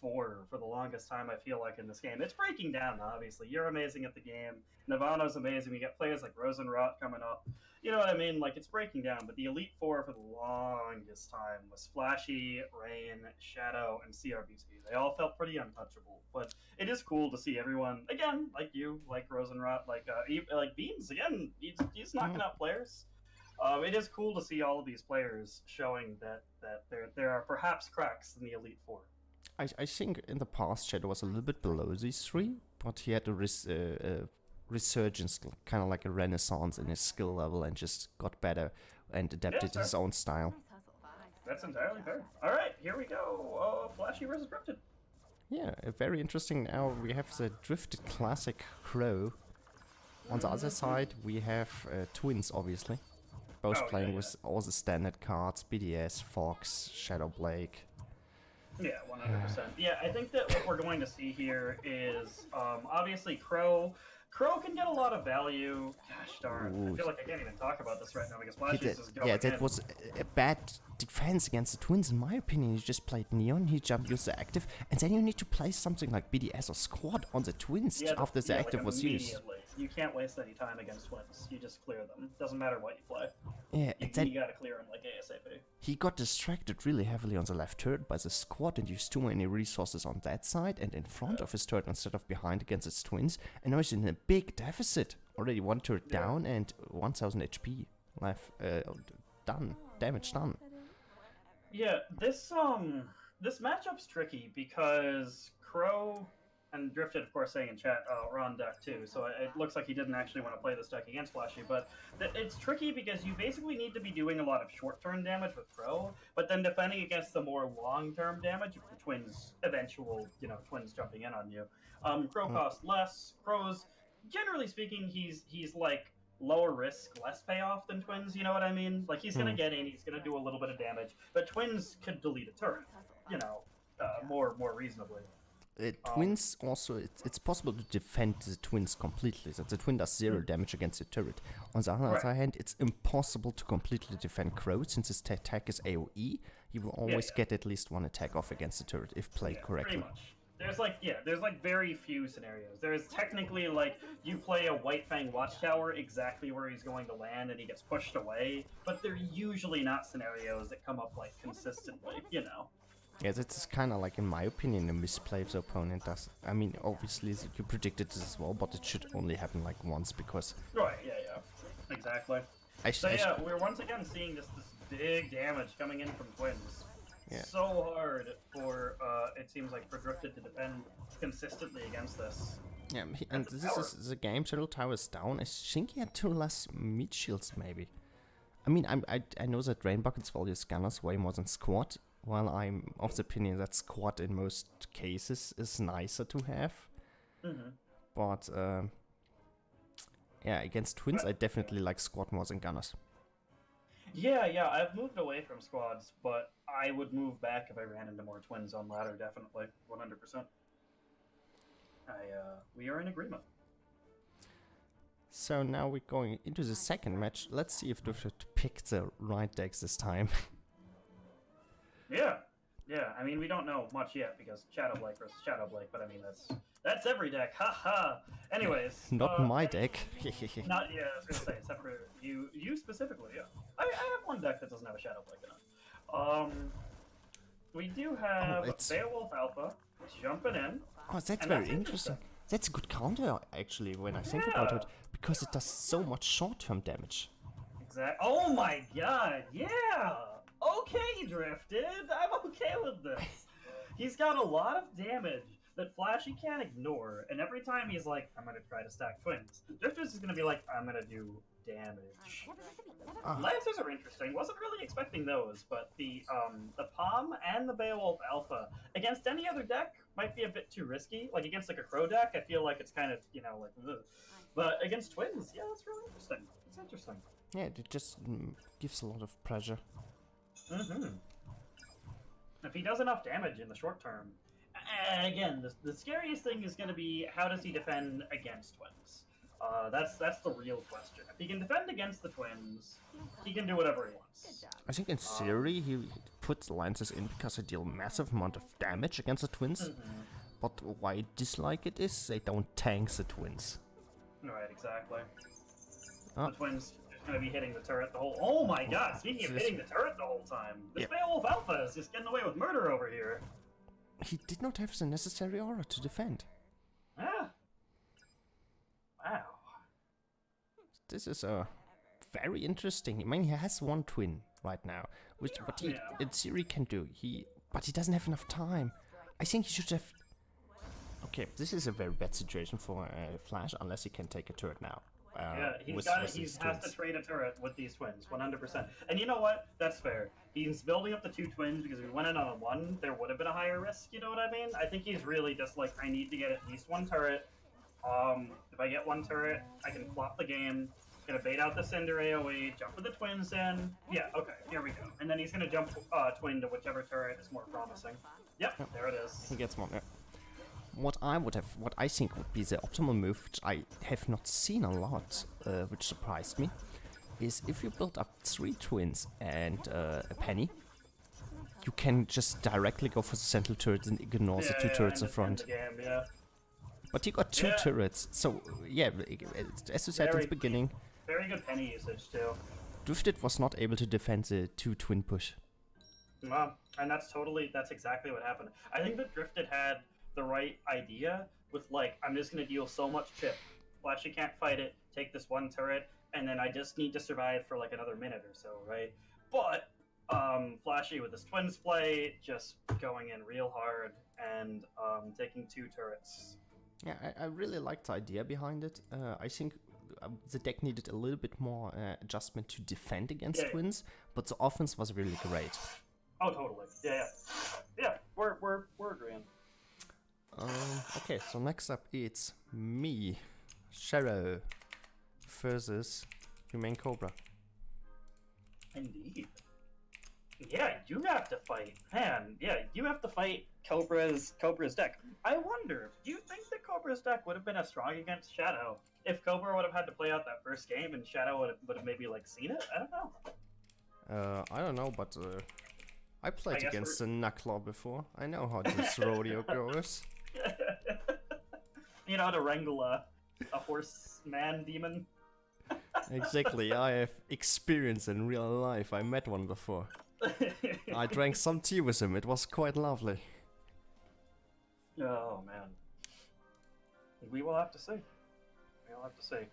four for the longest time. I feel like in this game, it's breaking down. Obviously, you're amazing at the game. Navano's amazing. We got players like Rosenrot coming up. You know what I mean? Like it's breaking down. But the elite four for the longest time was Flashy, Rain, Shadow, and CRBT. They all felt pretty untouchable. But it is cool to see everyone again, like you, like Rosenrot, like Beans again. He's knocking out players. It is cool to see all of these players showing that there are perhaps cracks in the Elite Four. I think in the past Shadow was a little bit below these three, but he had a resurgence, kind of like a renaissance in his skill level, and just got better and adapted his own style. That's entirely fair. All right, here we go. Flashy versus Drifted. Yeah, very interesting. Now we have the Drifted Classic Crow. On the other side, we have Twins, obviously. Both playing with all the standard cards, BDS, Fox, Shadow Blake. Yeah, 100%. Yeah, I think that what we're going to see here is obviously Crow. Crow can get a lot of value. Gosh darn. Ooh. I feel like I can't even talk about this right now because Flashy's just going Yeah, that in. was a bad defense against the Twins, in my opinion. You just played Neon, he jumped, used the active, and then you need to play something like BDS or Squad on the Twins after the active was used. You can't waste any time against Twins. You just clear them. Doesn't matter what you play. Yeah, You gotta clear them like ASAP. He got distracted really heavily on the left turret by the Squad and used too many resources on that side and in front of his turret instead of behind against its Twins, and now he's in a big deficit. Already one turret down and 1000 HP left. Damage done. Yeah, this matchup's tricky because Crow and Drifted, of course, saying in chat, are on deck too. So it looks like he didn't actually want to play this deck against Flashy. But it's tricky because you basically need to be doing a lot of short-term damage with Crow, but then defending against the more long-term damage of the Twins' eventual, Twins jumping in on you. Crow costs less. Crow's, generally speaking, he's like lower risk, less payoff than Twins. You know what I mean? Like he's gonna get in, he's gonna do a little bit of damage, but Twins could delete a turret. More reasonably. Twins also, it's possible to defend the Twins completely, that the Twin does 0 damage against the turret. On the other hand, it's impossible to completely defend Crow, since his attack is AoE. He will always get at least one attack off against the turret if played correctly. Pretty much. There's very few scenarios. There's technically you play a White Fang Watchtower exactly where he's going to land and he gets pushed away, but they're usually not scenarios that come up consistently, Yeah, that's kind of in my opinion, a misplay if the opponent does. I mean, obviously you predicted this as well, but it should only happen once because... Right, yeah. Exactly. We're once again seeing this big damage coming in from Twins. Yeah. So hard for, it seems like, for Drifted to defend consistently against this. Yeah, and this is the game, Turtle Tower is down. I think he had 2 less meat shields, maybe. I mean, I know that Rain Buckets values Gunners way more than Squad, while I'm of the opinion that Squad in most cases is nicer to have. But, yeah, against Twins, I definitely like Squad more than Gunners. Yeah, I've moved away from Squads, but I would move back if I ran into more Twins on ladder, definitely, 100%. We are in agreement. So now we're going into the second match. Let's see if Drifted pick the right decks this time. Yeah. I mean, we don't know much yet because Shadow Blake versus Shadow Blake, but I mean that's every deck. Haha. Anyways, not my deck. Not I was gonna say except for you specifically. Yeah, I have one deck that doesn't have a Shadow Blake in it. We do have Beowulf Alpha jumping in. Oh, that's very interesting. That's a good counter actually when I think about it, because it does so much short-term damage. Exactly. Oh my god, yeah! Okay, Drifted, I'm okay with this. He's got a lot of damage that Flashy can't ignore, and every time he's like, I'm gonna try to stack Twins, Drifter's is gonna be like, I'm gonna do damage. Lancers are interesting. Wasn't really expecting those, but the Palm and the Beowulf Alpha against any other deck might be a bit too risky. Like against a Crow deck, I feel like it's kind of ugh. But against Twins, yeah, that's really interesting. It's interesting. Yeah, it just gives a lot of pressure. If he does enough damage in the short term, again, the scariest thing is going to be how does he defend against Twins? That's the real question. If he can defend against the twins, he can do whatever he wants. I think in theory he puts lances in because they deal massive amount of damage against the twins. But why I dislike it is they don't tank the twins. Right, exactly. Ah. The twins are gonna be hitting the turret the whole. Oh my god! Speaking of This- hitting the turret the whole time, this Yep. Beowulf Alpha is just getting away with murder over here. He did not have the necessary aura to defend. Ah. Wow. This is very interesting. I mean, he has one twin right now, which what he Yeah. in theory can do. But he doesn't have enough time. I think he should have. Okay, this is a very bad situation for Flash unless he can take a turret now. Yeah, he's with got it. He these has to twins. trade a turret with these twins, 100%. And you know what? That's fair. He's building up the two twins because if we went in on a one, there would have been a higher risk. You know what I mean? I think he's really just like, I need to get at least one turret. If I get one turret, I can flop the game. Gonna bait out the Cinder AoE, jump with the twins in. Yeah, okay, here we go. And then he's gonna jump twin to whichever turret is more promising. Yep, there it is. He gets one. Yeah. What I think would be the optimal move, which I have not seen a lot, which surprised me, is if you build up 3 twins and a penny, you can just directly go for the central turret and ignore the 2 turrets in front. The game, yeah. But you got 2 Yeah. turrets, so yeah, as you said in Very- the beginning, Very good penny usage too. Drifted was not able to defend the 2 twin push. Well, and that's exactly what happened. I think that Drifted had the right idea with like, I'm just gonna deal so much chip. Flashy can't fight it, take this one turret, and then I just need to survive for like another minute or so, right? But Flashy with his twins play, just going in real hard and taking 2 turrets. Yeah, I really liked the idea behind it. I think the deck needed a little bit more adjustment to defend against Yeah. twins, but the offense was really great. Oh, totally. Yeah. We're agreeing. Okay, so next up it's me, Sharo, versus Humane Cobra. Indeed. Yeah, you have to fight. Man, yeah, you have to fight Cobra's deck. I wonder, do you think that Cobra's deck would have been as strong against Shadow if Cobra would have had to play out that first game and Shadow would have maybe like seen it? I don't know. I don't know, but I played guess against the Knuckler before. I know how this rodeo goes. You know how to wrangle a horse man demon? Exactly, I have experience in real life. I met one before. I drank some tea with him. It was quite lovely. Oh man. We will have to see. We'll have to see.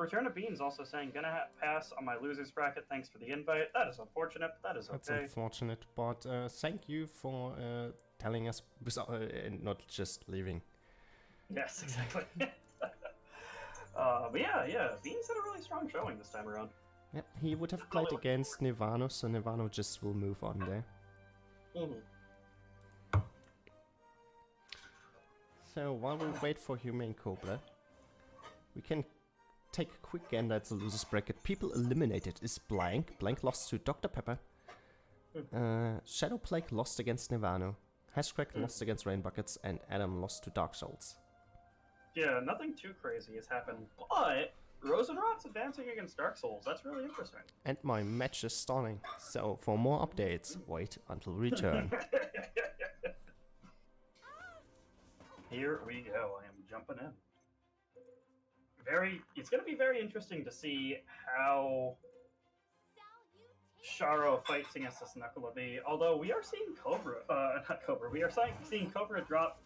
Return of Beans also saying, gonna pass on my losers bracket. Thanks for the invite. That is unfortunate, but that is That's okay. unfortunate, but thank you for telling us and not just leaving. Yes, exactly. But yeah, Beans had a really strong showing this time around. Yep, he would have played against Nirvana, so Nirvana just will move on there. So while we wait for Humane Cobra, we can take a quick gander at the losers bracket. People eliminated is Blank. Blank lost to Dr. Pepper. Shadow Plague lost against Nirvana. Hashcrack lost against Rain Buckets, and Adam lost to Dark Souls. Yeah, nothing too crazy has happened, but Rosenrot's advancing against Dark Souls. That's really interesting. And my match is starting. So for more updates, wait until return. Here we go. I am jumping in. It's going to be very interesting to see how Sharo fights against this Knuckle B. Although we are seeing Cobra, not Cobra. We are seeing Cobra drop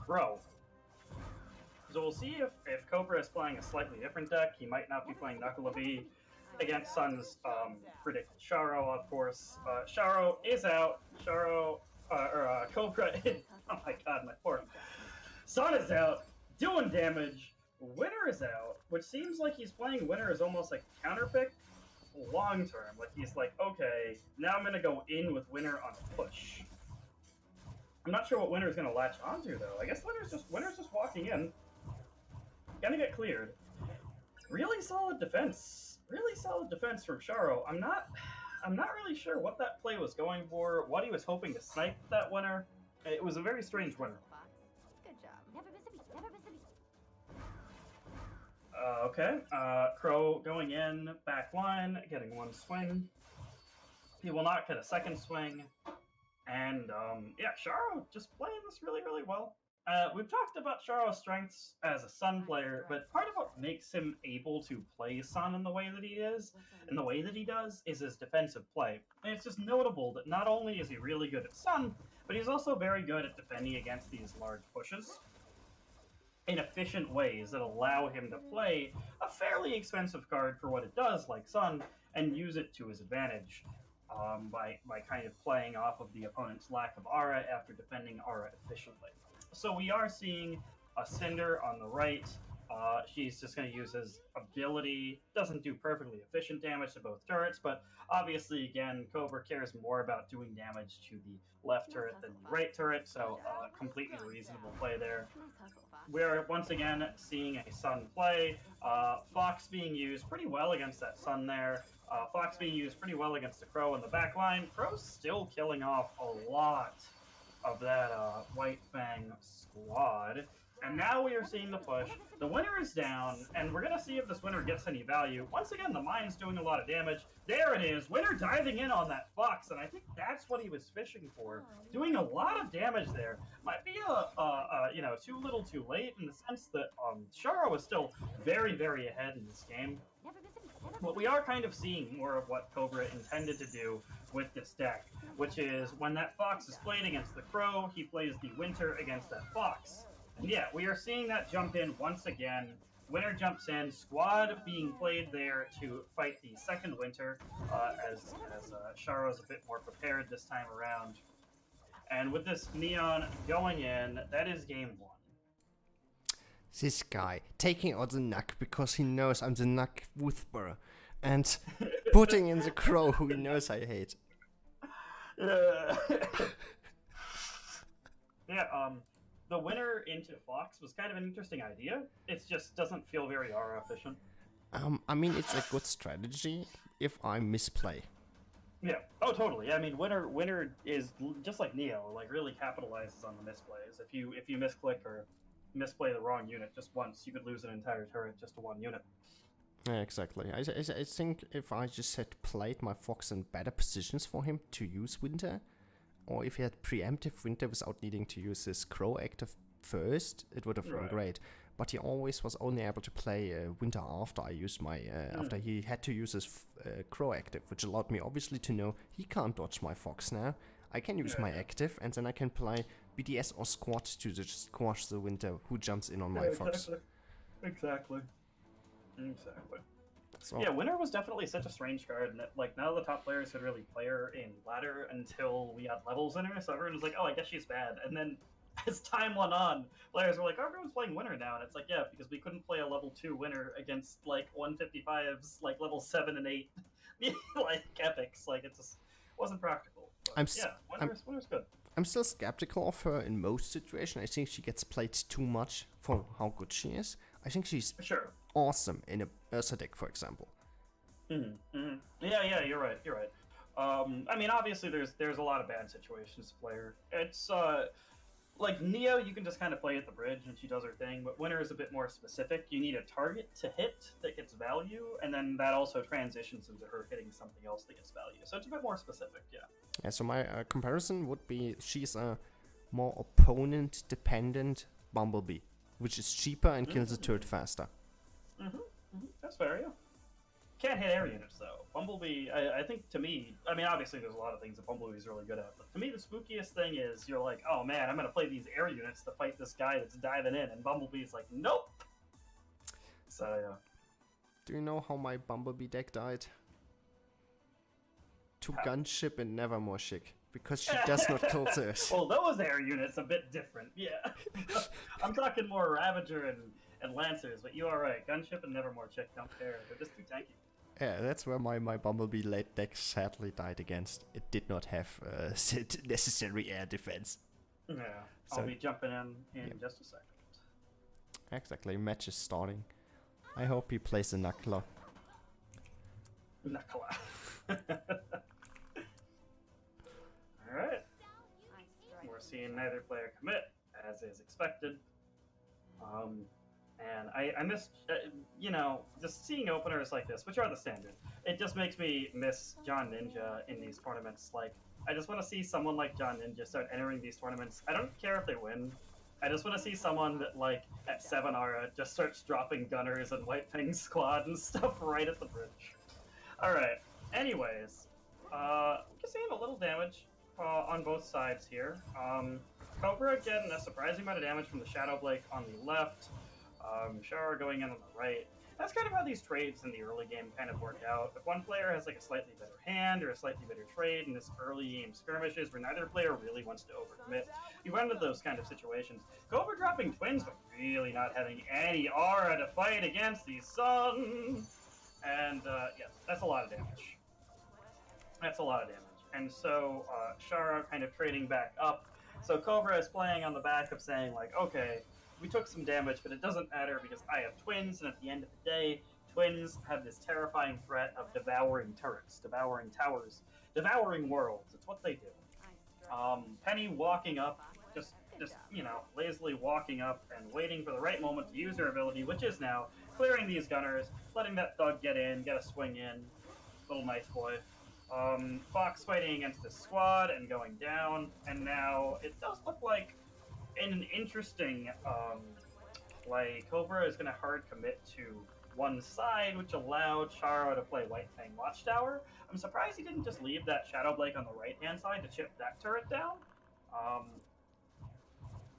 Crow. So we'll see if Cobra is playing a slightly different deck. He might not be playing Knuckle B against Sun's predicted Sharo, of course. Sharo is out. Cobra is. Oh my god, my poor. Sun is out, doing damage. Winner is out, which seems like he's playing Winner as almost like counter pick long term. Like he's like, okay, now I'm gonna go in with Winner on a push. I'm not sure what Winner's gonna latch onto though. I guess Winner's just walking in. Gonna get cleared. Really solid defense. Really solid defense from Sharo. I'm not really sure what that play was going for, what he was hoping to snipe that Winner. It was a very strange Winner. Good job. Never miss a beat. Never miss a beat. Okay, Crow going in, back line, getting one swing. He will not get a second swing. And yeah, Sharo just playing this really, really well. We've talked about Sharo's strengths as a Sun player, but part of what makes him able to play Sun in the way that he is, and the way that he does, is his defensive play. And it's just notable that not only is he really good at Sun, but he's also very good at defending against these large pushes in efficient ways that allow him to play a fairly expensive card for what it does, like Sun, and use it to his advantage by kind of playing off of the opponent's lack of aura after defending aura efficiently. So we are seeing a Cinder on the right. She's just going to use his ability. Doesn't do perfectly efficient damage to both turrets, but obviously, again, Cobra cares more about doing damage to the left turret than the right turret, so completely reasonable play there. We're once again seeing a Sun play. Fox being used pretty well against that Sun there. Fox being used pretty well against the Crow in the back line. Crow's still killing off a lot of that White Fang squad. And now we are seeing the push. The winner is down, and we're going to see if this winner gets any value. Once again, the mine's doing a lot of damage. There it is. Winner diving in on that Fox, and I think that's what he was fishing for. Doing a lot of damage there. Might be too little too late in the sense that Sharo is still very, very ahead in this game. But we are kind of seeing more of what Cobra intended to do with this deck, which is when that Fox is played against the Crow, he plays the Winter against that Fox. And yeah, we are seeing that jump in once again. Winter jumps in, squad being played there to fight the second Winter, as Sharo's a bit more prepared this time around. And with this Neon going in, that is game one. This guy taking out the Nuck because he knows I'm the Nuck whisperer, and putting in the Crow who he knows I hate. Yeah, the winner into Fox was kind of an interesting idea. It just doesn't feel very aura efficient. I mean, it's a good strategy if I misplay. Yeah. Oh, totally. I mean, winner is just like Neo, like really capitalizes on the misplays. If you misclick or misplay the wrong unit just once, you could lose an entire turret just to one unit. Yeah, exactly. I think if I just had played my Fox in better positions for him to use Winter, or if he had preemptive Winter without needing to use his Crow active first, it would have been great. But he always was only able to play Winter after I used my after he had to use his Crow active, which allowed me obviously to know he can't dodge my Fox now. I can use my active, and then I can play BDS or Squad to just squash the Winter who jumps in on my Fox. Exactly. So, yeah, Winter was definitely such a strange card, and like none of the top players could really play her in ladder until we had levels in her. So everyone was like, "Oh, I guess she's bad." And then as time went on, players were like, "Oh, everyone's playing Winter now," and it's like, yeah, because we couldn't play a level 2 Winter against like 155s, like level 7 and 8, like epics. Like it just wasn't practical. But, Winter's good. I'm still skeptical of her in most situations. I think she gets played too much for how good she is. I think she's awesome in a Ursa deck, for example. Yeah, you're right. I mean, obviously, there's a lot of bad situations to play her. It's like Neo, you can just kind of play at the bridge and she does her thing. But Winter is a bit more specific. You need a target to hit that gets value, and then that also transitions into her hitting something else that gets value. So it's a bit more specific, yeah. Yeah. So my comparison would be she's a more opponent-dependent Bumblebee, which is cheaper and kills the turret faster. That's fair, yeah. Can't hit air units, though. Bumblebee, I think to me, I mean, obviously there's a lot of things that Bumblebee's really good at, but to me the spookiest thing is you're like, oh man, I'm going to play these air units to fight this guy that's diving in, and Bumblebee's like, nope! So, yeah. Do you know how my Bumblebee deck died? To Gunship and Nevermore Chick, because she does not kill theirs. Well, those air units a bit different, yeah. I'm talking more Ravager and Lancers, but you are right. Gunship and Nevermore Chick don't care. They're just too tanky. Yeah, that's where my Bumblebee late deck sadly died against. It did not have necessary air defense. Yeah, so, I'll be jumping in just a second. Exactly, match is starting. I hope he plays a Knuckler. Alright. We're seeing neither player commit, as is expected. And I miss, you know, just seeing openers like this, which are the standard. It just makes me miss John Ninja in these tournaments. Like, I just want to see someone like John Ninja start entering these tournaments. I don't care if they win. I just want to see someone that, like, at 7 Aura just starts dropping gunners and White Fang squad and stuff right at the bridge. Alright, anyways, just seeing a little damage on both sides here. Cobra getting a surprising amount of damage from the Shadow Blake on the left. Shara going in on the right. That's kind of how these trades in the early game kind of work out. If one player has like a slightly better hand or a slightly better trade in this early game skirmishes where neither player really wants to overcommit, you run into those kind of situations. Cobra dropping twins, but really not having any aura to fight against the sun. And yeah, that's a lot of damage. That's a lot of damage. And so Shara kind of trading back up. So Cobra is playing on the back of saying like, okay, we took some damage, but it doesn't matter because I have twins, and at the end of the day, twins have this terrifying threat of devouring turrets, devouring towers, devouring worlds. It's what they do. Penny walking up, just you know, lazily walking up and waiting for the right moment to use her ability, which is now clearing these gunners, letting that thug get in, get a swing in. Little nice boy. Fox fighting against the squad and going down, and now it does look like in an interesting play, Cobra is going to hard commit to one side, which allowed Charo to play White Fang Watchtower. I'm surprised he didn't just leave that Shadow Blake on the right-hand side to chip that turret down.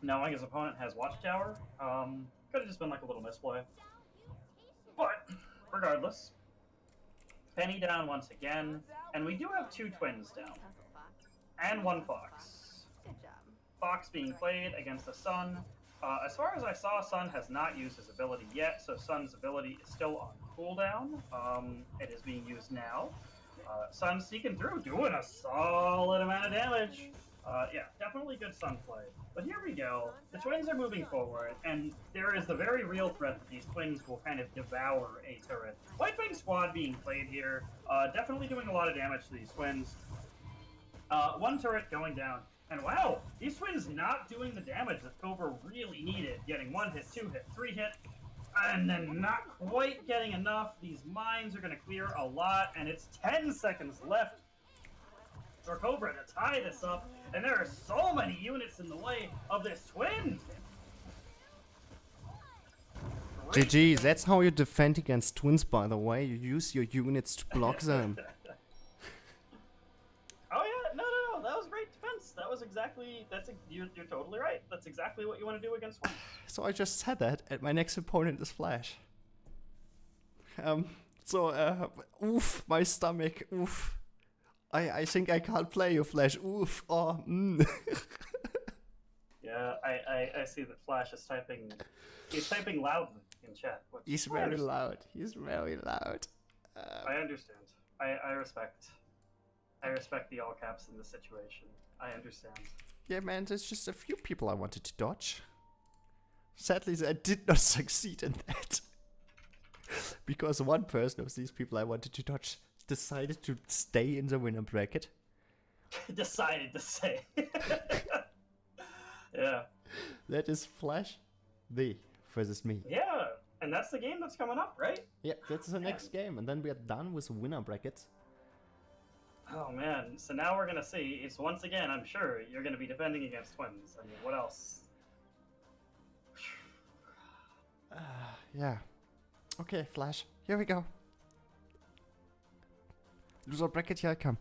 Knowing his opponent has Watchtower, could have just been like a little misplay. But, regardless, Penny down once again, and we do have 2 twins down, and 1 Fox. Fox being played against the Sun. As far as I saw, Sun has not used his ability yet, so Sun's ability is still on cooldown. It is being used now. Sun sneaking through, doing a solid amount of damage. Yeah, definitely good Sun play. But here we go. The twins are moving forward, and there is the very real threat that these twins will kind of devour a turret. White Fang Squad being played here, definitely doing a lot of damage to these twins. 1 turret going down. And wow, these twins not doing the damage that Cobra really needed. Getting 1 hit, 2 hit, 3 hit, and then not quite getting enough. These mines are going to clear a lot, and it's 10 seconds left for Cobra to tie this up. And there are so many units in the way of this twin. GG, that's how you defend against twins, by the way. You use your units to block them. Oh yeah, no, that was great defense. That was exactly, you're totally right. That's exactly what you want to do against one. So I just said that, and my next opponent is Flash. Oof, my stomach, oof. I think I can't play you, Flash, oof, oh, Yeah, I see that Flash is typing, he's typing loudly in chat. He's very loud, I understand. I respect the all caps in this situation. I understand. Yeah, man, there's just a few people I wanted to dodge. Sadly, I did not succeed in that. Because one person of these people I wanted to dodge decided to stay in the winner bracket. Decided to stay. Yeah. That is Flash V versus me. Yeah, and that's the game that's coming up, right? Yeah, that's the next game, and then we are done with winner brackets. Oh man, so now we're gonna see, it's once again, I'm sure, you're gonna be defending against twins. I mean, what else? Yeah. Okay, Flash, here we go. Loser bracket, here I come.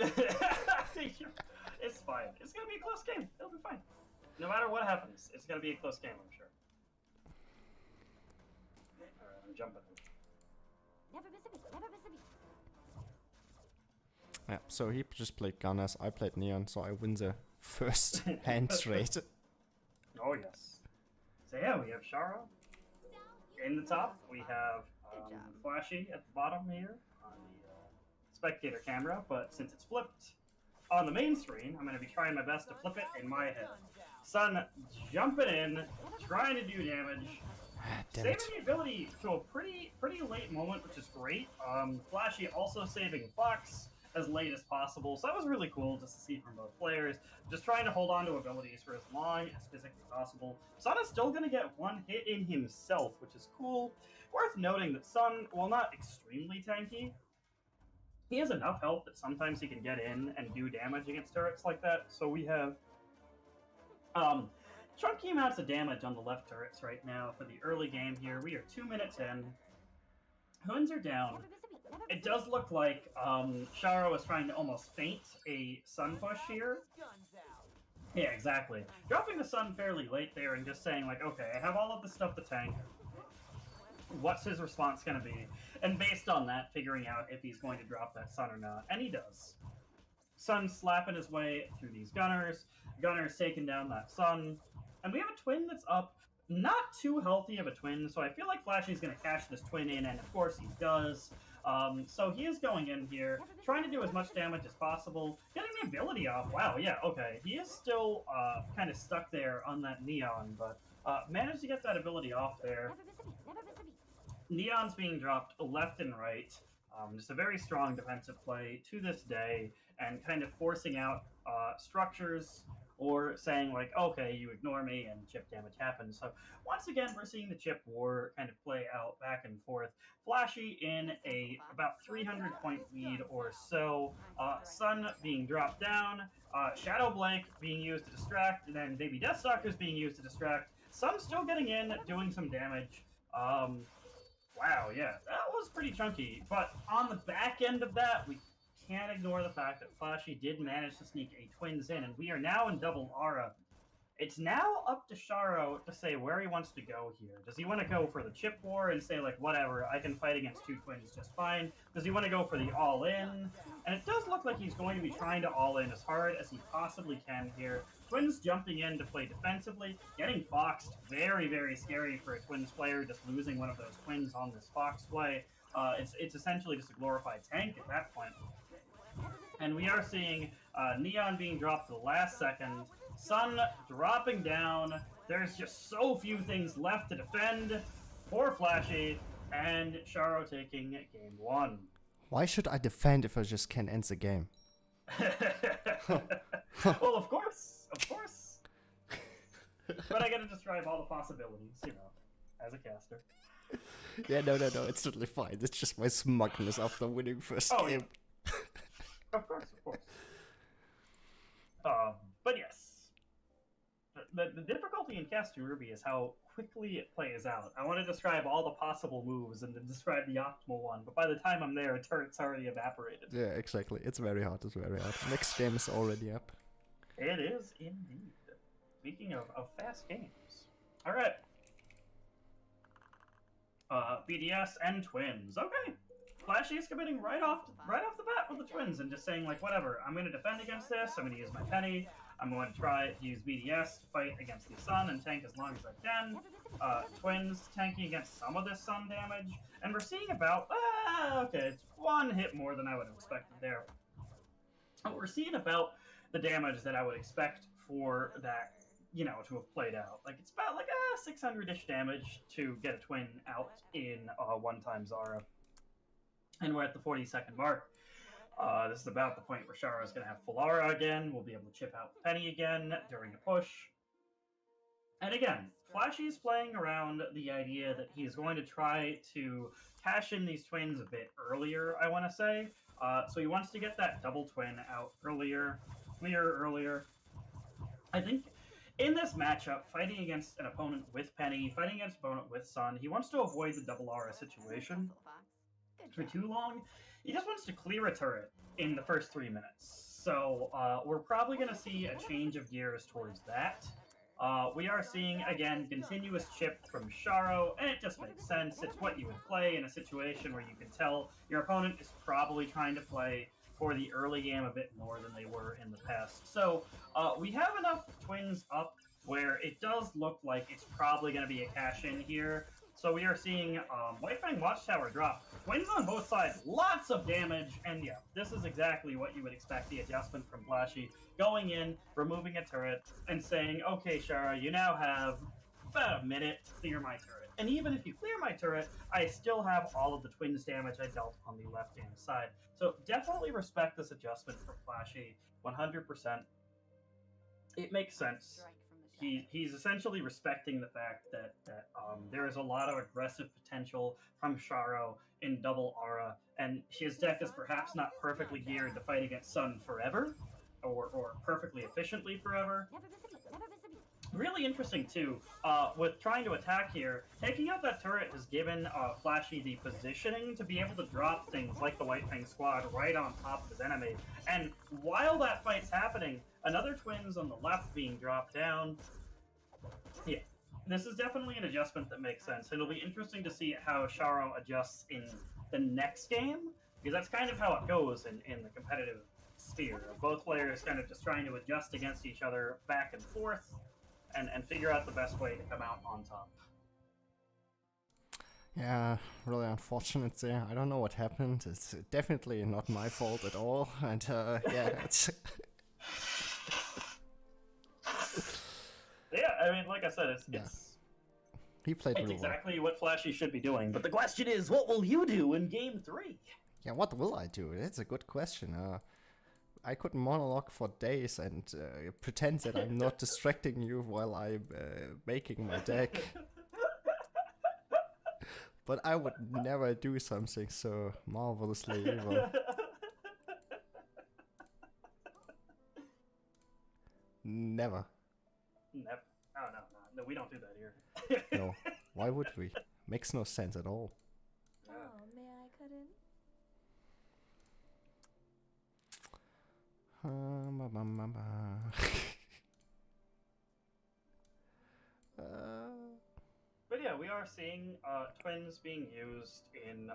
It's fine. It's gonna be a close game. It'll be fine. No matter what happens, it's gonna be a close game, I'm sure. Alright, I'm jumping in. Yeah, so he just played Gunners, I played Neon, so I win the first hand trade. Oh yes. So yeah, we have Shara in the top. We have Flashy at the bottom here on the spectator camera, but since it's flipped on the main screen, I'm going to be trying my best to flip it in my head. Sun jumping in, trying to do damage, saving the ability to a pretty late moment, which is great. Flashy also saving Fox. as late as possible. So that was really cool just to see from both players, just trying to hold on to abilities for as long as physically possible. Sun is still going to get one hit in himself, which is cool. Worth noting that Sun, while not extremely tanky, he has enough health that sometimes he can get in and do damage against turrets like that. So we have chunky amounts of damage on the left turrets right now for the early game here. We are 2 minutes in. Hoons are down. It does look like Sharo is trying to almost feint a Sun push here. Yeah, exactly. Dropping the Sun fairly late there and just saying, like, okay, I have all of this stuff to tank. What's his response going to be? And based on that, figuring out if he's going to drop that Sun or not. And he does. Sun slapping his way through these Gunners. Gunners taking down that Sun. And we have a Twin that's up. Not too healthy of a Twin, so I feel like Flashy's going to cash this Twin in, and of course he does. So he is going in here, trying to do as much damage as possible, getting the ability off. Wow, yeah, okay. He is still kind of stuck there on that Neon, but managed to get that ability off there. Neon's being dropped left and right. Just a very strong defensive play to this day, and kind of forcing out structures, or saying, like, okay, you ignore me, and chip damage happens. So, once again, we're seeing the chip war kind of play out back and forth. Flashy in a about 300-point lead or so. Sun being dropped down. Shadow Blake being used to distract, and then Baby Deathstalker's being used to distract. Sun still getting in, doing some damage. Wow, yeah, that was pretty chunky. But on the back end of that, we can't ignore the fact that Flashy did manage to sneak a Twins in, and we are now in double aura. It's now up to Sharo to say where he wants to go here. Does he want to go for the chip war and say, like, whatever, I can fight against two Twins just fine? Does he want to go for the all-in? And it does look like he's going to be trying to all-in as hard as he possibly can here. Twins jumping in to play defensively, getting foxed. Very, very scary for a Twins player, just losing one of those Twins on this fox play. It's essentially just a glorified tank at that point. And we are seeing Neon being dropped at the last second. Sun dropping down. There's just so few things left to defend. Poor Flashy. And Sharo taking game one. Why should I defend if I just can end the game? Well, of course. Of course. But I gotta describe all the possibilities, you know, as a caster. Yeah, no, it's totally fine. It's just my smugness after winning first game. Yeah. Of course. But yes. The difficulty in casting Ruby is how quickly it plays out. I want to describe all the possible moves and then describe the optimal one, but by the time I'm there, a turret's already evaporated. Yeah, exactly. It's very hard. Next game is already up. It is indeed. Speaking of fast games. Alright. BDS and Twins. Okay. Flashy is committing right off the bat with the Twins and just saying, like, whatever, I'm going to defend against this, I'm going to use my penny, I'm going to try to use BDS to fight against the Sun and tank as long as I can. Twins tanking against some of this Sun damage, and we're seeing about, okay, it's one hit more than I would have expected there. We're seeing about the damage that I would expect for that, you know, to have played out. Like, it's about, like, 600-ish damage to get a Twin out in one-time Zara. And we're at the 40-second mark. This is about the point where Sharo is going to have full aura again. We'll be able to chip out Penny again during a push. And again, Flashy's playing around the idea that he's going to try to cash in these Twins a bit earlier, I want to say. So he wants to get that double Twin out earlier, clear earlier. I think in this matchup, fighting against an opponent with Penny, fighting against an opponent with Sun, he wants to avoid the double aura situation for too long. He just wants to clear a turret in the first 3 minutes. So we're probably going to see a change of gears towards that. We are seeing, again, continuous chip from Sharo, and it just makes sense. It's what you would play in a situation where you can tell your opponent is probably trying to play for the early game a bit more than they were in the past. So we have enough Twins up where it does look like it's probably going to be a cash-in here. So we are seeing White Fang Watchtower drop. Twins on both sides, lots of damage, and yeah, this is exactly what you would expect, the adjustment from Flashy. Going in, removing a turret, and saying, okay, Shara, you now have about a minute to clear my turret. And even if you clear my turret, I still have all of the twins damage I dealt on the left-hand side. So definitely respect this adjustment from Flashy, 100%. It makes sense. He's essentially respecting the fact that there is a lot of aggressive potential from Sharo in double aura, and his deck is perhaps not perfectly geared to fight against Sun forever, or perfectly efficiently forever. Really interesting too, with trying to attack here, taking out that turret has given Flashy the positioning to be able to drop things like the White Fang squad right on top of his enemy. And while that fight's happening, another twins on the left being dropped down. Yeah, this is definitely an adjustment that makes sense. It'll be interesting to see how Sharo adjusts in the next game, because that's kind of how it goes in the competitive sphere. Both players kind of just trying to adjust against each other back and forth, and figure out the best way to come out on top. Yeah, really unfortunate there. I don't know what happened. It's definitely not my fault at all. And yeah, it's... Yeah, I mean, like I said, he played it's really exactly what Flashy should be doing. But the question is, what will you do in Game 3? Yeah, what will I do? That's a good question. I could monologue for days and pretend that I'm not distracting you while I'm making my deck. But I would never do something so marvelously evil. Never. Never. Oh, no, we don't do that here. No. Why would we? Makes no sense at all. Oh, may I cut in? But yeah, we are seeing twins being used in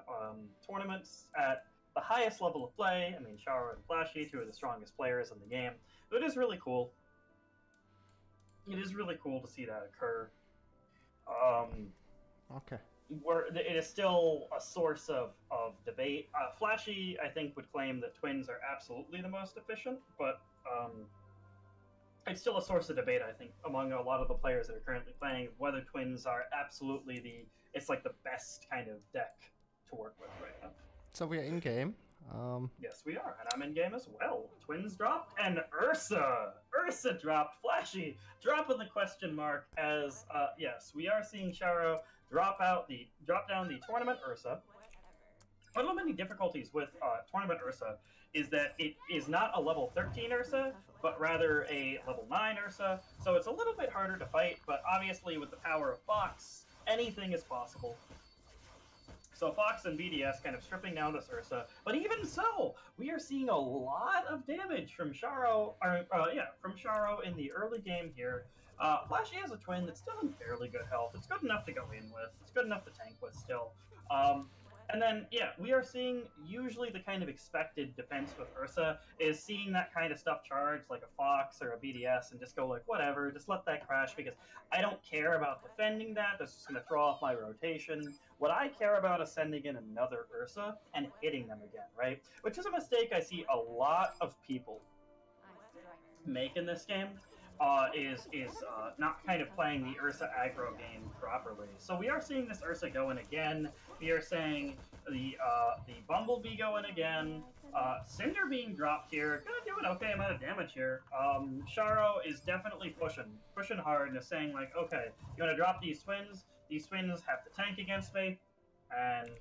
tournaments at the highest level of play. I mean, Sharo and Flashy, two of the strongest players in the game. So it is really cool. It is really cool to see that occur. Okay. It is still a source of debate. Flashy, I think, would claim that twins are absolutely the most efficient, but it's still a source of debate, I think, among a lot of the players that are currently playing, whether twins are absolutely it's like the best kind of deck to work with right now. So we are in game. Yes, we are, and I'm in game as well. Twins dropped, and Ursa dropped. Flashy dropping the question mark as yes, we are seeing Sharo drop down the tournament Ursa. One of the many difficulties with tournament Ursa is that it is not a level 13 Ursa, but rather a level 9 Ursa. So it's a little bit harder to fight, but obviously with the power of Fox, anything is possible. So Fox and BDS kind of stripping down this Ursa, but even so, we are seeing a lot of damage from Sharo. From Sharo in the early game here. Flashy has a twin that's still in fairly good health. It's good enough to go in with. It's good enough to tank with still. And then, yeah, we are seeing usually the kind of expected defense with Ursa is seeing that kind of stuff charge like a Fox or a BDS and just go like, whatever, just let that crash because I don't care about defending that. That's just going to throw off my rotation. What I care about is sending in another Ursa and hitting them again, right? Which is a mistake I see a lot of people make in this game. Is not kind of playing the Ursa aggro game properly. So we are seeing this Ursa go in again. We are seeing the Bumblebee go in again. Cinder being dropped here. Gonna do an okay amount of damage here. Sharo is definitely pushing hard and is saying like, okay, you want to drop these twins? These twins have to tank against me. And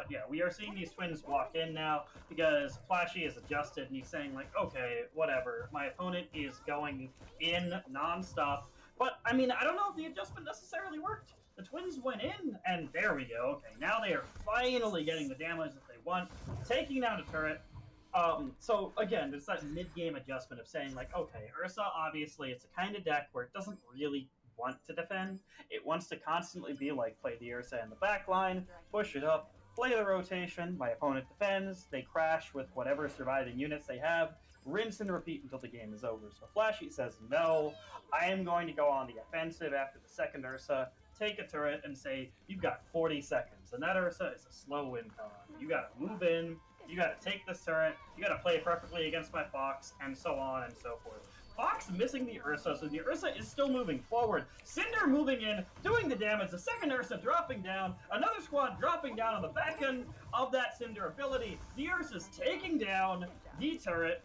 yeah, we are seeing these twins walk in now because Flashy is adjusted and he's saying like, okay, whatever. My opponent is going in nonstop. But I mean, I don't know if the adjustment necessarily worked. The twins went in and there we go. Okay, now they are finally getting the damage that they want, taking down a turret. So again, there's that mid-game adjustment of saying like, okay, Ursa obviously it's a kind of deck where it doesn't really want to defend. It wants to constantly be like, play the Ursa in the back line, push it up, play the rotation, my opponent defends, they crash with whatever surviving units they have, rinse and repeat until the game is over. So Flashy says, no, I am going to go on the offensive after the second Ursa, take a turret and say, you've got 40 seconds, and that Ursa is a slow win con. You gotta move in, you gotta take this turret, you gotta play perfectly against my Fox, and so on and so forth. Fox missing the Ursa, so the Ursa is still moving forward. Cinder moving in, doing the damage. The second Ursa dropping down. Another squad dropping down on the back end of that Cinder ability. The Ursa's taking down the turret.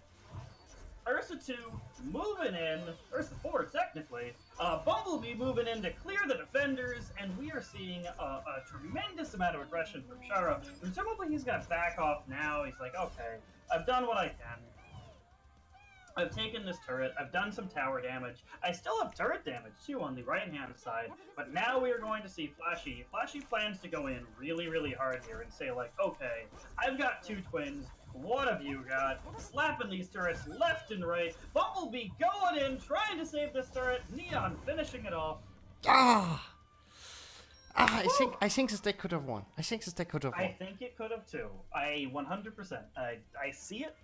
Ursa 2 moving in, Ursa 4 technically, Bumblebee moving in to clear the defenders, and we are seeing a tremendous amount of aggression from Shara. Presumably he's going to back off now. He's like, okay, I've done what I can. I've taken this turret, I've done some tower damage. I still have turret damage too on the right-hand side, but now we are going to see Flashy. Flashy plans to go in really, really hard here and say like, okay, I've got 2 twins, what have you got? Slapping these turrets left and right. Bumblebee going in, trying to save this turret. Neon finishing it off. I think this deck could have won. I think it could have too. I 100%. I see it.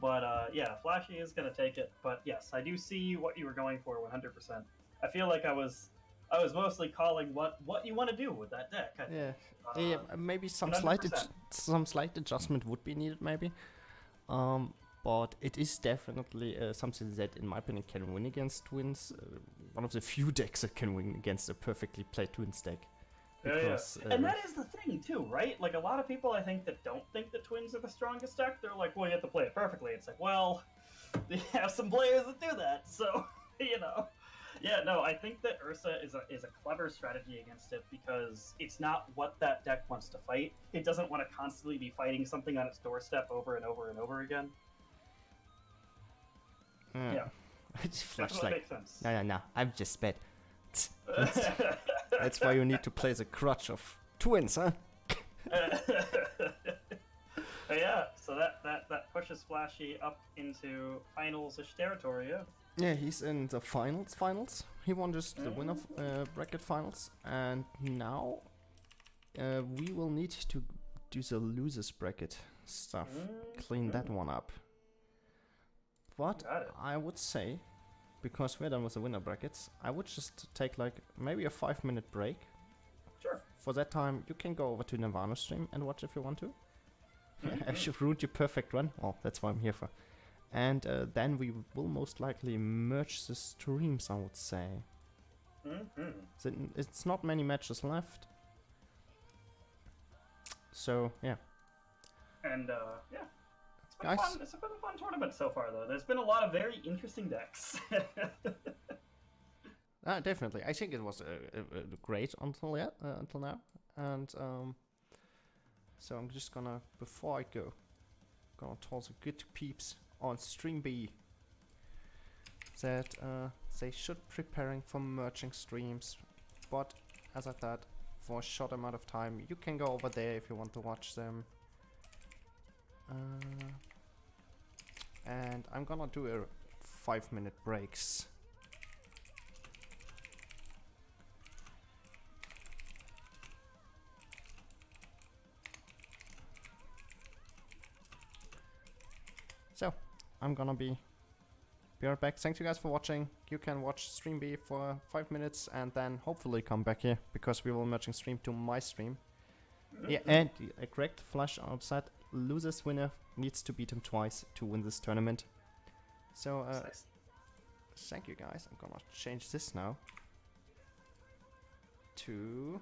But yeah, Flashy is gonna take it. But yes, I do see what you were going for 100%. I feel like I was mostly calling what you want to do with that deck. I think. Yeah, maybe some slight adjustment would be needed, maybe. But it is definitely something that, in my opinion, can win against Twins. One of the few decks that can win against a perfectly played Twins deck. Because, and that is the thing too, right? Like a lot of people, I think, that don't think that Twins are the strongest deck. They're like, well, you have to play it perfectly. It's like, well, they have some players that do that, so you know. Yeah, no, I think that Ursa is a clever strategy against it because it's not what that deck wants to fight. It doesn't want to constantly be fighting something on its doorstep over and over and over again. Yeah. It's flash like, like, makes sense. no, I'm just bad. That's why you need to play the crutch of Twins, huh? Yeah, so that pushes Flashy up into finals-ish territory, yeah. Yeah, he's in the finals. He won just the winner bracket finals, and now we will need to do the losers bracket stuff, clean that one up. But I would say, because we're done with the winner brackets, I would just take like maybe a 5-minute break. Sure. For that time, you can go over to Nirvana stream and watch if you want to. I should ruined your perfect run. Well, that's what I'm here for. And then we will most likely merge the streams, I would say. So it's not many matches left. So, yeah. And, yeah. Guys. It's been a fun tournament so far, though. There's been a lot of very interesting decks. Definitely. I think it was great until now. And so I'm just gonna, before I go, gonna toss a good peeps on Stream B that they should preparing for merging streams, but as I said, for a short amount of time, you can go over there if you want to watch them. And I'm gonna do a 5-minute breaks. So, I'm gonna be right back. Thanks you guys for watching. You can watch Stream B for 5 minutes and then hopefully come back here because we will merging stream to my stream. Yeah, and correct, Flash outside. Losers winner needs to beat him twice to win this tournament. So, thank you guys. I'm gonna change this now to...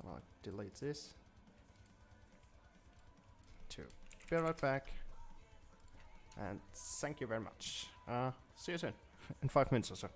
Gonna delete this. To be right back. And thank you very much. See you soon. In 5 minutes or so.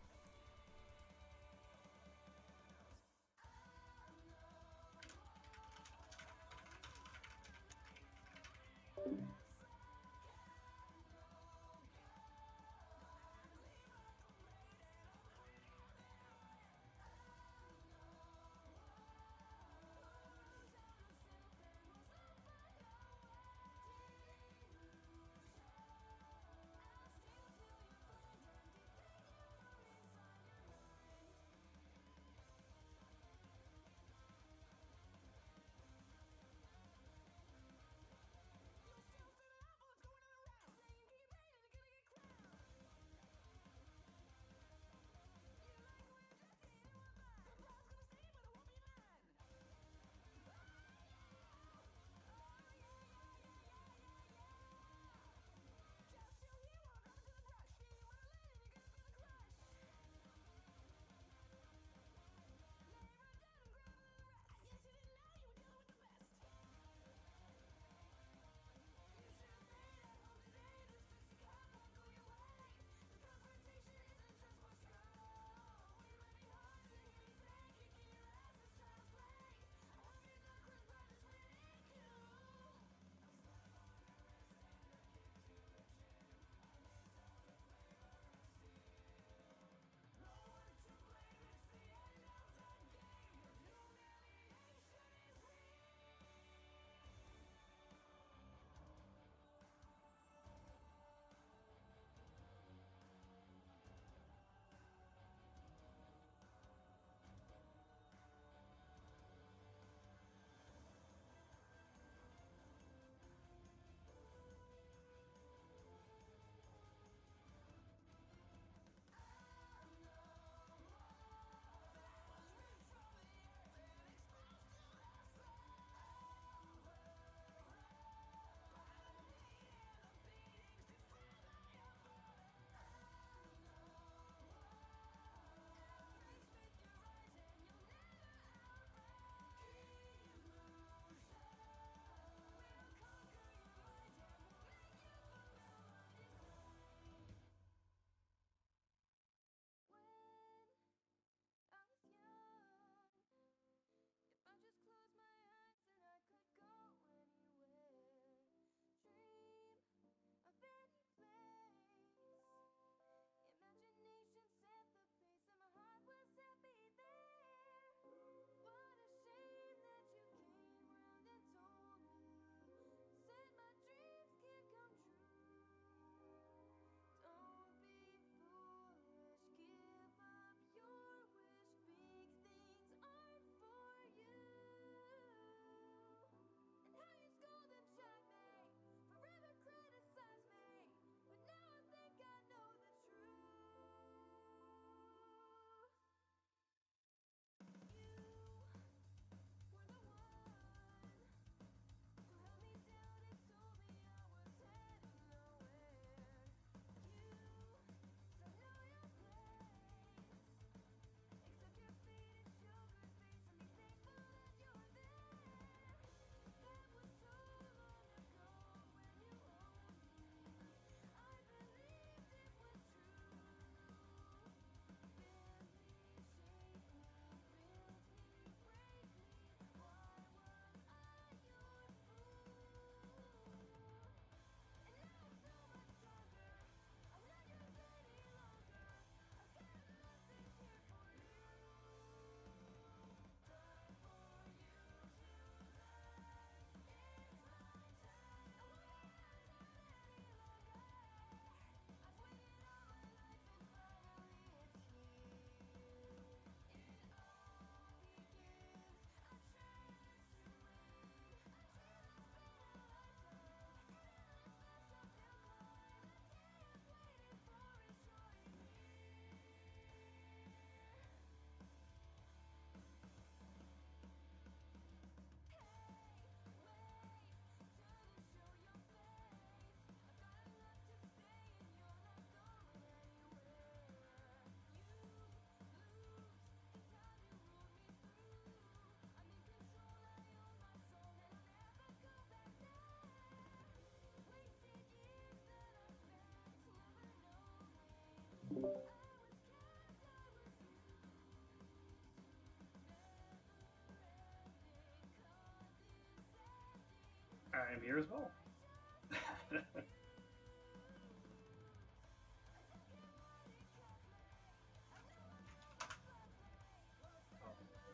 I am here as well.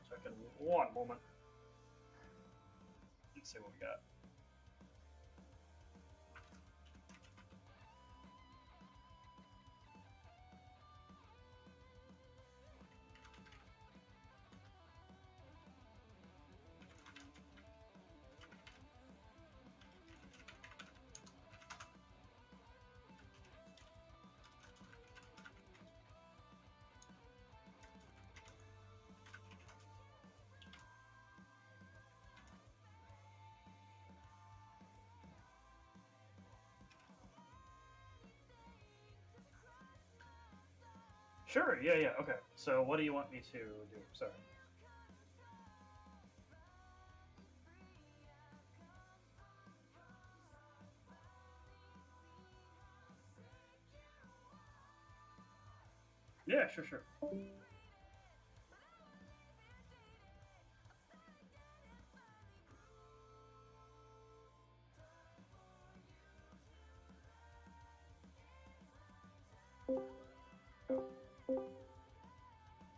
Check in one moment. Let's see what we got. Sure, yeah, okay. So what do you want me to do? Sorry. Yeah, sure.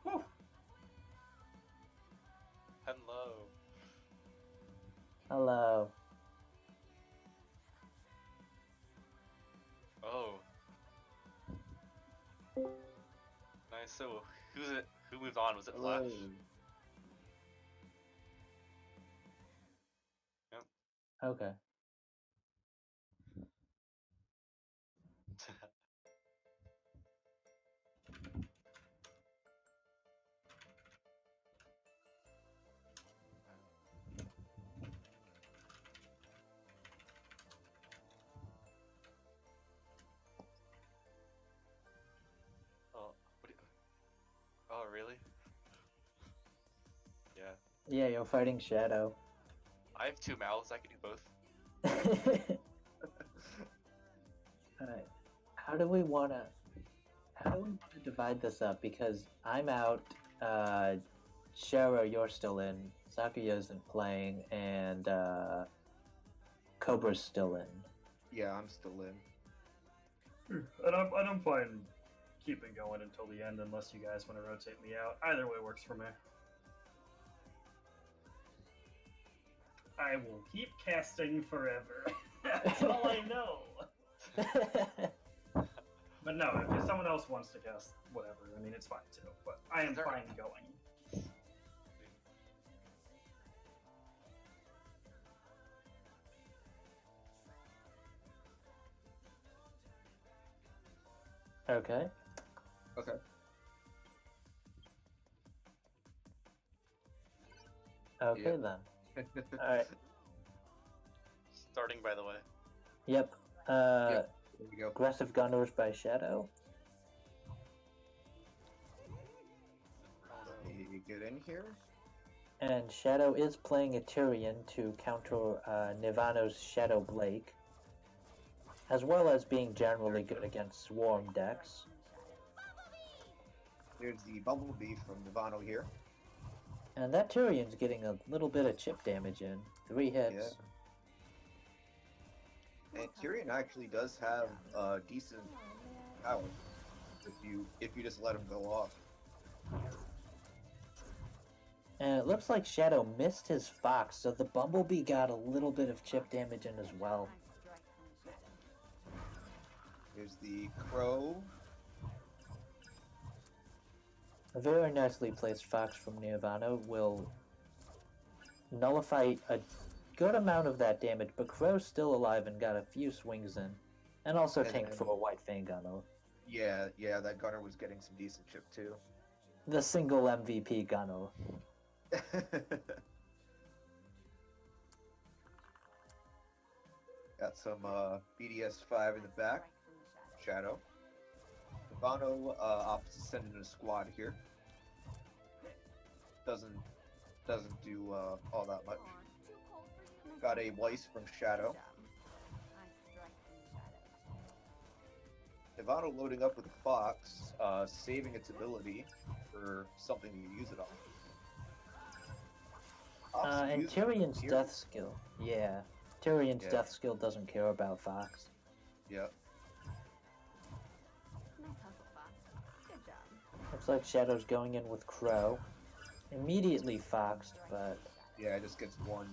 Whew. Hello. Hello. Oh. Nice. So, who's it? Who moved on? Was it Flash? Okay. Oh, what do you... Oh, really? Yeah. Yeah, you're fighting Shadow. I have two mouths. I can do both. Alright. How do we wanna divide this up? Because I'm out, Shara, you're still in, Sakuya isn't playing, and Cobra's still in. Yeah, I'm still in. And I'm fine keeping going until the end unless you guys want to rotate me out. Either way works for me. I will keep casting forever. That's all I know. But no, if someone else wants to cast whatever, I mean, it's fine too. But I am fine going. Okay. Okay. Okay Yeah. then. Alright. Starting, by the way. Yep. There we go. Aggressive Gunners by Shadow. You get in here. And Shadow is playing a Tyrion to counter Nivano's Shadow Blake, as well as being generally good against Swarm decks. There's the Bumblebee from Nirvana here. And that Tyrion's getting a little bit of chip damage in. 3 hits. And Tyrion actually does have decent power if you just let him go off. And it looks like Shadow missed his Fox, so the Bumblebee got a little bit of chip damage in as well. There's the Crow. A very nicely placed Fox from Nirvana will nullify a good amount of that damage, but Crow's still alive and got a few swings in. And also And tanked then- for a White Fang Gunner. Yeah, that Gunner was getting some decent chip too. The single MVP Gunner. Got some BDS5 in the back. Shadow. Nirvana opts to send in a squad here. Doesn't do all that much. Got a Weiss from Shadow. Nirvana loading up with a Fox, saving its ability for something to use it on. And Tyrion's death skill. Yeah. Tyrion's Yeah. death skill doesn't care about Fox. Yep. Nice hustle, Fox. Good job. Looks like Shadow's going in with Crow. Immediately Foxed, but Yeah, it just gets one.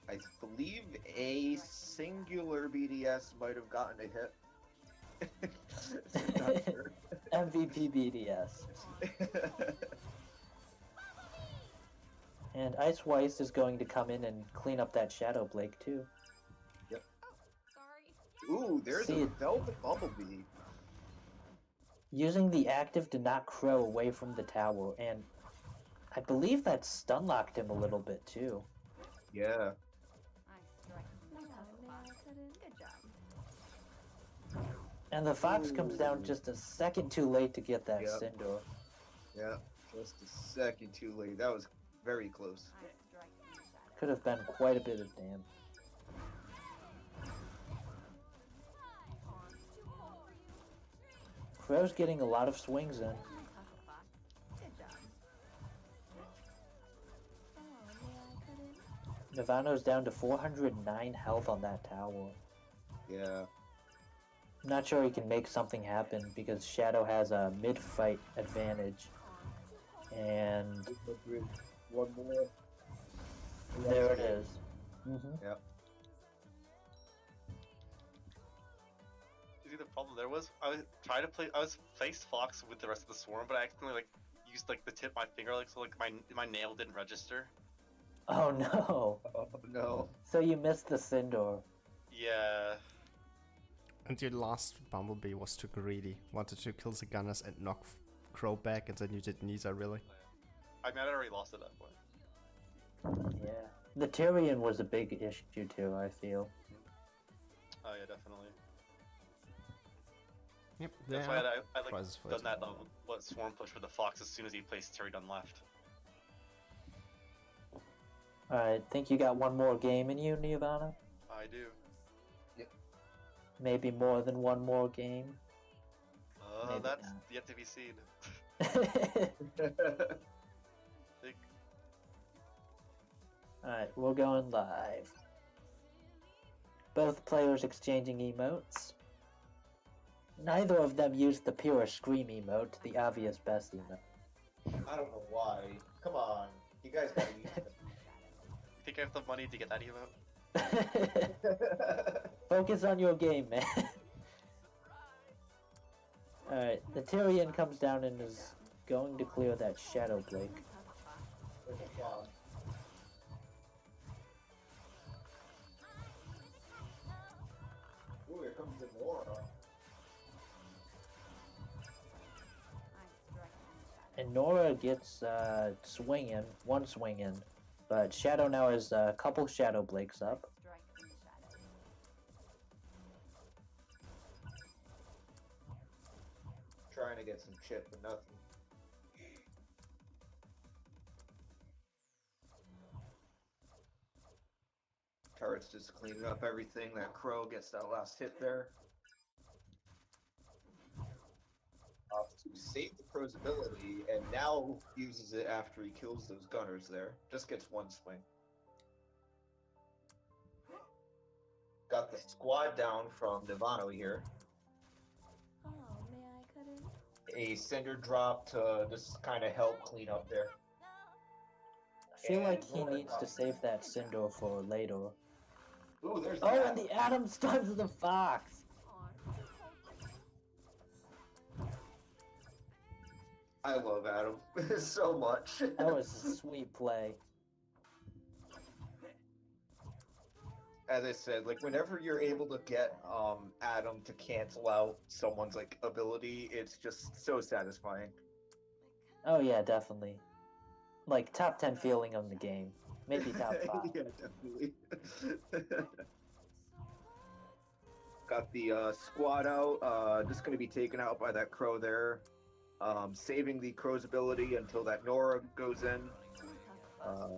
I believe a singular BDS might have gotten a hit. Not sure. MVP BDS. And Ice Weiss is going to come in and clean up that Shadow Blake too. Sorry. Ooh, there's See a it. Velvet Bumblebee. Using the active to knock Crow away from the tower, and I believe that stun locked him a little bit too. Yeah. Nice strike. Nice hustle, Fox. Good job. And the Fox comes down Ooh. just a second too late to get that Yep. Cinder. Yeah. Just a second too late. That was very close. Nice strike in the shadow. Could have been quite a bit of damage. Crow's getting a lot of swings in. Nice hustle, Fox. Good job. Oh, may I cut in? Navano's down to 409 health on that tower. Yeah. I'm not sure he can make something happen because Shadow has a mid-fight advantage. And One more. there it is. Yep. You see the problem there was I was placed Fox with the rest of the swarm, but I accidentally used the tip of my finger so my nail didn't register. Oh no! Oh no. So you missed the Cinder. Yeah. And your last Bumblebee was too greedy. Wanted to kill the gunners and knock Crow back, and then you did neither, really. I mean, I'd already lost at that point. Yeah. The Tyrion was a big issue too, I feel. Oh yeah, definitely. Yep, That's there why are I prizes for done it. that swarm push for the Fox as soon as he placed Tyrion left. Alright, think you got one more game in you, Nirvana? I do. Maybe more than one more game? Maybe That's not. yet to be seen. Think- Alright, we're going live. Both players exchanging emotes. Neither of them used the pure scream emote, the obvious best emote. I don't know why. Come on. You guys gotta use it. You think I have the money to get that emote? Focus on your game, man. Alright, the Tyrion comes down and is going to clear that Shadow Blake. Ooh, here comes the Nora. Nice strike in the shadow. And Nora gets one swing in. But Shadow now has a couple Shadow Blakes up. Strike in the shadow. Trying to get some chip, but nothing. Turret's just cleaning up everything. That Crow gets that last hit there. To save the Crow's ability, and now uses it after he kills those gunners there. Just gets one swing. Got the squad down from Nivano here. Oh, may I cut in? A cinder drop to just kind of help clean up there. I feel like he needs to save that Cinder for later. Ooh, there's Oh, that. and the Atom stuns the Fox! I love Adam so much. That was a sweet play. As I said, whenever you're able to get Adam to cancel out someone's ability, it's just so satisfying. Oh yeah, definitely. Like, top 10 feeling on the game. Maybe top 5. Yeah, definitely. Got the squad out, just gonna be taken out by that Crow there. Saving the Crow's ability until that Nora goes in. Good job.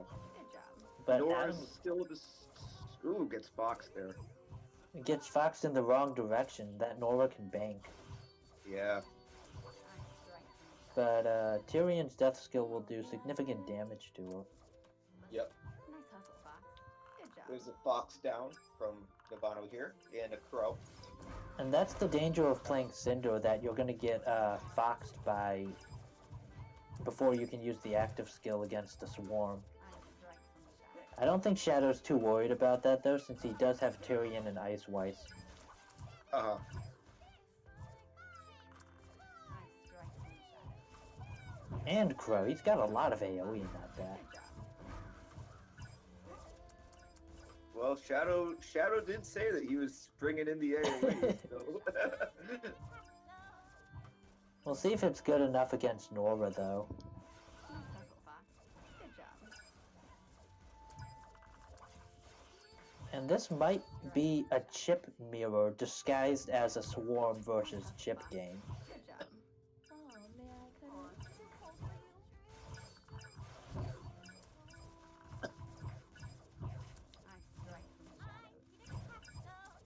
But Nora's Adam still just... Ooh, gets Fox there. gets foxed in the wrong direction. That Nora can bank. Yeah. Nice strike in the shadow. But Tyrion's death skill will do significant damage to her. Yep. Nice hustle, Fox. There's a fox down from Navano here, and a crow. And that's the danger of playing Cinder, that you're gonna get foxed by before you can use the active skill against the swarm. I don't think Shadow's too worried about that though, since he does have Tyrion and Ice Weiss. Uh-huh. And Crow, he's got a lot of AoE in that bat. Well, Shadow did say that he was bringing in the AoE, so... We'll see if it's good enough against Nora though. And this might be a chip mirror disguised as a swarm versus chip game. Oh, may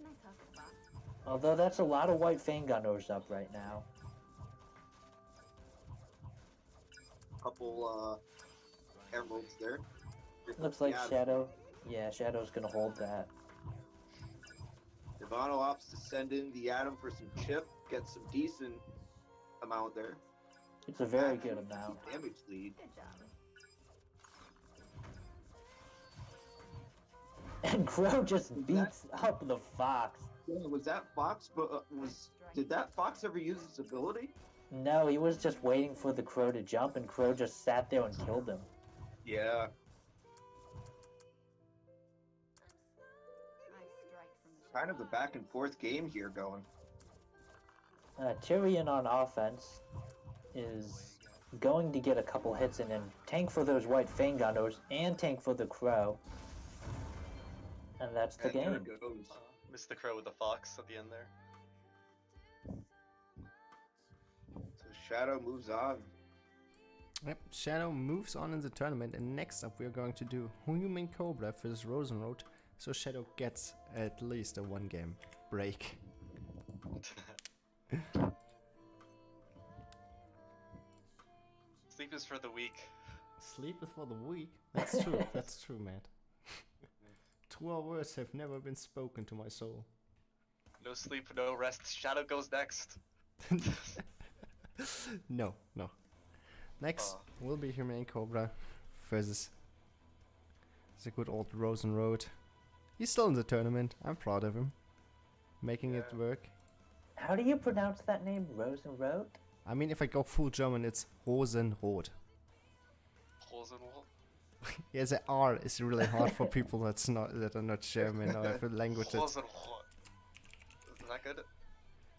I come Although that's a lot of white Fangunners up right now. Couple, emeralds there. Looks like Yeah, Shadow. Yeah, Shadow's gonna hold that. Navano opts to send in the Atom for some chip, get some decent amount there. It's a very good amount. Damage lead. And Crow just beats up the fox. Yeah, was that fox? But did that fox ever use its ability? No, he was just waiting for the Crow to jump, and Crow just sat there and killed him. Yeah. Kind of a back and forth game here going. Tyrion on offense is going to get a couple hits in and tank for those white Fangunners and tank for the Crow. And that's the And there game. it goes. Missed the crow with the fox at the end there. So Shadow moves on. Yep, Shadow moves on in the tournament, and next up we are going to do Human Cobra versus Rosenroad, so Shadow gets at least a 1-game break. Sleep is for the weak. Sleep is for the weak. That's true, that's true, Matt. Truer words have never been spoken to my soul. No sleep, no rest. Shadow goes next. No. Next will be Humane Cobra versus the good old Rosenroad. He's still in the tournament. I'm proud of him. Making it work. How do you pronounce that name? Rosenroad? I mean, if I go full German, it's Rosenrot. Rosenwald. Yeah, the R is really hard for people that are not German or have a language that's... Rosenwald. Is that good?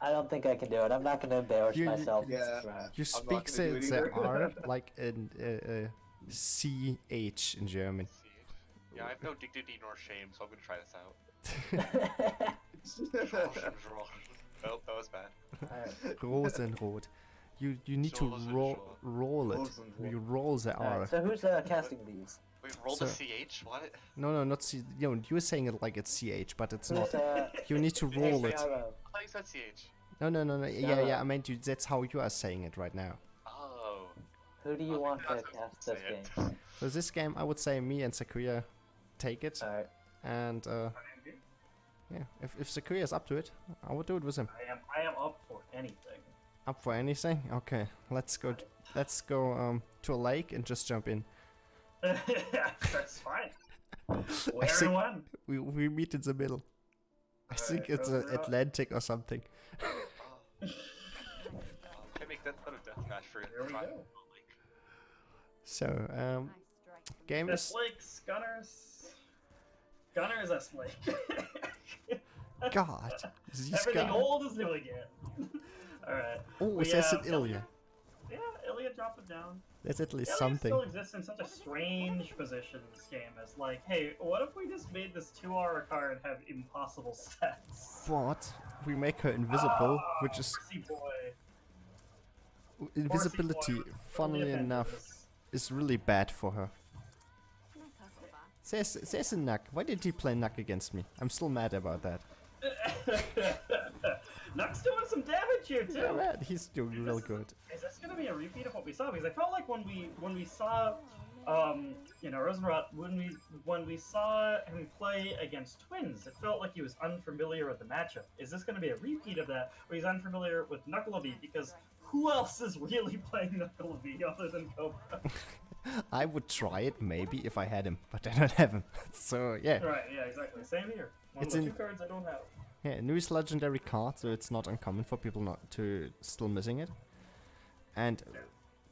I don't think I can do it. I'm not going to embarrass You- myself. Yeah. You I'm not speak gonna do it the either. R like in CH in German. Yeah, I have no dignity nor shame, so I'm gonna try this out. Well, that was bad. Rosenrot. You need to roll it. Rosenrot. You roll the R. Alright, so who's casting these? Wait, roll So- the CH? What? No, not C. You're saying it like it's CH, but it's not. Who's, You need to roll it. Sparrow? I thought you said CH. No. Yeah. I meant you. That's how you are saying it right now. Oh. Who do you Okay, want to that's how cast to this say it. game? So this game, I would say me and Sakuya take it, Alright. and yeah, if Sakuya is up to it, I would do it with him. I am up for anything. Up for anything? Okay, let's go to a lake and just jump in. That's fine. Where think- and when? We meet in the middle. I think Alright, it's go for it. Atlantic or something. Can make that a deathmatch for There we try- go. So game S is Lakes, Gunners S Lake. God. These Everything guys. old is new again. Alright. Oh, it says it Ilya. Yeah, Ilya dropped it down. That's at least Ilya something. still exists in such a strange position in this game as like, hey, what if we just made this 2-hour card have impossible stats? But we make her invisible, Ah, which is Horsey boy. invisibility. Horsey boy. Funnily Totally enough, offended is really bad for her. There's a Nuck. Why did he play Nuck against me? I'm still mad about that. this. Nuck's doing some damage here too. Yeah, man, he's doing real good. Is this gonna be a repeat of what we saw? Because I felt like when we saw You know, Rosenrot, when we saw him play against Twins, it felt like he was unfamiliar with the matchup. Is this going to be a repeat of that, where he's unfamiliar with Knuckleby? Because who else is really playing Knuckleby other than Cobra? I would try it maybe if I had him, but I don't have him. So yeah. Right, yeah, exactly. Same here. One It's of the in- two cards I don't have. Yeah, newest legendary card, so it's not uncommon for people not to still missing it. And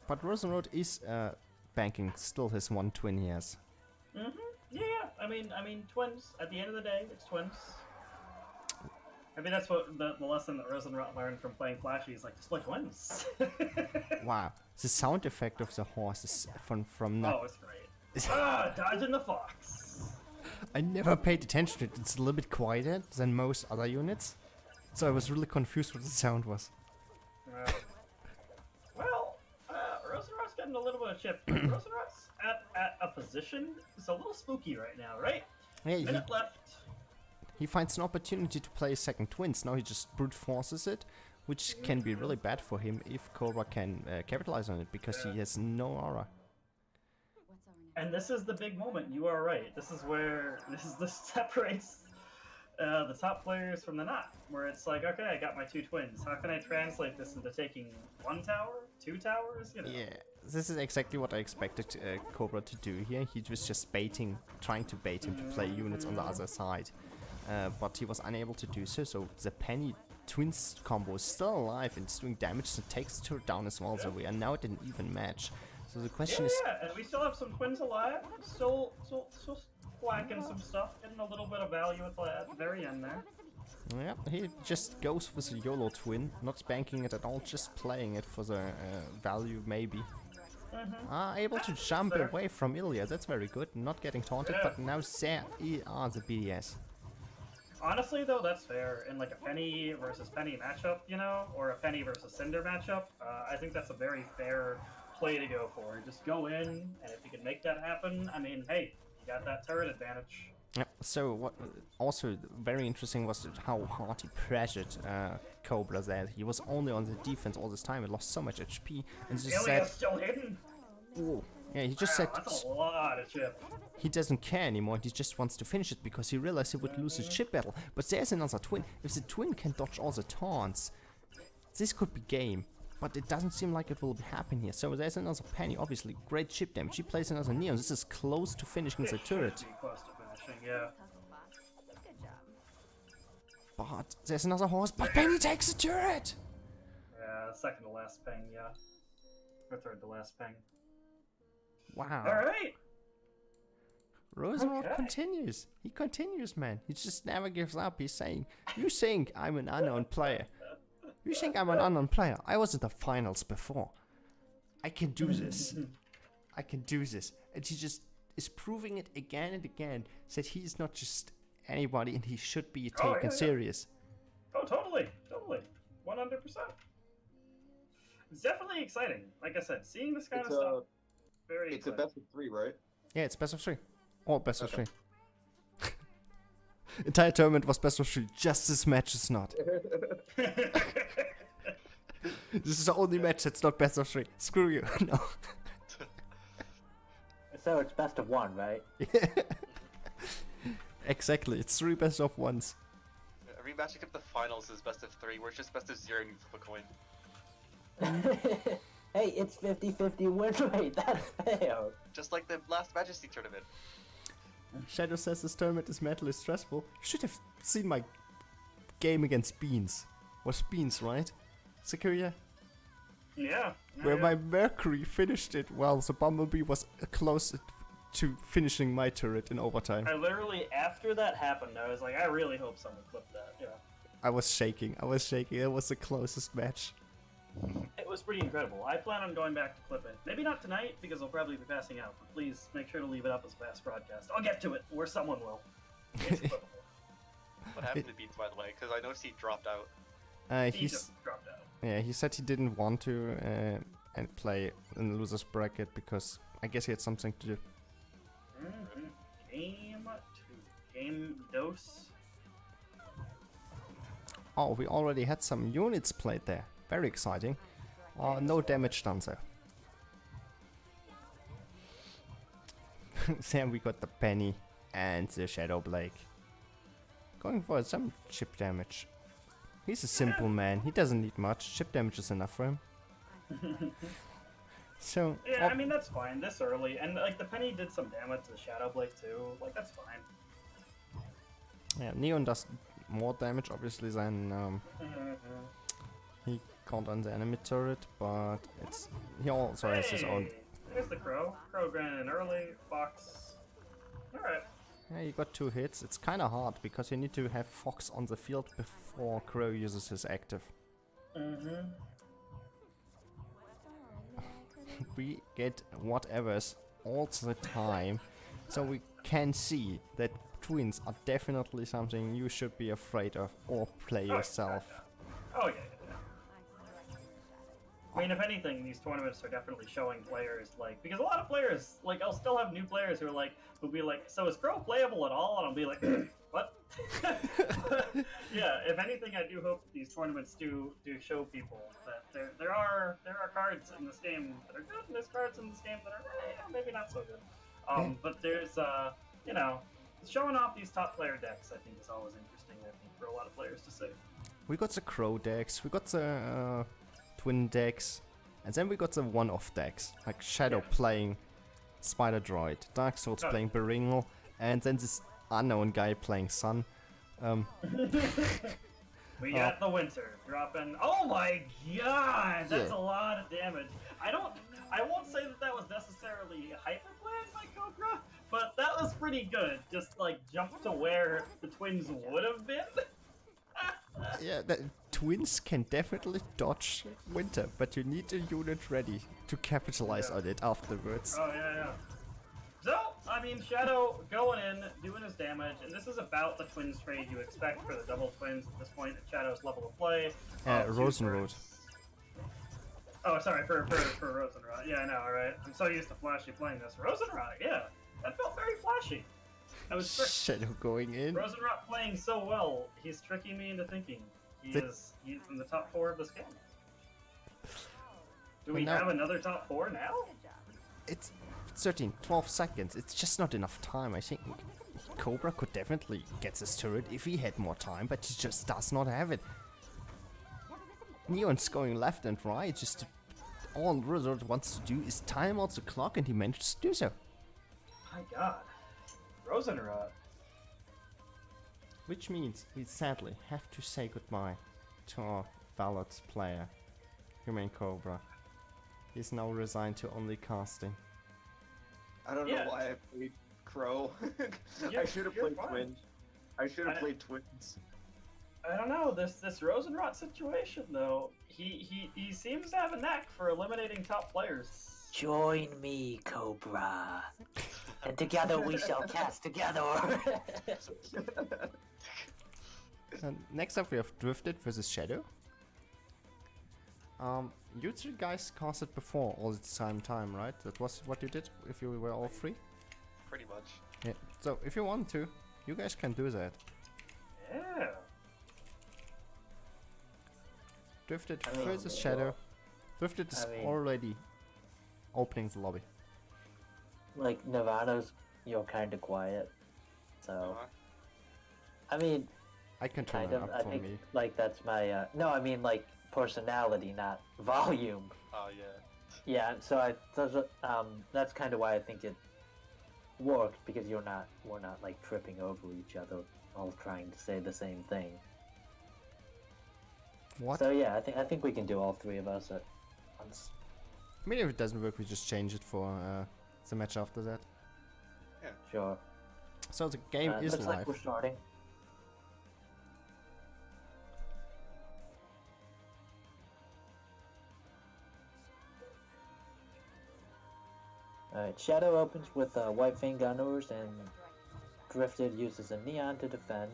but Rosenrod is banking still his one twin he has. Mm-hmm. Yeah, I mean, Twins. At the end of the day, it's Twins. I mean, that's what the lesson that Rosenrot learned from playing Flashy is like, just play Twins. Wow, the sound effect of the horse is from Oh, it's great. Dodging the fox. I never paid attention to it. It's a little bit quieter than most other units, so I was really confused what the sound was. Well, Rosenrot's getting a little bit of chip. Rosenrot's at a position. It's a little spooky right now, right? Yeah, Minute left. he finds an opportunity to play second twins. Now he just brute forces it, which can be really bad for him if Cobra can capitalize on it, because he has no aura. And this is the big moment. You are right. This separates the top players from the not. Where it's like, okay, I got my two twins. How can I translate this into taking one tower, two towers? You know. Yeah, this is exactly what I expected Cobra to do here. He was just trying to bait him to play units on the other side. But he was unable to do so, so the Penny Twins combo is still alive and it's doing damage, so it takes the turret down as well, so we are now at an even match. So the question is... Yeah, and we still have some twins alive, still whacking some stuff, getting a little bit of value at the very end there. Yeah, he just goes with the YOLO twin, not banking it at all, just playing it for the value maybe. Able to jump away from Ilya, that's very good, not getting taunted, but now there are the BDS. Honestly, though, that's fair. In like a Penny versus Penny matchup, you know, or a Penny versus Cinder matchup, I think that's a very fair play to go for. Just go in, and if you can make that happen, I mean, hey, you got that turret advantage. Yeah, so what also very interesting was how hard he pressured Cobra there. He was only on the defense all this time and lost so much HP, and just said... Ilya's still hidden! Ooh. Yeah, he just Wow, said that's a lot of chip. he doesn't care anymore, he just wants to finish it because he realized he would lose his chip battle. But there's another twin. If the twin can dodge all the taunts, this could be game. But it doesn't seem like it will happen here. So there's another Penny, obviously. Great chip damage. He plays another Neon. This is close to finishing the turret. Should be close to finishing, yeah. But there's another horse. But Penny takes the turret! Yeah, second to last ping, yeah. Or third to last ping. Wow. Alright! Rosenrod Okay. continues. He continues, man. He just never gives up. He's saying, you think I'm an unknown player. You think I'm an unknown player. I was in the finals before. I can do this. I can do this. And he just is proving it again and again that he is not just anybody and he should be taken serious. Oh, totally. 100%. It's definitely exciting. Like I said, seeing this kind of stuff, very It's a exciting. best of 3, right? Yeah, it's best of 3. Or best of Okay. 3. Entire tournament was best of 3. Just this match is not. This is the only match that's not best of 3. Screw you. No. So it's best of 1, right? Exactly. It's 3 best of 1s. Rematching up the finals is best of 3, where it's just best of 0 and you flip a coin. Hey, it's 50-50 win rate. That's fair. Just like the last Majesty tournament. Shadow says this tournament is mentally stressful. You should have seen my game against Beans. Was Beans, right? Sakuya? Yeah. Where my Mercury finished it while the Bumblebee was close to finishing my turret in overtime. I literally, after that happened, I was like, I really hope someone clipped that. Yeah. I was shaking. It was the closest match. It was pretty incredible. I plan on going back to clip it. Maybe not tonight, because I'll probably be passing out, but please make sure to leave it up as a fast broadcast. I'll get to it, or someone will. It's clippable. What happened to Beats, by the way? Because I noticed he dropped out. He He's just dropped out. yeah. He said he didn't want to and play in the losers bracket because I guess he had something to do. Game dose. Oh, we already had some units played there. Very exciting. No damage done though. Then we got the Penny and the Shadow Blake. Going for some chip damage. He's a simple man, he doesn't need much. Chip damage is enough for him. So, Yeah, I mean that's fine this early, and like the Penny did some damage to the Shadow Blade too. Like that's fine. yeah, Neon does more damage obviously than he can't on the enemy turret, but he also has his own. There's the Crow. Crow granted in early. Fox. All right. Yeah, you got 2 hits. It's kind of hard because you need to have Fox on the field before Crow uses his active. We get whatevers all the time, so we can see that twins are definitely something you should be afraid of or play yourself. Oh yeah. I mean, if anything, these tournaments are definitely showing players like because a lot of players like I'll still have new players who are like who'll be like, so is Crow playable at all? And I'll be like, what? Yeah. If anything, I do hope these tournaments do show people that there are cards in this game that are good, and there's cards in this game that are maybe not so good. But there's you know, showing off these top player decks I think is always interesting. I think for a lot of players to see. We got the Crow decks, we got the Twin decks, and then we got the one-off decks, like Shadow playing Spider Droid, Dark Souls playing Beringal, and then this unknown guy playing Sun. We got the Winter dropping. Oh my god, that's a lot of damage. I won't say that was necessarily hyper planned by Cobra, but that was pretty good. Just like jump to where the twins would have been. Yeah, the twins can definitely dodge Winter, but you need a unit ready to capitalize on it afterwards. Oh yeah. So, I mean, Shadow going in, doing his damage, and this is about the twins trade you expect for the double twins at this point at Shadow's level of play. Rosenrod. Oh, sorry, for Rosenrod. Yeah, I know, alright. I'm so used to Flashy playing this. Rosenrod, yeah. That felt very flashy. I was Shadow going in. Rosenrod playing so well, he's tricking me into thinking he's in the top 4 of this game. Do we have another top 4 now? It's 13, 12 seconds. It's just not enough time. I think Cobra could definitely get this turret if he had more time, but he just does not have it. Neon's going left and right. Just all Rosenrod wants to do is time out the clock, and he manages to do so. My god. Rosenrod. Which means we sadly have to say goodbye to our valet player, Humane Cobra. He's now resigned to only casting. I don't know why I played Crow. I should have played Twins. I should have played Twins. I don't know, this Rosenrod situation though, he seems to have a knack for eliminating top players. Join me, Cobra, and together we shall cast together. And next up we have Drifted versus Shadow. You three guys casted before all the same time, right? That was what you did if you were all three? Pretty much. Yeah. So if you want to, you guys can do that. Yeah. Drifted versus Shadow. Drifted is already opening the lobby. Like, Nevada's, you're kind of quiet, so... I mean... I can turn kind it of, up I for think, me. like, that's my, no, I mean, like, personality, not volume. Oh, yeah. Yeah, so that's kind of why I think it worked, because we're not, like, tripping over each other, all trying to say the same thing. What? So yeah, I think we can do all three of us at once. I mean, if it doesn't work, we just change it for the match after that. Yeah. Sure. So the game is looks live. like we're starting. Alright, Shadow opens with White Fang Gunners, and Drifted uses a Neon to defend.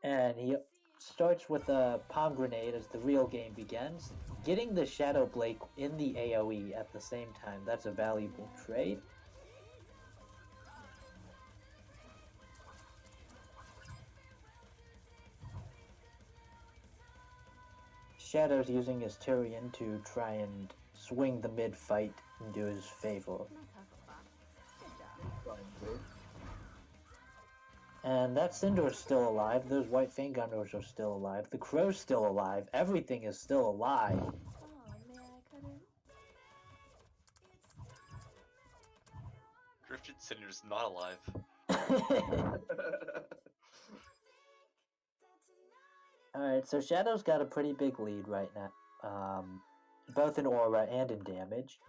And he starts with a Palm Grenade as the real game begins. Getting the Shadow Blake in the AoE at the same time, that's a valuable trade. Shadow's using his Tyrion to try and swing the mid-fight into his favor. And that Cinder is still alive. Those White Fang Gunners are still alive. The Crow's still alive. Everything is still alive. Oh, may I cut in? Drifted Cinder's not alive. Alright, so Shadow's got a pretty big lead right now. Both in aura and in damage.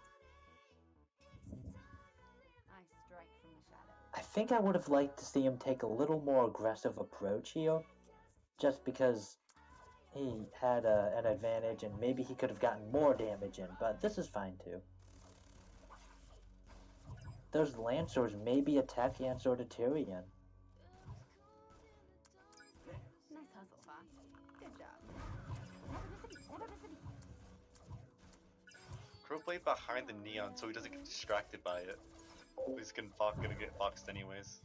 I strike from the shadows. I think I would have liked to see him take a little more aggressive approach here. Just because he had an advantage and maybe he could have gotten more damage in, but this is fine too. Those Lancers maybe attack Answer to Tyrion. Nice hustle, Fox. Good job. Crow played behind the neon so he doesn't get distracted by it. He's gonna get boxed anyways.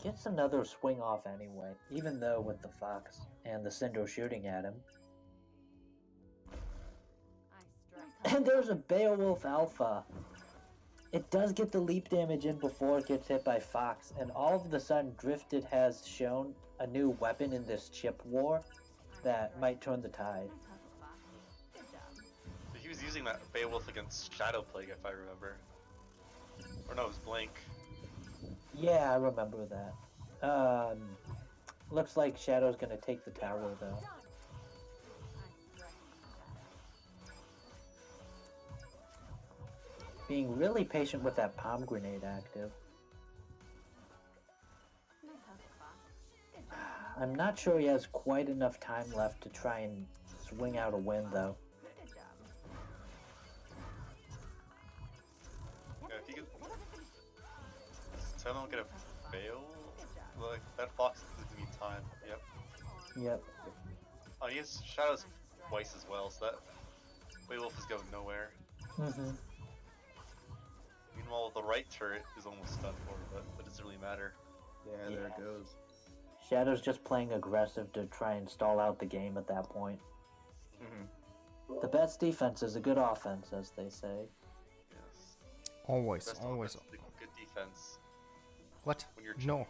Gets another swing off anyway, even though with the Fox and the Cinder shooting at him. I strike. And there's a Beowulf Alpha. It does get the leap damage in before it gets hit by Fox, and all of a sudden Drifted has shown a new weapon in this chip war that might turn the tide. Nice hustle, Fox. Good job. He was using that Beowulf against Shadow Plague, if I remember. Or no, it was Blink. Yeah, I remember that. Looks like Shadow's gonna take the tower though. I strike from the shadows. Being really patient with that palm grenade active. Nice hustle, Fox. Good job. I'm not sure he has quite enough time left to try and swing out a win though. Good job. Yeah, if you could someone get a fail, Good job. like that Fox gives me time. Yep. Yep. Oh, he has Shadows twice as well, so that Beowulf is going nowhere. Mm-hmm. Meanwhile, the right turret is almost done for, but that doesn't really matter. Yeah, there it goes. Shadow's just playing aggressive to try and stall out the game at that point. Mm-hmm. The best defense is a good offense, as they say. Yes. Always, Best always. offense, the good defense. What? When you're No,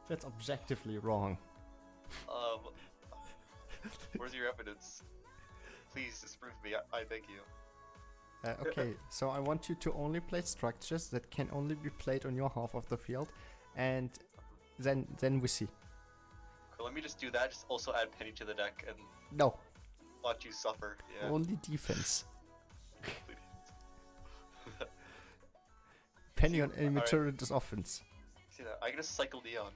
that's objectively wrong. Where's your evidence? Please disprove me. I beg you. Okay, so I want you to only play structures that can only be played on your half of the field, and then we see. Cool, let me just do that. Just also add Penny to the deck and No, watch you suffer. Yeah. only defense. Penny on enemy Alright. turret is offense. See that? I gotta cycle Neon.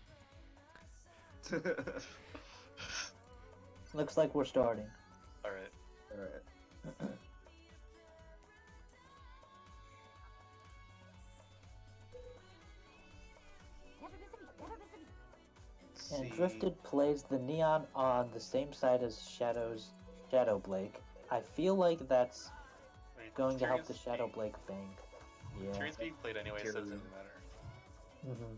Looks like we're starting. Alright. Alright. And Drifted plays the Neon on the same side as Shadow's Shadow Blake. I feel like that's Wait, going to help the Tyrion's Shadow being- Blake bank. Yeah. Tyrion's being played anyway, so it doesn't Tyrion. really matter. Mm-hmm.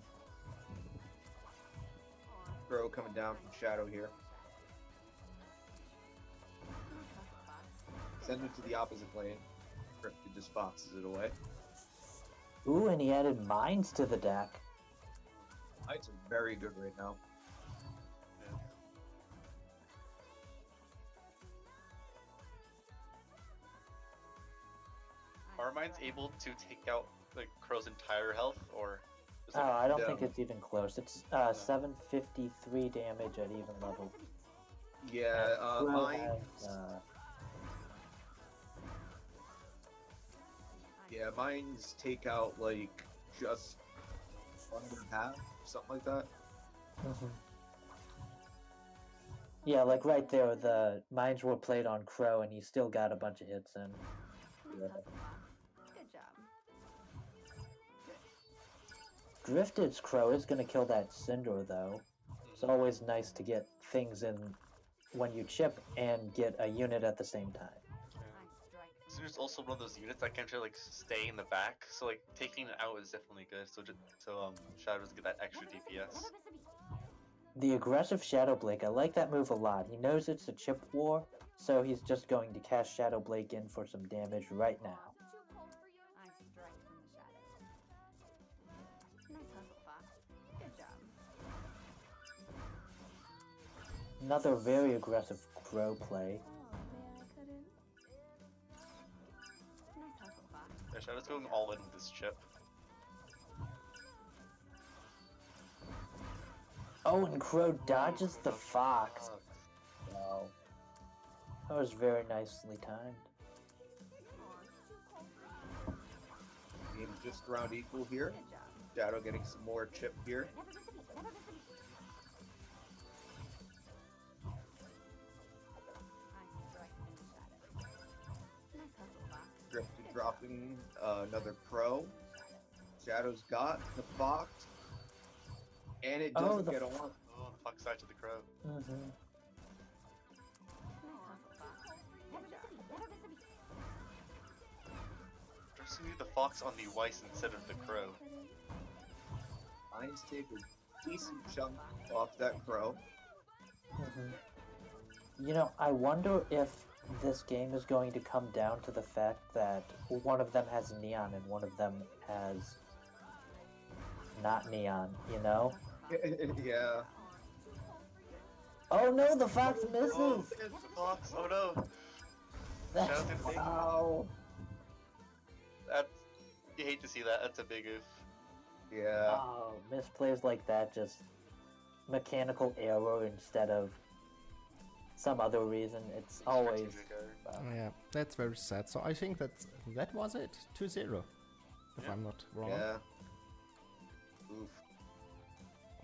Crow coming down from Shadow here. Send it to the opposite lane. Drifted just boxes it away. Ooh, and he added mines to the deck. Knights are very good right now. Yeah. Are mines able to take out like Crow's entire health, or is Oh, it- I don't No. think it's even close. It's 753 damage at even level. Yeah, Crow mine. has, Yeah, mines take out like just under half, something like that. mhm. Yeah, like right there, the mines were played on Crow, and he still got a bunch of hits in. Nice hustle, Fox. Good job. Drifted's Crow is going to kill that Cinder, though. It's always nice to get things in when you chip and get a unit at the same time. I strike. So there's also one of those units that can actually like stay in the back, so like taking it out is definitely good. So Shadows get that extra DPS. The aggressive Shadow Blake, I like that move a lot. He knows it's a chip war, so he's just going to cast Shadow Blake in for some damage right now. Too cold for you? I strike from the shadows. Another very aggressive crow play. Oh, man, I couldn't. Nice hustle, Fox. Yeah, Shadow's going all in with this chip. Oh, and Crow dodges the fox. Wow. That was very nicely timed. Game just around equal here. Shadow getting some more chip here. Drifted dropping another crow. Shadow's got the fox. And it Oh, doesn't the get on. Oh, the fox side to the crow. Mm-hmm. Just need the fox on the Weiss instead of the crow. Lions take a decent chunk off that crow. You know, I wonder if this game is going to come down to the fact that one of them has neon and one of them has not neon, you know? Yeah. Oh no, the fox misses! Oh, it's the fox! Oh no! That's Shadow did big. wow. That's... You hate to see that. That's a big oof. Yeah. Oh, misplays like that, just mechanical error instead of some other reason. It's always... Yeah, that's very sad. So I think that was it. 2-0. If Yeah. I'm not wrong. Yeah. Oof.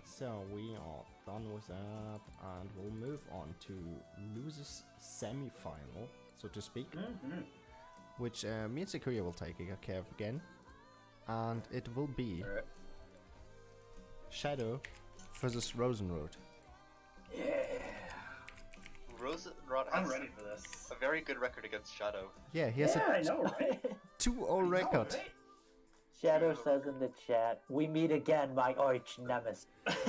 So we are done with that, and we'll move on to losers semi-final, so to speak, which me and Sequoia will take care of again, and it will be Alright. Shadow versus Rosenroad. Rosenrod I'm has ready for this. a very good record against Shadow. Yeah, he has Yeah, I a know, right? 2-0 record. Shadow says in the chat, "We meet again, my arch nemesis." Oh. Ooh.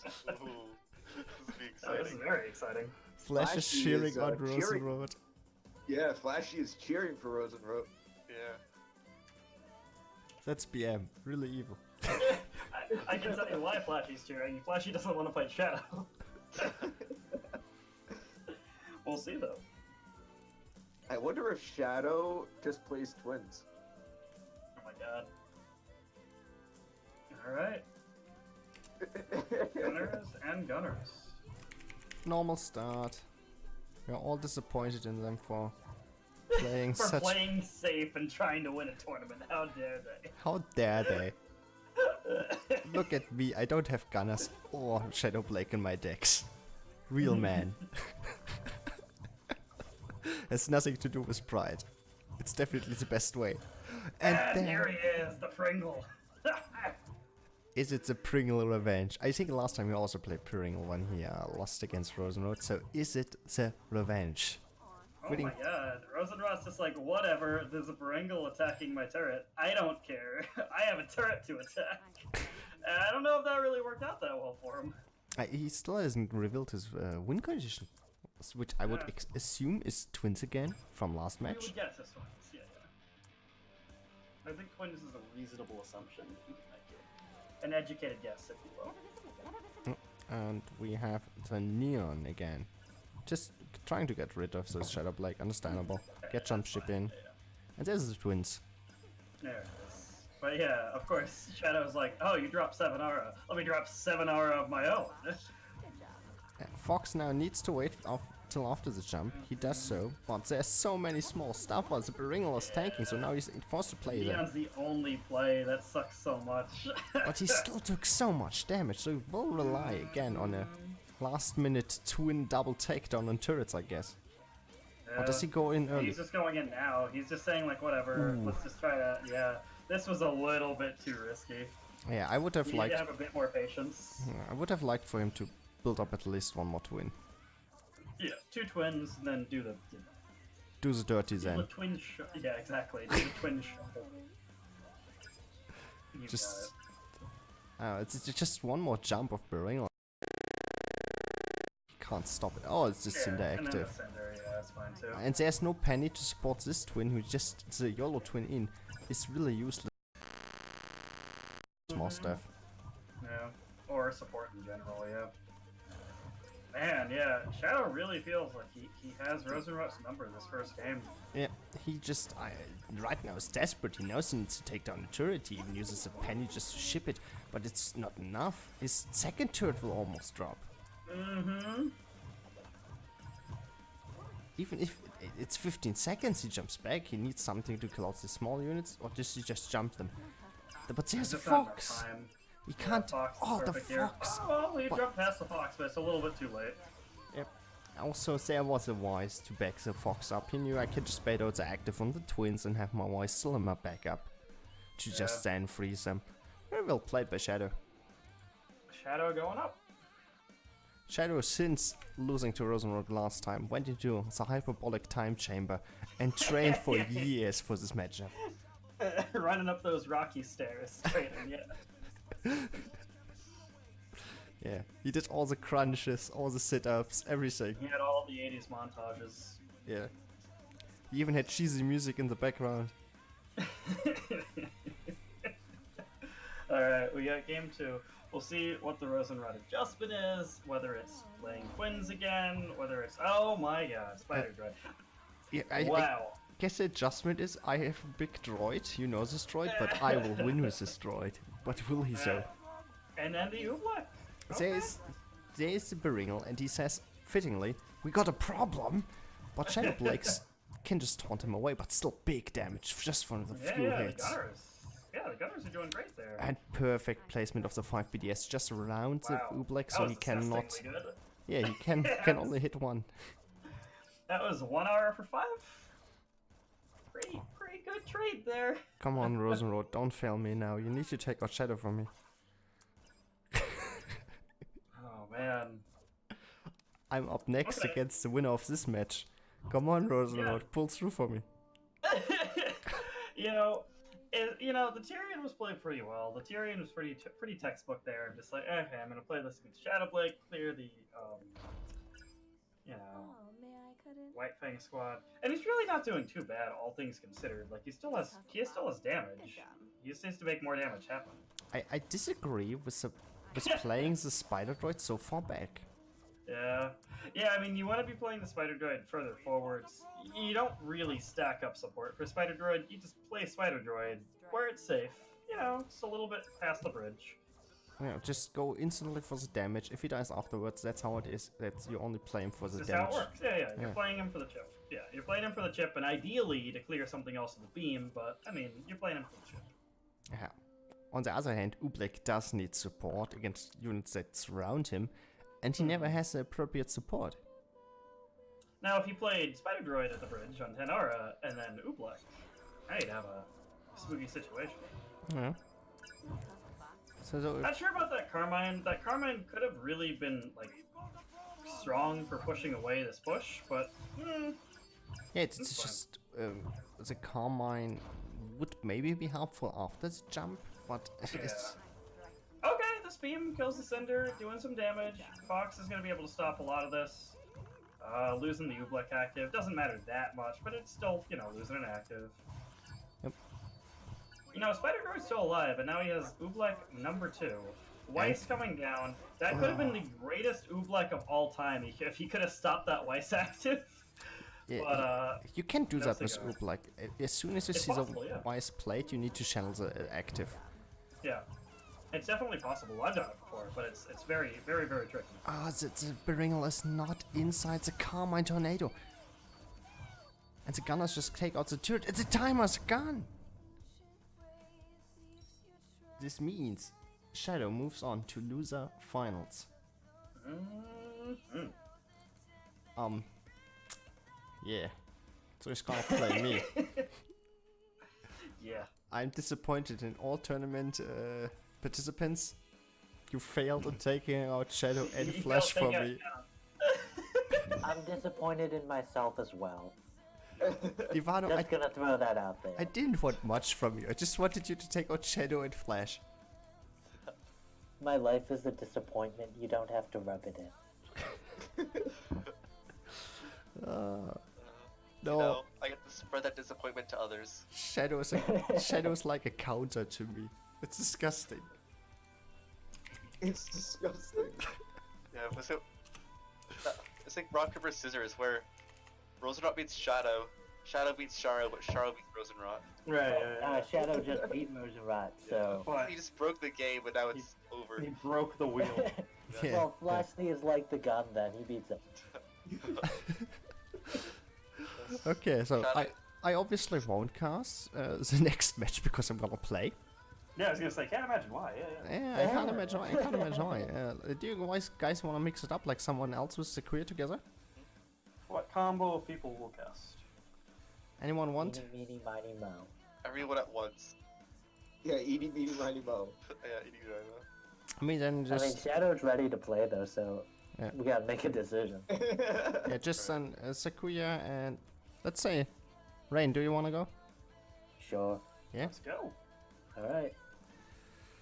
This will be Oh, this is exciting. very exciting. Flash is Flashy cheering is, on cheering. Rosenroad. Yeah, Flashy is cheering for Rosenroad. Yeah. That's BM, really evil. I can tell you why Flashy's cheering. Flashy doesn't want to fight Shadow. We'll see, though. I wonder if Shadow just plays twins. Oh my god. Alright. Gunners and gunners. Normal start. We're all disappointed in them for playing For such... playing safe and trying to win a tournament. How dare they? How dare they? Look at me, I don't have Gunners or Shadow Blake in my decks. Real man. Has nothing to do with pride. It's definitely the best way. And And here there he is, the Pringle. is it the Pringle revenge. I think last time we also played Pringle when he lost against Rosenroad, so is it the revenge? Oh Winning- my god, Rosenrost's just like, whatever, there's a Pringle attacking my turret. I don't care. I have a turret to attack. I don't know if that really worked out that well for him. He still hasn't revealed his win condition, which I would Yeah. assume is twins again from last You match. would guess this one. Yeah, yeah. I think twins is a reasonable assumption. You can make it. An educated guess, if you will. And we have the Neon again. Just trying to get rid of this Shadow Blake, understandable. Get jump ship in. And there's the twins. There it is. But yeah, of course, Shadow's like, oh, you dropped 7 aura. Let me drop 7 aura of my own. Fox now needs to wait till after the jump. He does so, but there's so many small stuff while the Pringle is tanking, so now he's forced to play there. Neon's the only play. That sucks so much. But he still took so much damage, so he will rely again on a last minute twin double takedown on turrets, I guess. Or does he go in early? He's just going in now. He's just saying, like, whatever, let's just try to, yeah. This was a little bit too risky. Yeah, I would have You need liked to have a bit more patience. for him to build up at least one more twin. Yeah, 2 twins, and then do the, you know, Do the dirty do the then. twin yeah, exactly. Do the twin shuffle. You Just- got It's just one more jump of Pringle. He can't stop it. Oh, it's just it. Cinder And then active. the Cinder, yeah, that's fine too. And there's no Penny to support this twin, who just the YOLO twin in is really useless. More stuff. Yeah, or support in general, yeah. Man, yeah, Shadow really feels like he has Rosenrot's number this first game. Yeah, he just right now is desperate. He knows he needs to take down the turret. He even uses a penny just to ship it, but it's not enough. His second turret will almost drop. Mm-hmm. Even if it's 15 seconds, he jumps back. He needs something to kill out the small units, or does he just jump them? But there's a Just not enough fox. time. He can't. Fox is Oh, the perfect here. fox. Oh, well, he But- jumped past the fox, but it's a little bit too late. Yep. Also, there was a wise to back the fox up. He knew I could just bait out the active on the twins and have my wise still in my backup to just stand freeze them. Very well played by Shadow. Shadow going up. Shadow, since losing to Rosenrock last time, went into the hyperbolic time chamber and trained for years for this matchup. Running up those rocky stairs. Training, yeah. Yeah, he did all the crunches, all the sit-ups, everything. He had all the 80s montages. Yeah. He even had cheesy music in the background. Alright, we got game 2. We'll see what the Rosenrod adjustment is, whether it's playing twins again, whether it's... Oh my god, Spider Droid. Yeah, I Wow. guess the adjustment is I have a big droid, you know this droid, but I will win with this droid. But will he so? And then the Oobleck. Okay. There's the Beringel, and he says, fittingly, we got a problem, but Shadow Blakes can just taunt him away, but still big damage just from the few The hits. Gunners. Yeah, the Gunners are doing great there. And perfect placement of the 5 BDS just around Wow. the Oobleck, That so was he cannot. disgustingly good. Yeah, he can only hit one. That was 1 hour for 5. Pretty good trade there. Come on, Rosenrod, don't fail me now. You need to take out Shadow from me. Oh man. I'm up next Okay. against the winner of this match. Come on, Rosenrod, pull through for me. you know, the Tyrion was played pretty well. The Tyrion was pretty textbook there. I'm just like, okay, I'm gonna play this against Shadowblade, clear the Oh, may I cut in? White Fang squad, and he's really not doing too bad, all things considered. Like he still has damage. He just needs to make more damage happen. I disagree with playing the Spider Droid so far back. Yeah. I mean, you want to be playing the Spider Droid further forwards. You don't really stack up support for Spider Droid. You just play Spider Droid where it's safe. You know, just a little bit past the bridge. Yeah, just go instantly for the damage. If he dies afterwards, that's how it is. That's you only play him for the This is damage. how it works. Yeah. You're Yeah. playing him for the chip. Yeah, you're playing him for the chip, and ideally to clear something else with the beam. But I mean, you're playing him for the chip. Yeah. On the other hand, Oobleck does need support against units that surround him, and he never has the appropriate support. Now, if you played Spider Droid at the bridge on Tenara and then Oobleck, now you'd have a spooky situation. Yeah. So Not sure about that Carmine. That Carmine could have really been like strong for pushing away this push, but yeah, it's That's fine. just the Carmine would maybe be helpful after the jump, but it's okay. This beam kills the Cinder, doing some damage. Fox is going to be able to stop a lot of this. Losing the Oobleck active doesn't matter that much, but it's still, losing an active. Yep. Spider Droid's still alive, and now he has Oobleck number 2. Weiss coming down. That could have been the greatest Oobleck of all time if he could have stopped that Weiss active. yeah, But, you can do no that with cigar. Oobleck. As soon as you It's see possible, the yeah. wise plate, you need to channel the active. yeah. It's definitely possible. I've done it before, but it's very, very, very tricky. Ah, the Beringel is not inside the Carmine tornado. And the gunners just take out the turret. It's a timer's gun! This means Shadow moves on to loser finals. Mm-hmm. Yeah. So he's gonna play me. Yeah. I'm disappointed in all tournament participants. You failed in taking out Shadow and You Flash don't for think me. I'm disappointed in myself as well. Ivano, Just gonna throw that out there. I didn't want much from you. I just wanted you to take out Shadow and Flash. My life is a disappointment. You don't have to rub it in. No, I get to spread that disappointment to others. Shadow's like a counter to me. It's disgusting. It's disgusting. Yeah, but so It's like rock paper scissors, where Rosenrot beats Shadow, Shadow beats Sharo, but Sharo beats Rosenrot. Right. Shadow just beat Rosenrot, so... But He just broke the game, but now it's over. he broke the wheel. Yeah. Well, Flashney is like the gun then, he beats it. Okay, so Shadow- I obviously won't cast the next match because I'm gonna play. Yeah, I was gonna say, can't imagine why. Yeah. Yeah, I can't imagine. I can't imagine why. Do you guys want to mix it up like someone else with Sequoia together? What combo of people will cast? Anyone want? Meeny, meeny, miny, moe. Everyone at once. Yeah, Edie, Meeny, Miny, Mo. Yeah, you do that. I mean, then I mean, just Shadow's ready to play though, so Yeah. we gotta make a decision. yeah, just send Sequoia and let's say, Rain. Do you want to go? Sure. Yeah. Let's go. Alright.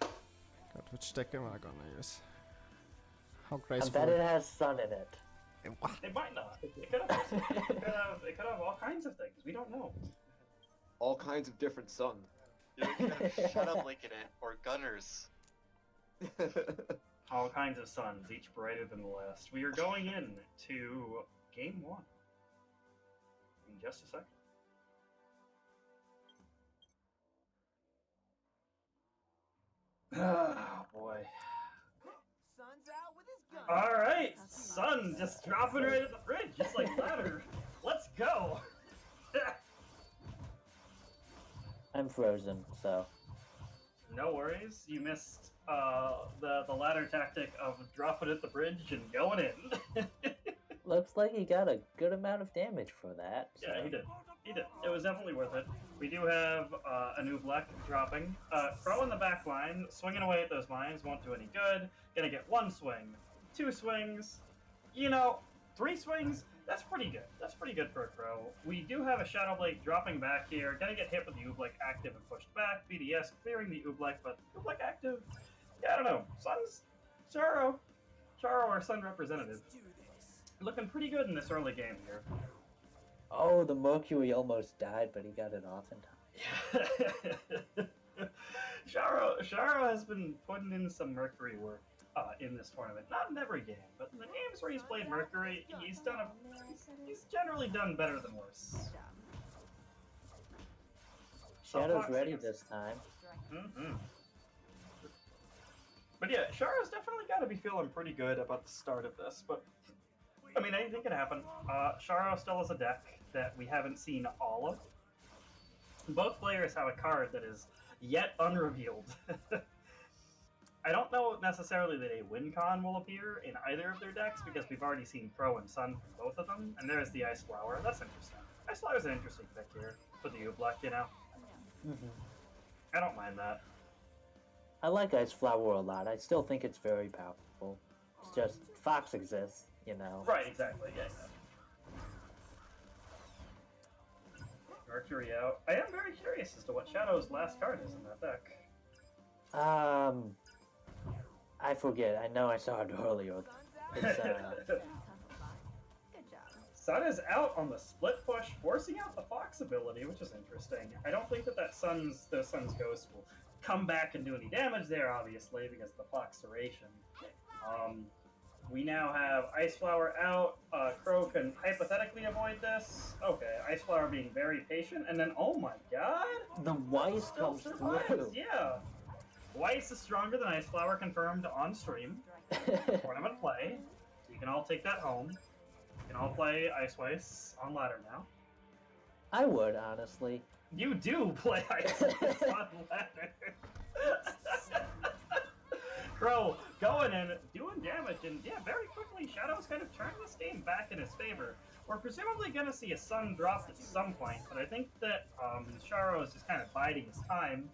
God, which deck am I gonna use? How I graceful? bet it has sun in it. It might not. It could have all kinds of things. We don't know. All kinds of different sun. You're looking at Shadow Link in it, or Gunners. All kinds of suns, each brighter than the last. We are going in to game 1 in just a second. Oh boy. Alright, Sun just dropping right at the fridge, just like ladder. Let's go! I'm frozen, so. No worries, you missed the ladder tactic of dropping at the bridge and going in. Looks like he got a good amount of damage for that. Yeah, so. he did. He did. It was definitely worth it. We do have a new black dropping. Crow in the back line, swinging away at those mines, won't do any good. Gonna get 1 swing, 2 swings, 3 swings. That's pretty good. That's pretty good for a Crow. We do have a Shadow Blade dropping back here. Gonna get hit with the Oobleck active and pushed back. BDS clearing the Oobleck, but Oobleck active, yeah, I don't know. Sun's Charo, our Sun representative. Looking pretty good in this early game here. Oh, the Mercury almost died, but he got it off in time. Sharo has been putting in some Mercury work in this tournament. Not in every game, but in the games where he's played Mercury, he's generally done better than worse. So Shadow's Fox ready is- this time. Mm-hmm. But yeah, Sharo's definitely got to be feeling pretty good about the start of this, but I mean, anything can happen. Sharo still has a deck that we haven't seen all of. Both players have a card that is yet unrevealed. I don't know necessarily that a win con will appear in either of their decks because we've already seen Crow and Sun from both of them, and there's the Ice Flower. That's interesting. Ice Flower is an interesting pick here for the Oobleck, I don't mind that. I like Ice Flower a lot. I still think it's very powerful. It's just Fox exists, Right, exactly. Yeah. Mercury out. I am very curious as to what Shadow's last card is in that deck. I forget. I know I saw it earlier. It's, Sun is out on the split push, forcing out the Fox ability, which is interesting. I don't think that Sun's Ghost will come back and do any damage there, obviously, because of the Fox duration. We now have Ice Flower out. Crow can hypothetically avoid this. Okay, Ice Flower being very patient, and then, oh my god! the Weiss Still comes survives, through. yeah! Weiss is stronger than Ice Flower, confirmed on stream. Tournament play. You can all take that home. You can all play Ice Weiss on ladder now. I would, honestly. You do play Ice Weiss on ladder. Crow going in, doing damage, and yeah, very quickly, Shadow's kind of turned this game back in his favor. We're presumably going to see a Sun dropped at some point, but I think that Sharo is just kind of biding his time.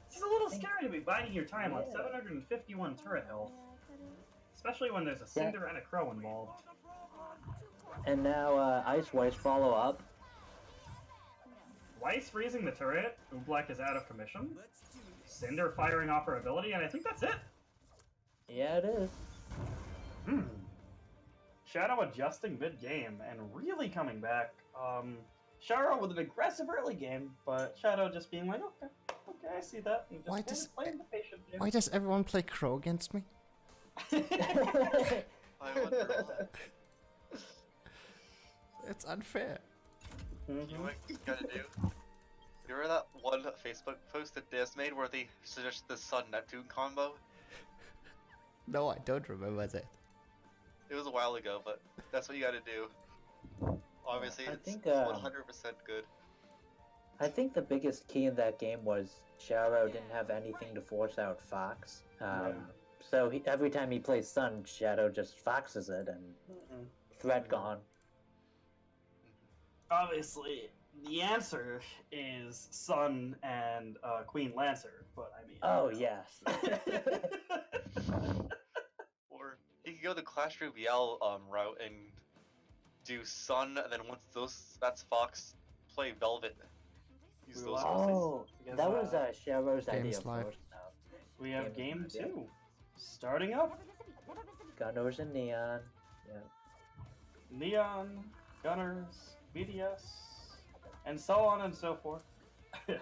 It's a little scary to be biding your time on 751 turret health, especially when there's a Cinder and a Crow involved. And now Ice Weiss follow up. Weiss freezing the turret, Oobleck is out of commission, Cinder firing off her ability, and I think that's it. Yeah, it is. Shadow adjusting mid-game and really coming back. Sharo with an aggressive early game, but Shadow just being like, okay, I see that. And just playing the patient game. Why does everyone play Crow against me? I wonder why. It's unfair. You know what you gotta do? You remember that one Facebook post that Des made where they suggested the Sun Neptune combo? No, I don't remember that. It was a while ago, but that's what you gotta do. Obviously, I it's think, 100% good. I think the biggest key in that game was Sharo didn't have anything to force out Fox. So every time he plays Sun, Shadow just foxes it and threat gone. Obviously, the answer is Sun and Queen Lancer, but I mean. Oh, yes. Or you could go the Clash Royale route and do Sun, and then once that's Fox, play Velvet. Use those. Oh, that was Sharo's idea Game's live. first. We have Game game idea. 2 starting up. Gunners and Neon. Yeah. Neon, Gunners, BDS, and so on and so forth. Okay,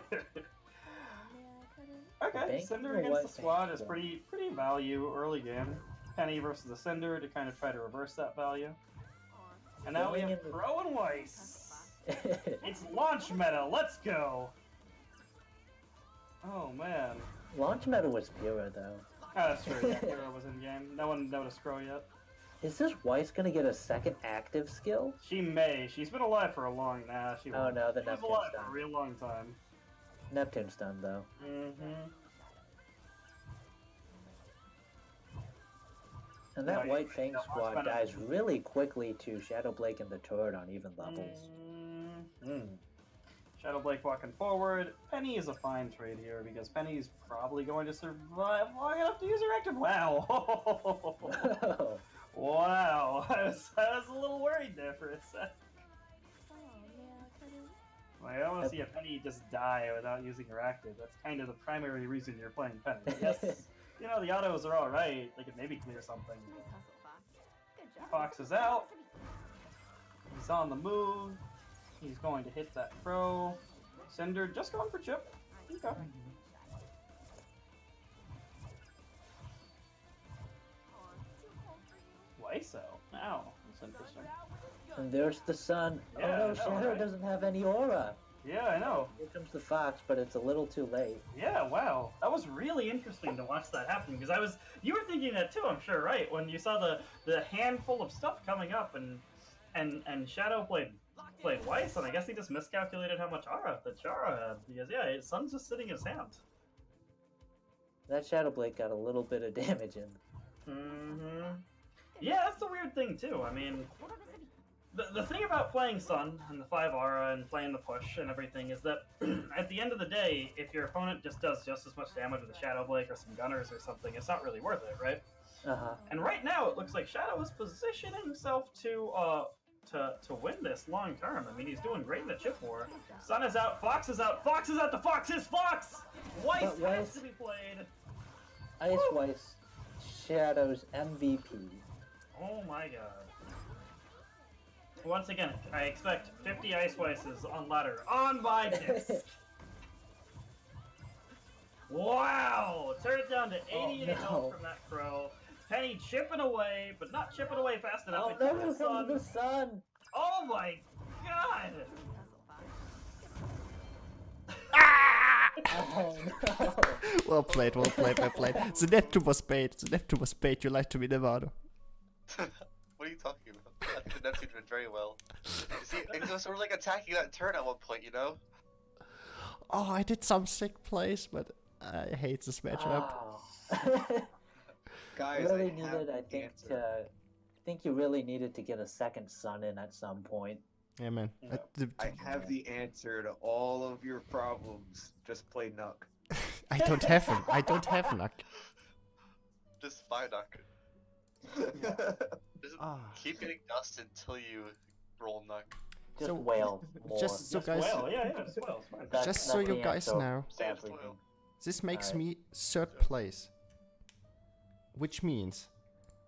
Bank Cinder or against what the squad is bank? pretty value early game. Penny versus the Cinder to kind of try to reverse that value. And now we Going have in the- Crow and Weiss. It's launch meta, let's go! Oh man. Launch meta was Pura, though. Oh, that's true, yeah, Hero was in game. No one noticed Crow yet. Is this Weiss gonna get a second active skill? She may. She's been alive for a long she Oh no, the she was Neptune's alive for a done. real long time. Neptune's done, though. Mm-hmm. And that No, White you- Fang no, squad Launch meta- dies really quickly to Shadow Blake and the turret on even levels. Shadow Blake walking forward. Penny is a fine trade here because Penny's probably going to survive long enough to use her active. Wow. Wow. I was a little worried there for a sec. Like, I want to see a Penny just die without using her active. That's kind of the primary reason you're playing Penny. Yes, you know, the autos are alright. They could maybe clear something. Fox is out. He's on the move. He's going to hit that Crow. Cinder just going for chip. Okay. Weiss out. Wow, that's interesting. And there's the sun. Yeah, Oh I no, know, Shadow right? doesn't have any aura. Yeah, I know. Here comes the Fox, but it's a little too late. Yeah, wow. That was really interesting to watch that happen because you were thinking that too, I'm sure, right? When you saw the handful of stuff coming up and Shadow played Weiss, and I guess he just miscalculated how much aura that Chara had because yeah, his sun's just sitting in his hand. That Shadow Blake got a little bit of damage in. Mm-hmm. Yeah, that's the weird thing too. I mean, the thing about playing Sun and the 5 aura and playing the push and everything is that at the end of the day, if your opponent just does just as much damage with a Shadow Blake or some Gunners or something, it's not really worth it, right? Uh-huh. And right now, it looks like Shadow is positioning himself to win this long term. I mean, he's doing great in the chip war. Sun is out, Fox is out, Fox is out, the Fox is Fox! Weiss But Weiss- has to be played. Ice Weiss, Shadow's MVP. Oh my god. Once again, I expect 50 Ice Weisses on ladder on my disc. Wow! Turn it down to 88 no. health from that Crow. Penny chipping away, but not chipping away fast enough. Oh It no, took here the comes Sun. the sun! Oh my god! Oh no! Well played, well played, well played. The Neptune was bait. The Neptune was bait. You lied to me, Nevado. What are you talking about? I think the Neptune did very well. You see, it was sort of like attacking that turn at one point, you know? Oh, I did some sick plays, but I hate this matchup. Wow. Guys, really I have needed, I the think, answer. I think you really needed to get a second sun in at some point. Yeah, man. Yeah. I have the answer to all of your problems. Just play Nuck. I don't have him. I don't have Nuck. Just Psyduck. Just Ah. keep getting dust until you roll Nuck. Just So, wail more. just so Just guys, well, yeah, just well, it's fine. That- just so that's you the guys answer know, to Same everything. toil. this makes Alright. me third place, which means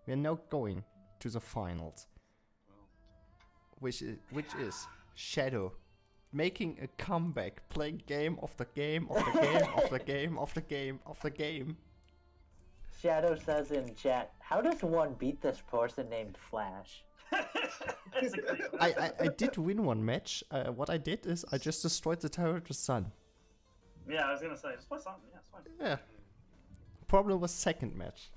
we are now going to the finals, which is Shadow making a comeback, playing game of the game of the game of the game of the game of the game. Shadow says in chat, how does one beat this person named Flash? That's a great I did win one match. What I did is I just destroyed the turret with Sun. Yeah, I was gonna say, just play something. Yeah, it's fine. Yeah. Problem was second match.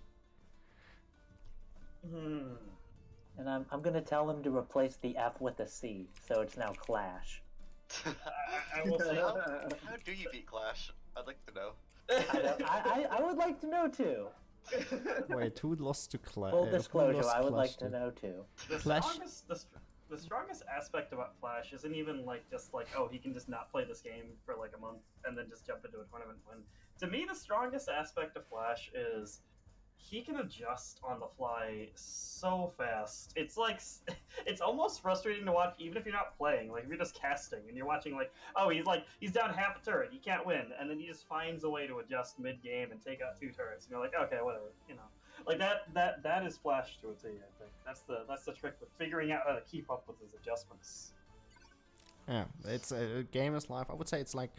And I'm gonna tell him to replace the F with a C, so it's now Clash. I will say, How do you beat Clash? I'd like to know. I would like to know too. Wait, who lost to Clash? Full disclosure, I would like to know too. Clash? the strongest aspect about Flash isn't even like just like, oh, he can just not play this game for like a month and then just jump into a tournament and win. To me, the strongest aspect of Flash is he can adjust on the fly so fast. It's like, it's almost frustrating to watch, even if you're not playing. Like if you're just casting and you're watching, like, oh, he's down half a turret, he can't win, and then he just finds a way to adjust mid game and take out 2 turrets. And you're like, okay, whatever, you know. Like that is Flash to a T. I think that's the trick with figuring out how to keep up with his adjustments. Yeah, it's a gamer's life. I would say it's like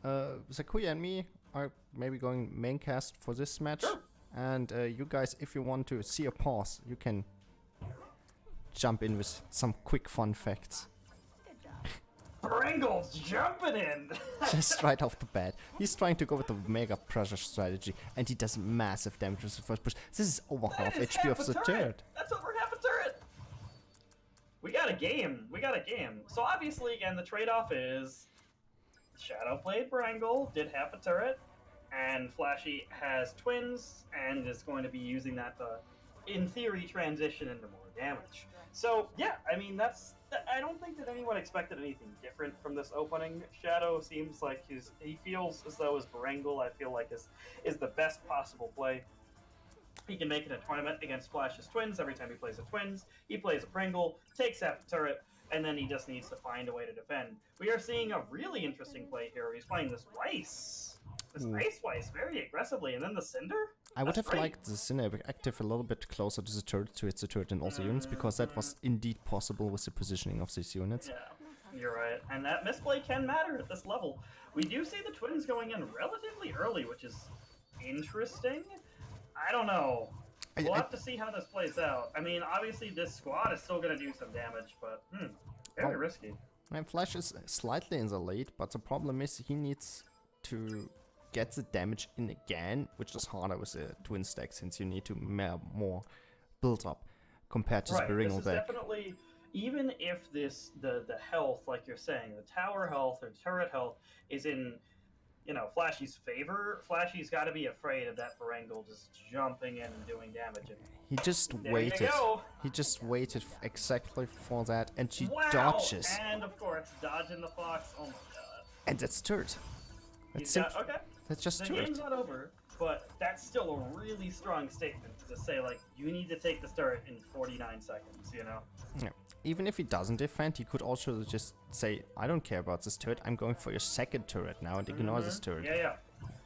Sakuya and me are maybe going main cast for this match. Sure. And you guys, if you want to see a pause, you can jump in with some quick fun facts. Brangle's jumping in! Just right off the bat. He's trying to go with the mega pressure strategy, and he does massive damage with the first push. This is over half That is HP half of a the turret. turret. That's over half a turret! We got a game. So obviously, again, the trade-off is Shadow played Brangle, did half a turret, and Flashy has twins, and is going to be using that to, in theory, transition into more damage. So, yeah, I mean, I don't think that anyone expected anything different from this opening. Shadow seems like he feels as though his Brangle, I feel like, is the best possible play. He can make it a tournament against Flash's twins every time he plays a twins. He plays a Pringle, takes out the turret, and then he just needs to find a way to defend. We are seeing a really interesting play here. He's playing this Weiss. This Ice Weiss very aggressively, and then the Cinder? I would That's have great. liked the Cinder active a little bit closer to the turret to hit the turret and also units, because that was indeed possible with the positioning of these units. Yeah, you're right. And that misplay can matter at this level. We do see the twins going in relatively early, which is interesting. I don't know. We'll have to see how this plays out. I mean, obviously this squad is still going to do some damage, but very risky. And Flash is slightly in the lead, but the problem is he needs to get the damage in again, which is harder with the twin stack, since you need to more build up compared to the This Beringal is deck. definitely, even if the health, like you're saying, the tower health or turret health is in, Flashy's favor, Flashy's got to be afraid of that Berengal just jumping in and doing damage. And He just there waited. you go. He just waited exactly for that, and she Wow! dodges. And of course, dodging the fox. Oh my god. And that's turret. He's That's got, okay. That's just The turret. game's not over, but that's still a really strong statement to say, like, you need to take this turret in 49 seconds, you know? Yeah. Even if he doesn't defend, he could also just say, I don't care about this turret, I'm going for your second turret now and ignore this turret. Yeah.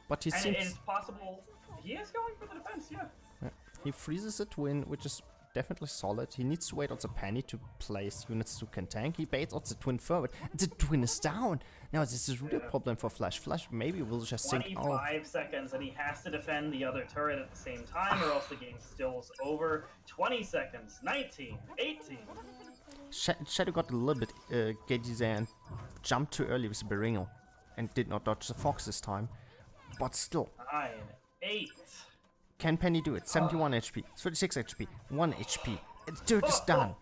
But he And seems... it's possible he is going for the defense, yeah. Yeah. He freezes the twin, which is definitely solid. He needs to wait on the penny to place units who can tank. He baits out the twin forward, and the twin is down. Now this is a real problem for Flash. Flash maybe will just think, 25 seconds, and he has to defend the other turret at the same time, or else the game stills over. 20 seconds, 19, 18. Shadow got a little bit giddy there and jumped too early with the Beringal and did not dodge the fox this time. But still, 9, 8. can Penny do it? 71 HP, 36 HP, 1 HP. The turret is done.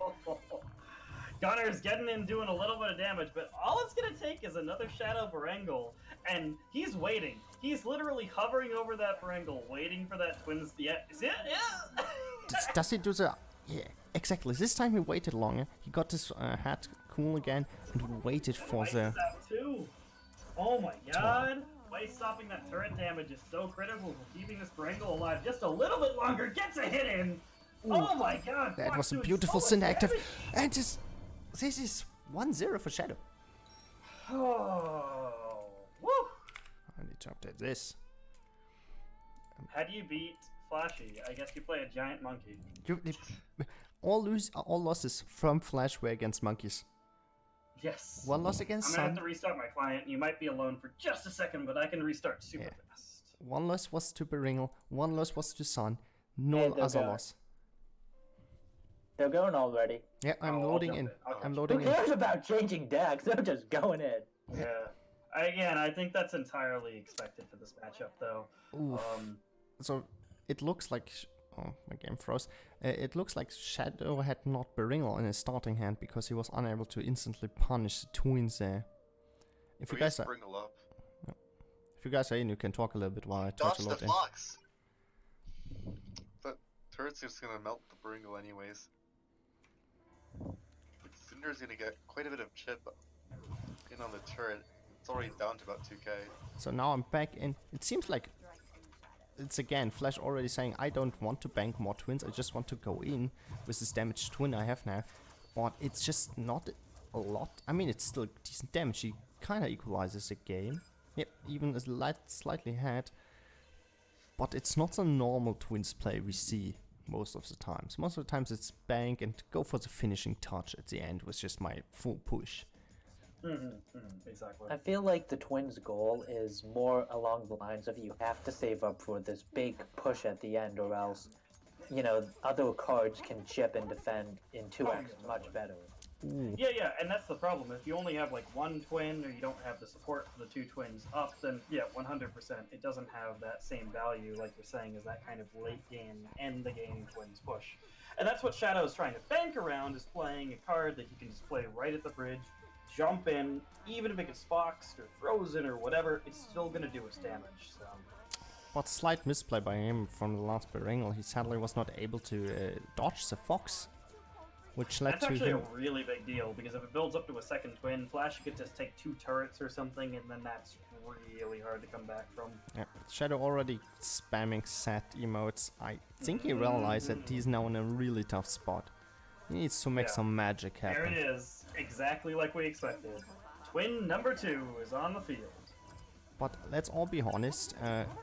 Gunner's getting in, doing a little bit of damage, but all it's gonna take is another Shadow Berengal, and he's waiting. He's literally hovering over that Berengal, waiting for that twins. Yeah, is it? Yeah. Does he do the... Yeah, exactly. This time he waited longer. He got his hat cool again and waited for Weiss the... is out too. Oh my god. Weiss stopping that turret damage is so critical for keeping this Berengal alive just a little bit longer. Gets a hit in. Oh my god. That Fox was a doing beautiful so Sin much active. damage. And this is 1-0 for Shadow. Oh. Woo. I need to update this. How do you beat Flashy? I guess you play a giant monkey. All losses from Flash were against monkeys. Yes. One loss against I'm gonna have Sun. to restart my client. You might be alone for just a second, but I can restart super Yeah. fast. One loss was to Beringle, one loss was to Sun, no Hey, they're other going. loss. They're going already. Yeah, I'm I'll loading jump in. I'll I'm catch loading Who in. cares about changing decks? They're just going in. Yeah. Again, I think that's entirely expected for this matchup, though. Oof. So it looks like oh, my game froze. It looks like Shadow had not Beringle in his starting hand because he was unable to instantly punish the twins there. If you guys are in, you can talk a little bit while I try Dodge to the load in. fox! That turret's just gonna melt the Bringle anyways. Cinder's gonna get quite a bit of chip in on the turret. It's already down to about 2k. So now I'm back in. It seems like it's again Flash already saying I don't want to bank more twins. I just want to go in with this damaged twin I have now. But it's just not a lot. I mean, it's still decent damage. He kind of equalizes the game. Yep, even slightly ahead. But it's not the normal twins play we see most of the times. Most of the times it's bank and go for the finishing touch at the end with just my full push. Exactly. I feel like the Twins' goal is more along the lines of you have to save up for this big push at the end, or else, you know, other cards can chip and defend in 2x much better. Ooh. Yeah, and that's the problem. If you only have like one twin, or you don't have the support for the two twins up, then yeah, 100%, it doesn't have that same value, like you're saying, as that kind of late game, end the game twins push. And that's what Shadow is trying to bank around, is playing a card that you can just play right at the bridge, jump in, even if it gets foxed or frozen or whatever, it's still gonna do its damage. So. But slight misplay by him from the last Beringle. He sadly was not able to dodge the fox, which led That's to actually him. a really big deal, because if it builds up to a second twin, Flash could just take 2 turrets or something, and then that's really hard to come back from. Yeah, Shadow already spamming set emotes. I think he realized that he's now in a really tough spot. He needs to make Yeah. some magic There happen. it is, exactly like we expected. Twin number 2 is on the field. But let's all be honest,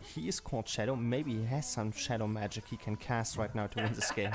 he is called Shadow. Maybe he has some shadow magic he can cast right now to win this game.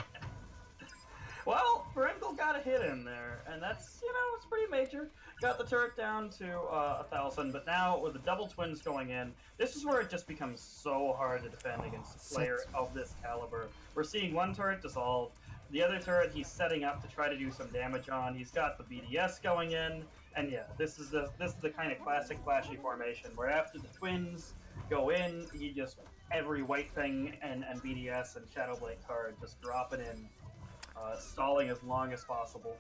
Well, Bringle got a hit in there, and that's, you know, it's pretty major. Got the turret down to 1,000, but now with the double twins going in, this is where it just becomes so hard to defend against a player of this caliber. We're seeing one turret dissolve, the other turret he's setting up to try to do some damage on. He's got the BDS going in, and yeah, this is the kind of classic Flashy formation where after the twins go in, he just every white thing and BDS and Shadowblade card just drop it in. Stalling as long as possible.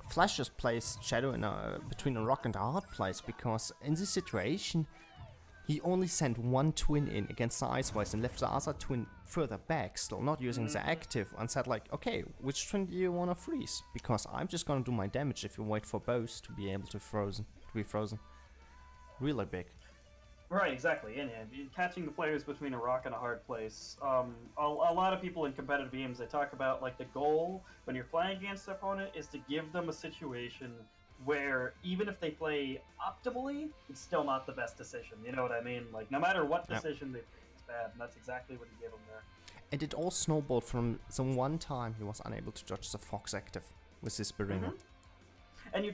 Flash just plays Shadow in between a rock and a hard place because in this situation he only sent one twin in against the Ice Wise and left the other twin further back, still not using the active, and said like, okay, which twin do you want to freeze? Because I'm just gonna do my damage if you wait for both to be able to be frozen. Really big. Right, exactly. And yeah, catching the players between a rock and a hard place. A lot of people in competitive games, they talk about like the goal when you're playing against the opponent is to give them a situation where even if they play optimally, it's still not the best decision. You know what I mean? Like no matter what decision they play, it's bad, and that's exactly what he gave them there. And it all snowballed from the one time he was unable to dodge the Fox active with his Beringle. And you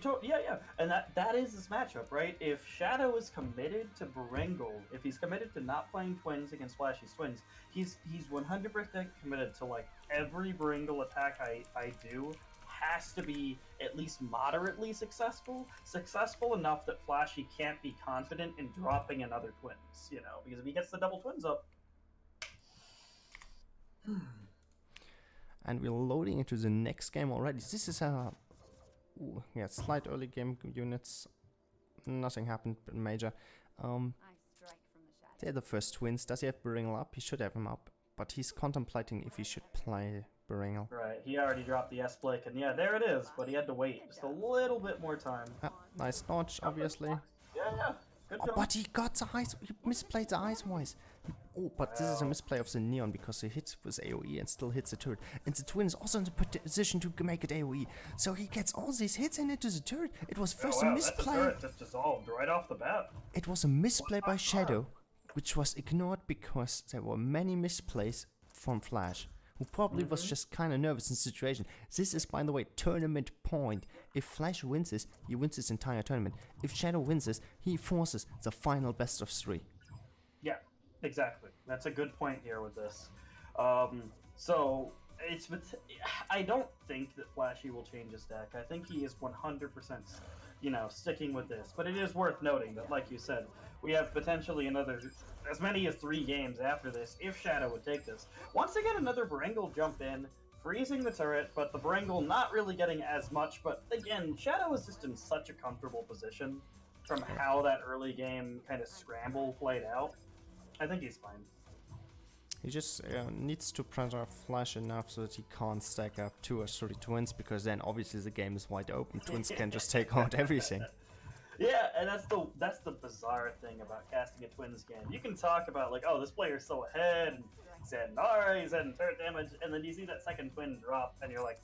and that is this matchup, right? If Shadow is committed to Beringle, if he's committed to not playing twins against Flashy's twins, he's 100% committed to like every Beringle attack I do has to be at least moderately successful enough that Flashy can't be confident in dropping another twins, you know, because if he gets the double twins up. And we're loading into the next game already. This is a slight early game units. Nothing happened major. They're the first twins. Does he have Beringle up? He should have him up. But he's contemplating if he should play Beringle. Right, he already dropped the S-Blake, and yeah, there it is. But he had to wait just a little bit more time. Nice dodge, obviously. Yeah. Good job. But he got the Ice. He misplayed the Ice Wise. Oh, but this is a misplay of the Neon because he hits with AoE and still hits the turret. And the twin is also in the position to make it AoE. So he gets all these hits and into the turret. It was first a misplay. That's a turret just dissolved right off the bat. It was a misplay by Shadow, which was ignored because there were many misplays from Flash, who probably was just kind of nervous in the situation. This is, by the way, tournament point. If Flash wins this, he wins this entire tournament. If Shadow wins this, he forces the final best of 3. Yeah, Exactly. That's a good point here with this. So it's I don't think that Flashy will change his deck. I think he is 100%, sticking with this. But it is worth noting that, like you said, we have potentially another as many as 3 games after this if Shadow would take this. Once again, another Bringle jump in, freezing the turret, but the Bringle not really getting as much. But again, Shadow is just in such a comfortable position from how that early game kind of scramble played out. I think he's fine. He just needs to pressure Flash enough so that he can't stack up 2 or 3 twins, because then obviously the game is wide open. Twins can just take out everything. Yeah, and that's the bizarre thing about casting a Twins game. You can talk about like, oh, this player's so ahead, and he's adding Nara, he's adding turret damage, and then you see that second twin drop, and you're like,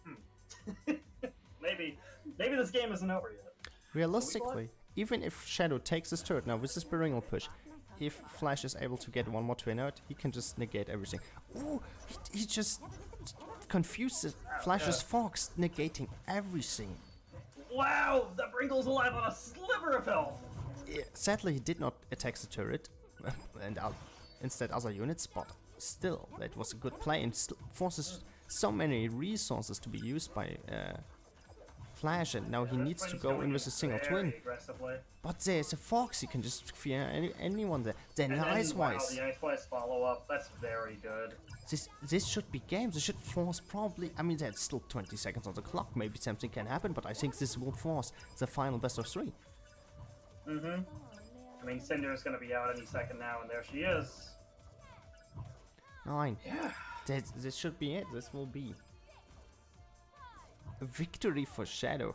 maybe this game isn't over yet. Realistically, even if Shadow takes his turret now with this Beringal push, if Flash is able to get 1 more twin out, he can just negate everything. Ooh, he just confuses Flash's Fox, negating everything. Wow, that Bringle's alive on a sliver of health! Sadly, he did not attack the turret, and instead other units, but still, that was a good play, and forces so many resources to be used by Flash, and now he needs to go in with a single twin. But there's a Fox, he can just fear anyone there. Then Ice Wow, Wise. the Ice Wise follow-up, that's very good. This should be games. This should force probably. I mean, there's still 20 seconds on the clock. Maybe something can happen, but I think this will force the final best of 3. I mean, Cinder's gonna be out any second now, and there she is. 9. Yeah. This should be it. This will be a victory for Shadow.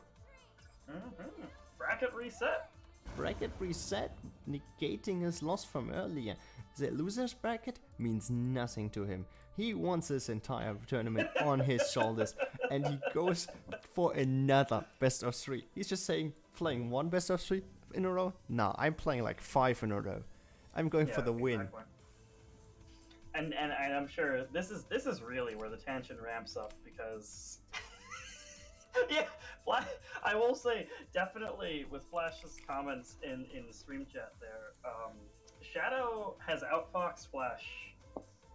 Bracket reset. Bracket reset, negating his loss from earlier. The loser's bracket means nothing to him. He wants this entire tournament on his shoulders, and he goes for another best of 3. He's just saying, playing 1 best of 3 in a row? Nah, I'm playing like 5 in a row. I'm going for the win. Exactly. And I'm sure this is really where the tension ramps up, because yeah, I will say definitely with Flash's comments in the stream chat there, Shadow has outfoxed Flash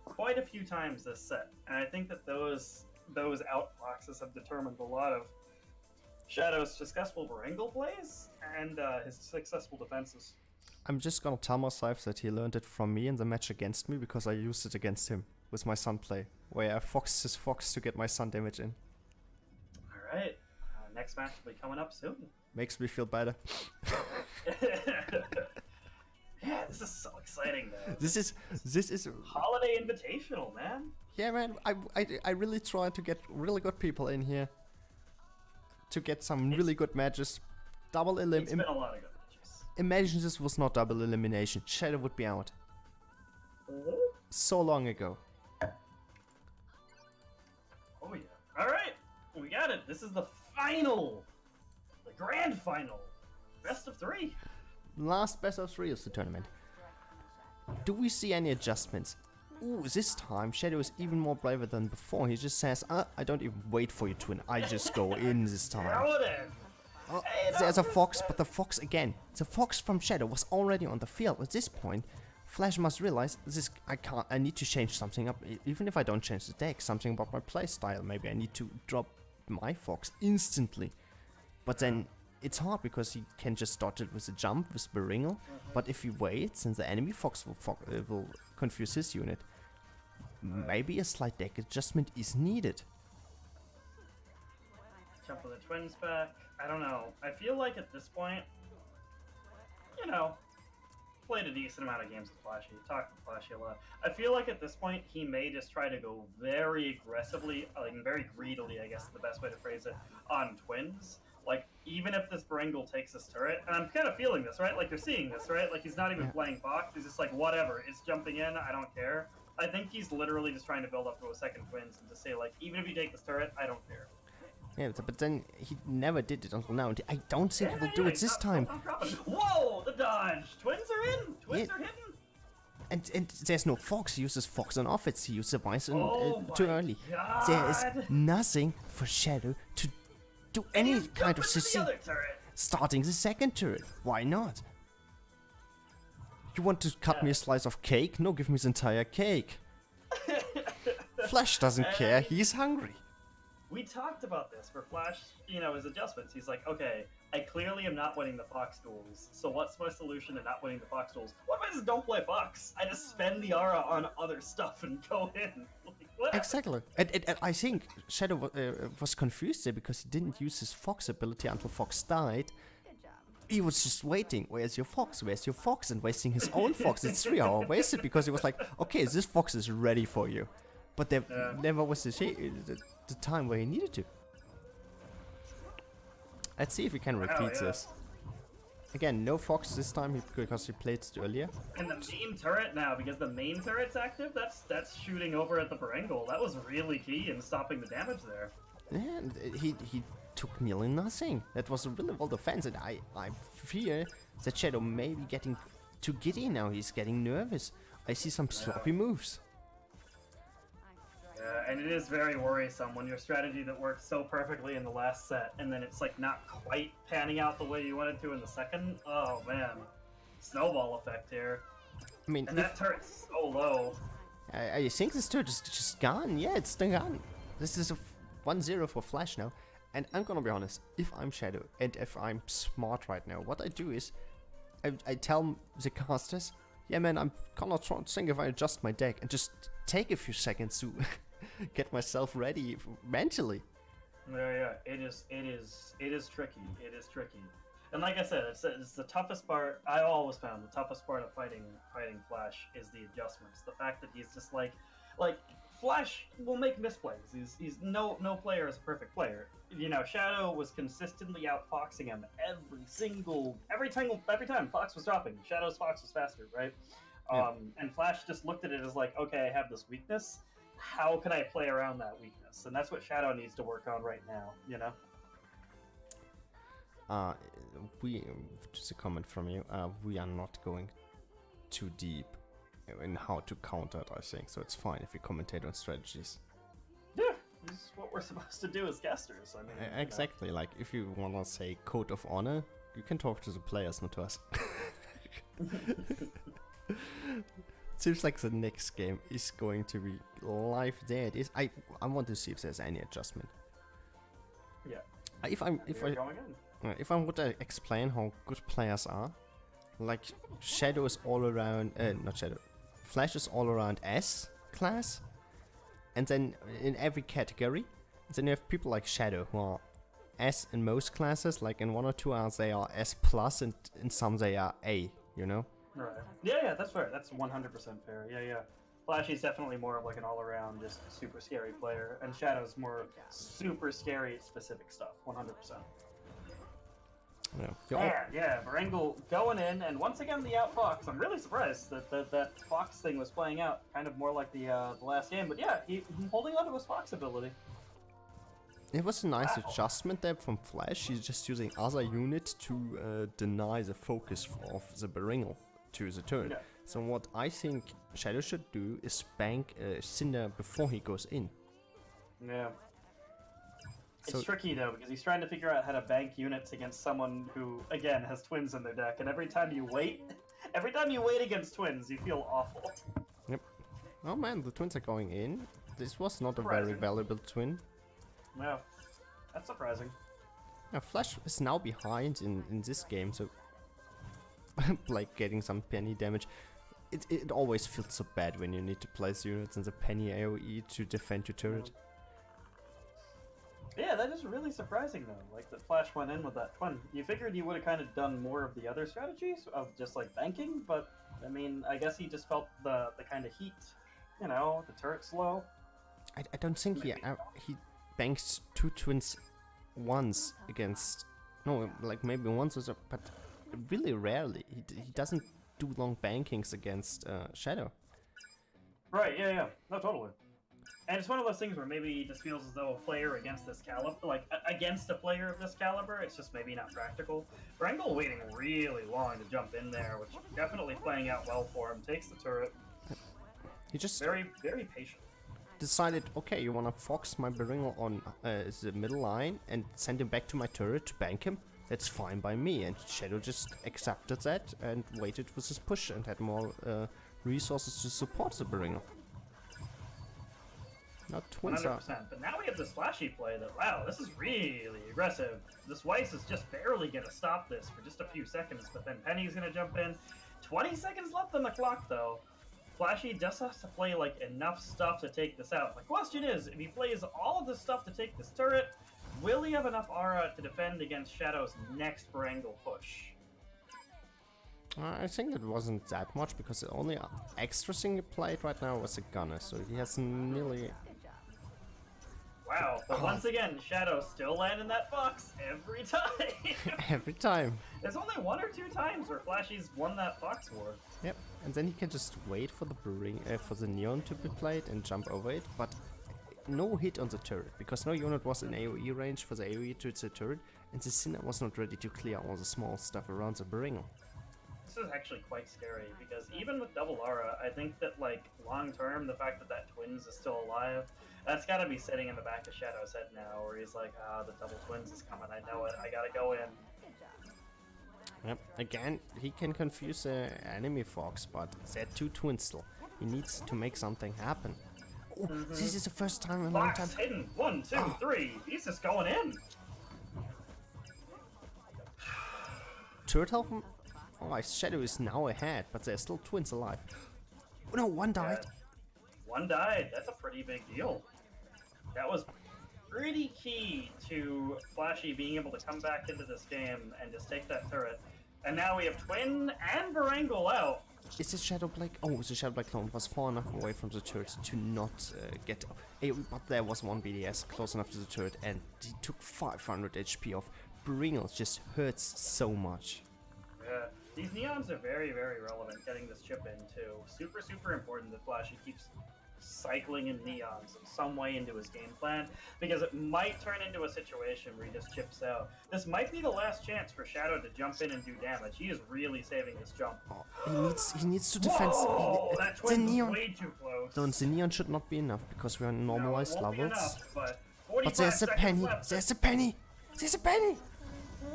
quite a few times this set, and I think that those outfoxes have determined a lot of Shadow's successful Bringle plays and his successful defenses. I'm just gonna tell myself that he learned it from me in the match against me, because I used it against him with my Sun play, where I foxed his Fox to get my Sun damage in. Alright, next match will be coming up soon. Makes me feel better. Yeah, this is so exciting, man. This is Holiday Invitational, man. Yeah, man. I really try to get really good people in here to get some really good matches. Double elim. It's been a lot of good matches. Imagine this was not double elimination. Shadow would be out so long ago. Oh yeah. All right, we got it. This is the final, the grand final, best of 3. Last best of 3 of the tournament. Do we see any adjustments? Ooh, this time Shadow is even more braver than before. He just says, I don't even wait for you, twin. I just go in this time. Throw it in. Oh, there's a Fox, but the Fox again. The Fox from Shadow was already on the field. At this point, Flash must realize I need to change something up. Even if I don't change the deck, something about my playstyle. Maybe I need to drop my Fox instantly. But then it's hard because he can just dodge it with a jump with Beringal. But if he waits, then the enemy Fox will confuse his unit. Maybe a slight deck adjustment is needed. Jump with the twins back. I don't know. I feel like at this point, played a decent amount of games with Flashy, talked with Flashy a lot. I feel like at this point, he may just try to go very aggressively, very greedily, I guess is the best way to phrase it, on twins. Like, even if this Bringle takes this turret, and I'm kind of feeling this, right? Like, you're seeing this, right? Like, he's not even playing Fox. He's just like, whatever, it's jumping in, I don't care. I think he's literally just trying to build up to a second twins and just say, like, even if you take this turret, I don't care. Yeah, but then he never did it until now. I don't think he will do it this time. Whoa, the dodge! Twins are in! Twins are hidden! And there's no Fox. He uses Fox on offense. He uses Vice too early. God. There is nothing for Shadow to do any kind of CC. Starting the second turret. Why not? You want to cut me a slice of cake? No, give me this entire cake. Flash doesn't care, he's hungry. We talked about this for Flash, his adjustments. He's like, okay, I clearly am not winning the Fox duels, so what's my solution to not winning the Fox duels? What if I just don't play Fox? I just spend the aura on other stuff and go in. Like, what? Exactly. And I think Shadow was confused there because he didn't use his Fox ability until Fox died. He was just waiting. Where's your Fox? Where's your Fox? And wasting his own Fox. It's 3 hours wasted because he was like, okay, this Fox is ready for you. But there never was the time where he needed to. Let's see if we can repeat this. Again, no Fox this time because he played it earlier. And the main turret now, because the main turret's active, that's shooting over at the Berengal. That was really key in stopping the damage there. Yeah, and he took nearly nothing. That was a really well defense, and I fear that Shadow may be getting too giddy now. He's getting nervous. I see some sloppy moves. And it is very worrisome when your strategy that worked so perfectly in the last set, and then it's like not quite panning out the way you wanted to in the second. Oh man, snowball effect here. I mean, and that turret's so low. I think this turret is just gone. Yeah, it's still gone. This is a 1-0 for Flash now. And I'm gonna be honest, if I'm Shadow and if I'm smart right now, what I do is I tell the casters, yeah man, I'm gonna try to think if I adjust my deck and just take a few seconds to get myself ready mentally. Yeah, it is tricky. It is tricky. And like I said, it's the toughest part. I always found the toughest part of fighting Flash is the adjustments. The fact that he's just like Flash will make misplays. He's no player is a perfect player. Shadow was consistently outfoxing him every time Fox was dropping. Shadow's Fox was faster, right? Yeah. And Flash just looked at it as like, okay, I have this weakness. How can I play around that weakness? And that's what Shadow needs to work on right now. Just a comment from you. We are not going too deep in how to counter it, I think. So it's fine if we commentate on strategies. Yeah, this is what we're supposed to do as casters. I mean, exactly. Like if you wanna say code of honor, you can talk to the players, not to us. Seems like the next game is going to be live there. It is. I want to see if there's any adjustment. Yeah. If I would explain how good players are, like Shadow is all around, not Shadow, Flash is all around S class, and then in every category, then you have people like Shadow who are S in most classes, like in 1 or 2 hours they are S plus, and in some they are A, Right. Yeah, that's fair. That's 100% fair. Yeah. Flashy's definitely more of like an all-around, just super scary player, and Shadow's more super scary specific stuff. 100%. Yeah. Berengal going in, and once again the outfox. I'm really surprised that Fox thing was playing out kind of more like the last game, but yeah, he's holding on to his Fox ability. It was a nice adjustment there from Flash. He's just using other units to deny the focus of the Berengal to the turret. Yeah. So what I think Shadow should do is bank Cinder before he goes in. Yeah. So It's tricky though, because he's trying to figure out how to bank units against someone who, again, has twins in their deck, and every time you wait against twins, you feel awful. Yep. Oh man, the twins are going in. This was not a very Surprising. valuable twin. Yeah, that's surprising. Now Flash is now behind in this game, so like getting some penny damage. It always feels so bad when you need to place units in the penny AoE to defend your turret. Yeah, that is really surprising though, like that Flash went in with that twin. You figured he would have kind of done more of the other strategies of just like banking, but I mean, I guess he just felt the kind of heat, the turret's low. I don't think he banks 2 twins once against, no, like maybe once or so, but really rarely. He doesn't do long bankings against Shadow. Right, yeah. No, totally. And it's one of those things where maybe he just feels as though a player against this caliber, against a player of this caliber, it's just maybe not practical. Berengal waiting really long to jump in there, which definitely playing out well for him. Takes the turret. He just Very, very patient. decided, okay, you wanna fox my Berengal on the middle line and send him back to my turret to bank him? That's fine by me. And Shadow just accepted that and waited with his push and had more resources to support the Bringer. Now twins are... 100%. But now we have this flashy play that, wow, this is really aggressive. This Weiss is just barely going to stop this for just a few seconds, but then Penny's going to jump in. 20 seconds left on the clock, though. Flashy just has to play, like, enough stuff to take this out. The question is, if he plays all of this stuff to take this turret, will he have enough aura to defend against Shadow's next Barangle push? I think it wasn't that much, because the only extra thing he played right now was a gunner, so he has nearly... Wow, but once again, Shadow still landing that Fox every time! Every time. There's only 1 or 2 times where Flashy's won that Fox war. Yep, and then he can just wait for the for the Neon to be played and jump over it, but no hit on the turret, because no unit was in AoE range for the AoE to hit the turret, and the Sinner was not ready to clear all the small stuff around the Bringer. This is actually quite scary, because even with double aura, I think that, like, long term, the fact that that Twins is still alive, that's gotta be sitting in the back of Shadow's head now, where he's like, ah, the double Twins is coming, I know it, I gotta go in. Yep, again, he can confuse the enemy Fox, but there are 2 Twins still. He needs to make something happen. Oh, this is the first time in a long time. Fox hidden, 1, 2, 3, he's just going in! Turret health? Oh, his Shadow is now ahead, but there's still Twins alive. Oh no, one died. Yeah. One died, that's a pretty big deal. That was pretty key to Flashy being able to come back into this game and just take that turret. And now we have Twin and Barangle out. Is the Shadow Blade? Oh, the Shadow Blade clone was far enough away from the turret to not get... but there was one BDS close enough to the turret, and he took 500 HP off. Barangle just hurts so much. Yeah, these Neons are very, very relevant getting this chip in too. Super, super important that Flashy keeps cycling in Neons in some way into his game plan, because it might turn into a situation where he just chips out. This might be the last chance for Shadow to jump in and do damage. He is really saving this jump. Oh, he needs to defend. Whoa, that the Twin Neon. was way too close. No, the Neon should not be enough because we are in normalized No, it won't be levels. enough, but But there's a 45 penny. seconds left. There's a penny. There's a penny.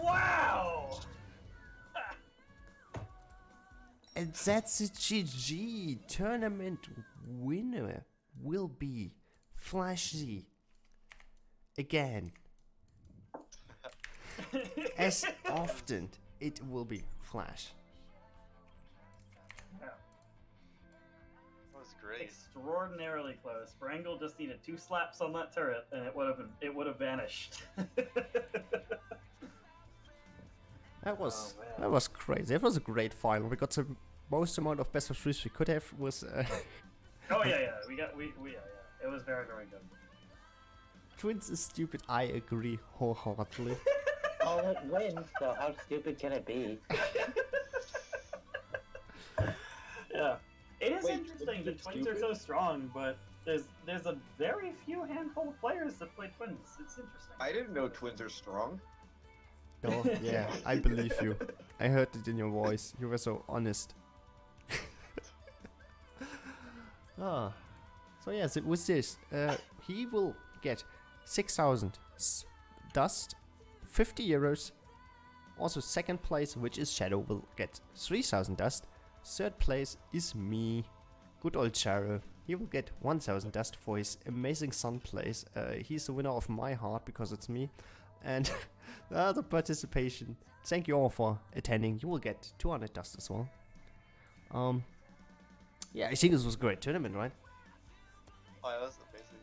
Wow! And that's a GG. Tournament winner will be Flashy. Again. As often, it will be Flash. Yeah. That was great. Extraordinarily close. Barangle just needed 2 slaps on that turret, and it would have vanished. That was crazy. It was a great final. We got the most amount of best of 3s we could have. Was Oh yeah. It was very, very good. Twins is stupid. I agree wholeheartedly. Oh, it wins, so how stupid can it be? Yeah. It is Wait, interesting that Twins Twins are are so strong, but there's a very few handful of players that play Twins. It's interesting. I didn't know Twins are strong. Oh, yeah, I believe you. I heard it in your voice. You were so honest. So yes, it was this. He will get 6,000 dust, 50 euros. Also, second place, which is Shadow, will get 3,000 dust. Third place is me, good old Shadow. He will get 1,000 dust for his amazing Sun plays. He's the winner of my heart because it's me. And the participation. Thank you all for attending. You will get 200 dust as well. Yeah, I think this was a great tournament, right? Oh, that was amazing.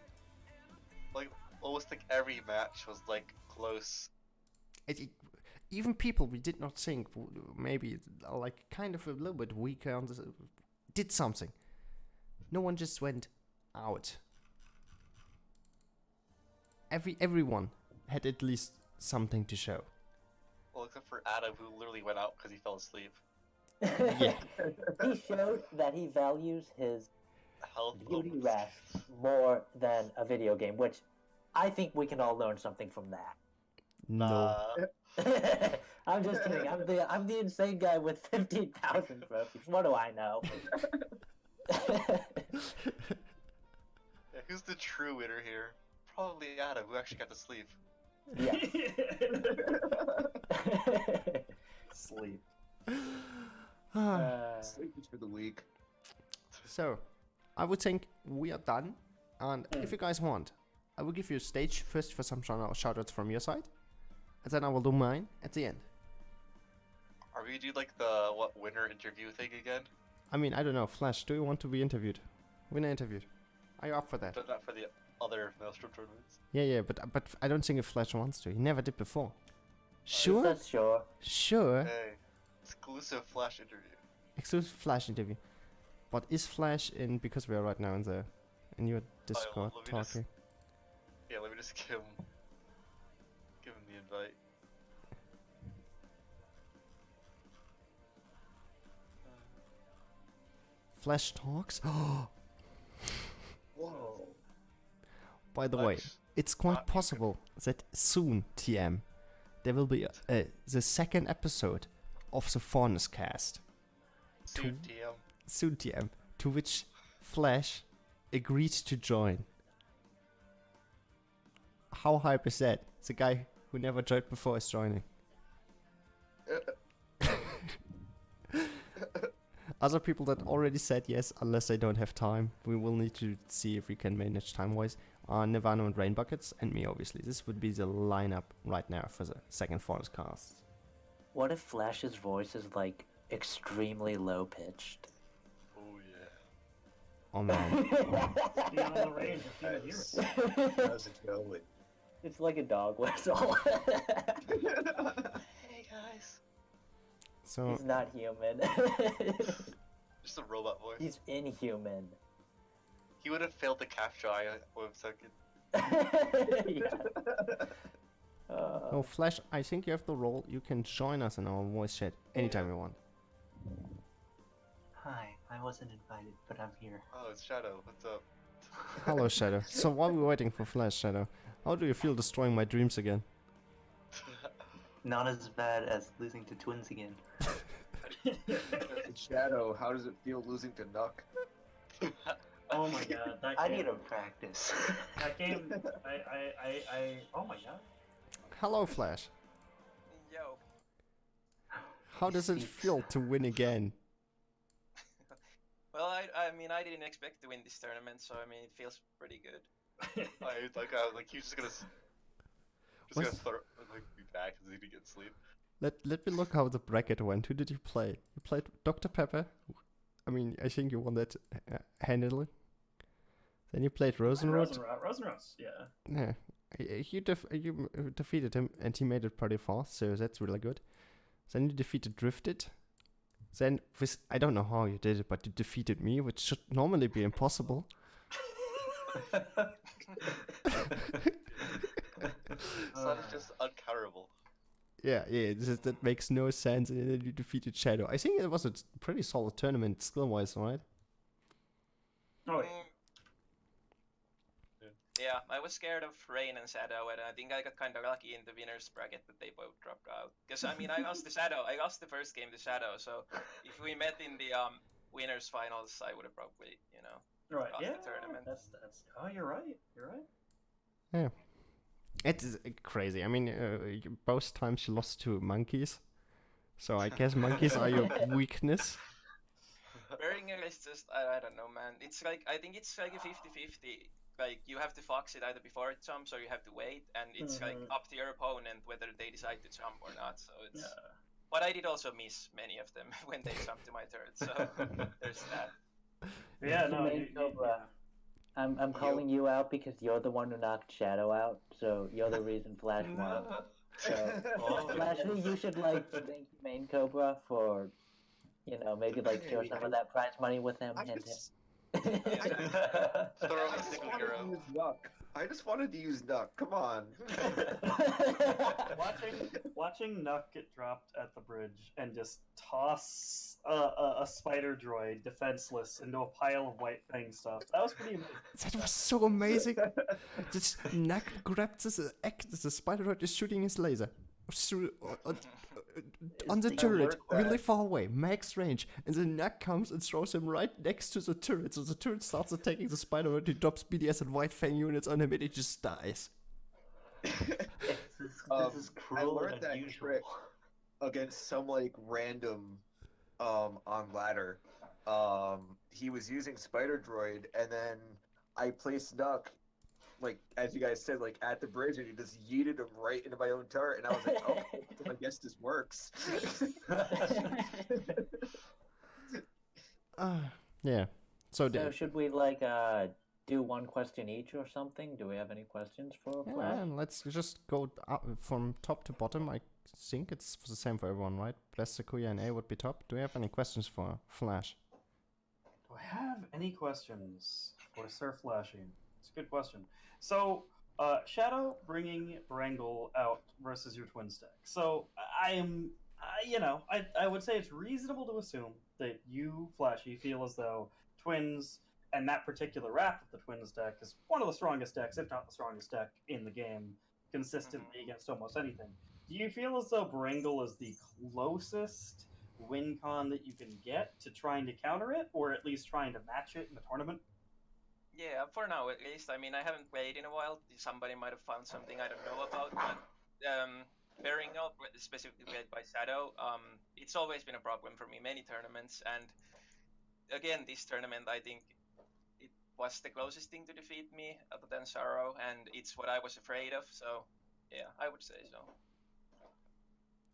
Like, almost like every match was like close. Even people we did not think maybe like kind of a little bit weaker on this, did something. No one just went out. Everyone had at least something to show. Well, except for Adam, who literally went out because he fell asleep. Yeah. He showed that he values his Health. beauty rest more than a video game, which I think we can all learn something from that. No. I'm just kidding. I'm the insane guy with 15,000 trophies. What do I know? Yeah, who's the true winner here? Probably Adam, who actually got to sleep. Yeah. Sleep. Sleep is for the weak. So, I would think we are done. And if you guys want, I will give you a stage first for some shoutouts from your side. And then I will do mine at the end. Are we do like the winner interview thing again? I mean, I don't know. Flash, do you want to be interviewed? Winner interviewed. Are you up for that? But not for the other Maelstrom tournaments. Yeah, but I don't think if Flash wants to. He never did before. Sure? That's sure. Sure. Hey, exclusive Flash interview. Exclusive Flash interview. But is Flash in, because we are right now in your Discord let me talking? Let me just give him the invite. Flash talks? Whoa. By the way, it's quite possible that soon, TM, there will be the second episode of the Faunus cast. Soon, TM. Soon, TM, to which Flash agreed to join. How hype is that? The guy who never joined before is joining. Other people that already said yes, unless they don't have time, we will need to see if we can manage time-wise, are Nirvana and Rain Buckets, and me obviously. This would be the lineup right now for the second Forest cast. What if Flash's voice is like extremely low pitched? Oh yeah. Oh man. Be on the range if you hear it. How's it going? It's like a dog whistle. Hey guys. So, He's not human. Just a robot voice. He's inhuman. He would have failed the capture eye 1 second. Yeah. oh Flash, I think you have the role. You can join us in our voice chat anytime you want. Hi, I wasn't invited, but I'm here. Oh, it's Shadow. What's up? Hello, Shadow. So while we're waiting for Flash, Shadow, how do you feel destroying my dreams again? Not as bad as losing to twins again. Shadow, how does it feel losing to Nuck? Oh my god, that I game. need to practice. That game. Oh my god. Hello, Flash. Yo. How does it feel to win again? Well, I mean, I didn't expect to win this tournament, so I mean, it feels pretty good. He's just gonna What's- throw, be back because he didn't get sleep. Let me look how the bracket went. Who did you play? You played Dr. Pepper. I mean, I think you won that handily. Then you played Rosenrod. Rosenrod, yeah. Yeah, you defeated him, and he made it pretty fast, so that's really good. Then you defeated Drifted. Then, I don't know how you did it, but you defeated me, which should normally be impossible. Sun is just uncounterable. Yeah, that makes no sense, and then you defeated Shadow. I think it was a pretty solid tournament, skill-wise, right? Oh yeah. Yeah, I was scared of Rain and Shadow, and I think I got kind of lucky in the winners bracket that they both dropped out. Because I mean, I lost the Shadow. I lost the first game to Shadow, so if we met in the winners finals, I would have probably, Right. got Yeah. the tournament. That's. Oh, you're right. You're right. Yeah. It is crazy. I mean, both times you lost to monkeys. So I guess monkeys are your weakness. Beringer is just, I don't know, man. It's like, I think it's like a 50-50. Like, you have to fox it either before it jumps or you have to wait, and it's like up to your opponent whether they decide to jump or not. So it's. Yeah. But I did also miss many of them when they jumped to my turret, so there's that. Yeah. No. Main Cobra. I'm calling you out because you're the one who knocked Shadow out, so you're the reason Flash won. So, Flash, you should thank Main Cobra for, maybe show some of that prize money with him. Thoroughly single wanted hero. to use Nuck. I just wanted to use Nuck. Come on. Watching Nuck get dropped at the bridge and just toss a spider droid defenseless into a pile of white fang stuff. That was pretty amazing. That was so amazing. This Knack grabbed the spider is shooting his laser through, on the turret, really far away, max range, and the Knack comes and throws him right next to the turret. So the turret starts attacking the spider, he drops BDS and white fang units on him, and he just dies. This is I cruel learned and that unusual. trick against some like random on ladder. He was using Spider Droid, and then I placed Nuck, like as you guys said, like at the bridge, and he just yeeted him right into my own turret, and I was like, oh, I guess this works. Yeah. So, So should we like do one question each or something? Do we have any questions for Flash? and let's just go up from top to bottom. I think it's the same for everyone, right? Bless Sequoia and A would be top. Do you have any questions for Flash? Do I have any questions for Sir Flashy? It's a good question. So, Shadow bringing Brangle out versus your twin stack. So, I would say it's reasonable to assume that you, Flashy, feel as though twins and that particular wrap of the twins deck is one of the strongest decks, if not the strongest deck in the game, consistently against almost anything. Do you feel as though Brangle is the closest win con that you can get to trying to counter it, or at least trying to match it in the tournament? Yeah, for now at least. I mean, I haven't played in a while. Somebody might have found something I don't know about, but pairing up specifically played by Shadow, it's always been a problem for me. Many tournaments, and again, this tournament, I think it was the closest thing to defeat me other than Sorrow, and it's what I was afraid of. So, yeah, I would say so.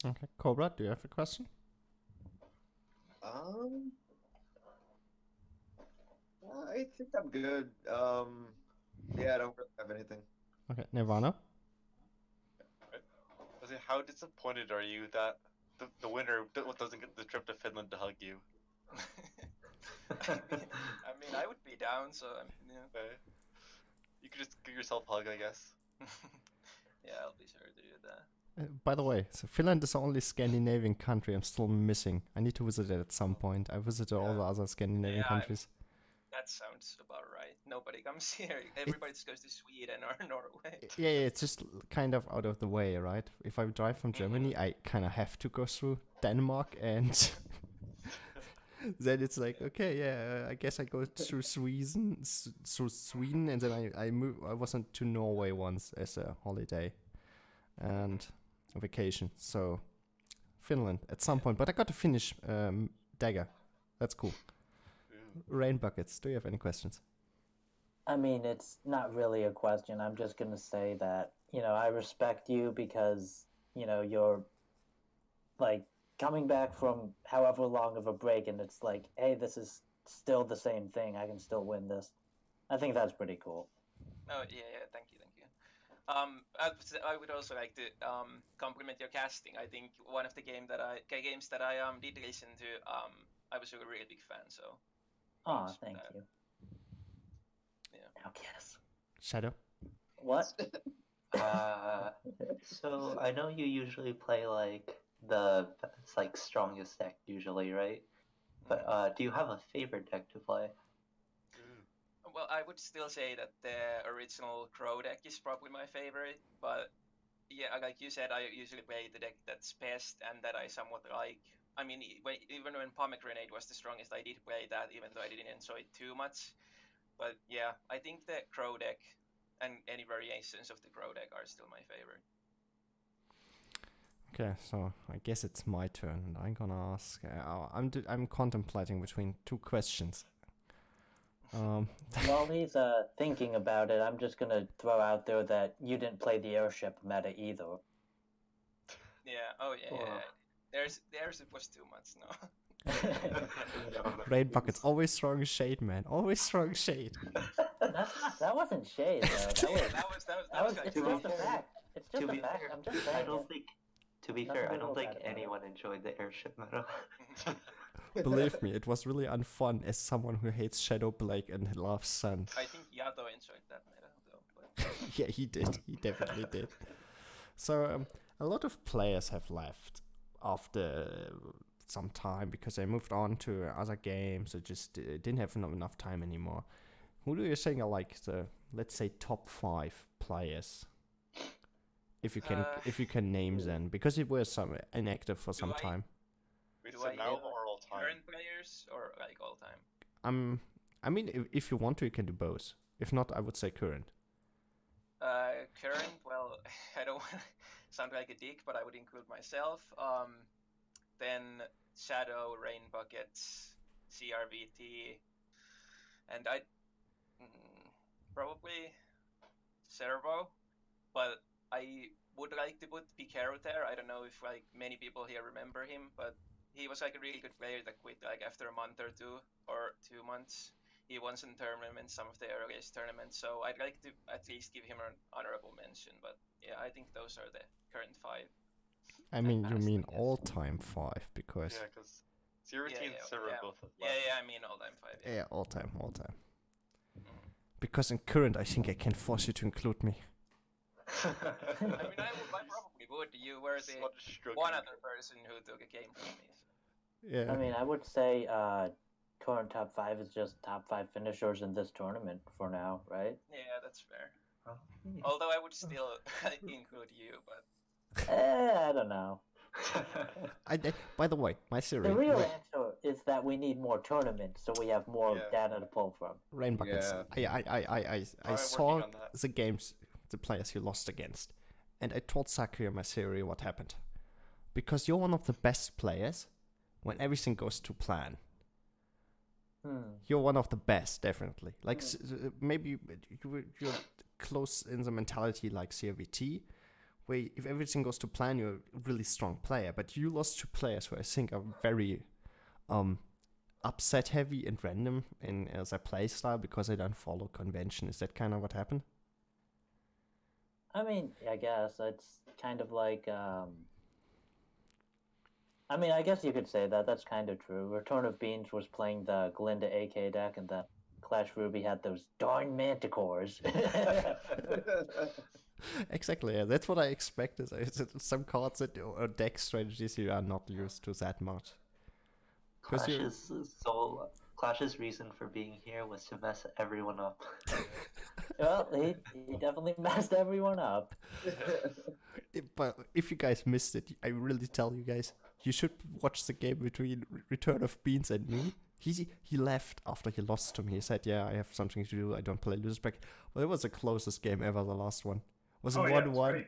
Okay, Cobra, do you have a question? I think I'm good. Yeah, I don't really have anything. Okay, Nirvana. I was like, how disappointed are you that the winner doesn't get the trip to Finland to hug you? I mean, I would be down, so yeah. Okay. You could just give yourself a hug, I guess. Yeah, I'll be sure to do that. By the way, so Finland is the only Scandinavian country I'm still missing. I need to visit it at some point. I visited all the other Scandinavian countries. That sounds about right. Nobody comes here. Everybody just goes to Sweden or Norway. Yeah, it's just kind of out of the way, right? If I drive from Germany, I kind of have to go through Denmark, and then it's like, okay, yeah, I guess I go through Sweden, and then I move. I wasn't to Norway once as a holiday and a vacation, so Finland at some point. But I got to finish Dagger. That's cool. Rain Buckets, do you have any questions? I mean, it's not really a question. I'm just going to say that, I respect you because, you're like coming back from however long of a break, and it's like, hey, this is still the same thing. I can still win this. I think that's pretty cool. Oh, yeah, thank you. I would also like to compliment your casting. I think one of the games that I did listen to, I was a really big fan, so. Oh, thank you. Yeah. Now guess. Shadow? What? So I know you usually play like it's like strongest deck usually, right? But do you have a favorite deck to play? Well, I would still say that the original Crow deck is probably my favorite, but yeah, like you said, I usually play the deck that's best and that I somewhat like. I mean, even when Pomegranate was the strongest, I did play that, even though I didn't enjoy it too much. But yeah, I think the Crow deck and any variations of the Crow deck are still my favorite. Okay, so I guess it's my turn, and I'm gonna ask. I'm contemplating between two questions. While he's thinking about it, I'm just gonna throw out there that you didn't play the airship meta either. Yeah. Oh yeah. The airship was too much. No. Rain Buckets, always throwing shade, man. Always throwing shade. That wasn't shade, though. That was it's just a fact. It's just a fact. I'm just saying. To be fair, I don't think anyone enjoyed the airship meta. Believe me, it was really unfun as someone who hates Shadow Blake and loves Sun. I think Yato enjoyed that meta, though. But... Yeah, he did. He definitely did. So, a lot of players have left after some time because they moved on to other games or just didn't have enough time anymore. Who do you think are like the, let's say, top 5 players? If you can name them, because it was inactive for some time. Do I now or all time? Current players or like all time? I mean, if you want to, you can do both. If not, I would say current. Current, well, I don't want to sound like a dick, but I would include myself. Then Shadow, Rain Buckets, CRVT, and I probably Servo, but I would like to put Picaro there. I don't know if like many people here remember him, but he was like a really good player that quit like after a month or 2 months. He won some tournaments, some of the earliest tournaments, so I'd like to at least give him an honorable mention. But yeah, I think those are the current 5. I mean, you past, mean I guess. all-time 5 because Yeah, because CRT and Server both have Yeah, left. yeah, I mean all-time 5. Yeah. yeah, all-time. Mhm. Because in current, I think I can force you to include me. I mean, I probably would. You were the one other person who took a game from me. So. Yeah. I mean, I would say current top 5 is just top 5 finishers in this tournament for now, right? Yeah, that's fair. Although I would still include you, but I don't know. By the way, my theory. The real answer is that we need more tournaments, so we have more data to pull from. Rain Buckets. Yeah. I saw the games, the players you lost against, and I told Sakuya my theory what happened. Because you're one of the best players when everything goes to plan. You're one of the best, definitely. Like maybe you're close in the mentality like CRVT, where if everything goes to plan, you're a really strong player. But you lost 2 players who I think are very upset heavy and random in their play style because they don't follow convention. Is that kind of what happened? I mean, I guess it's kind of like I mean, I guess you could say that. That's kind of true. Return of Beans was playing the Glinda AK deck, and then Clash Ruby had those darn Manticores. Exactly, yeah. That's what I expected. Some cards that or deck strategies you are not used to that much. Clash's reason for being here was to mess everyone up. Well, he definitely messed everyone up. But if you guys missed it, I really tell you guys, you should watch the game between Return of Beans and me. He left after he lost to me. He said, yeah, I have something to do. I don't play losers bracket. Well, it was the closest game ever, the last one. It was 1-1.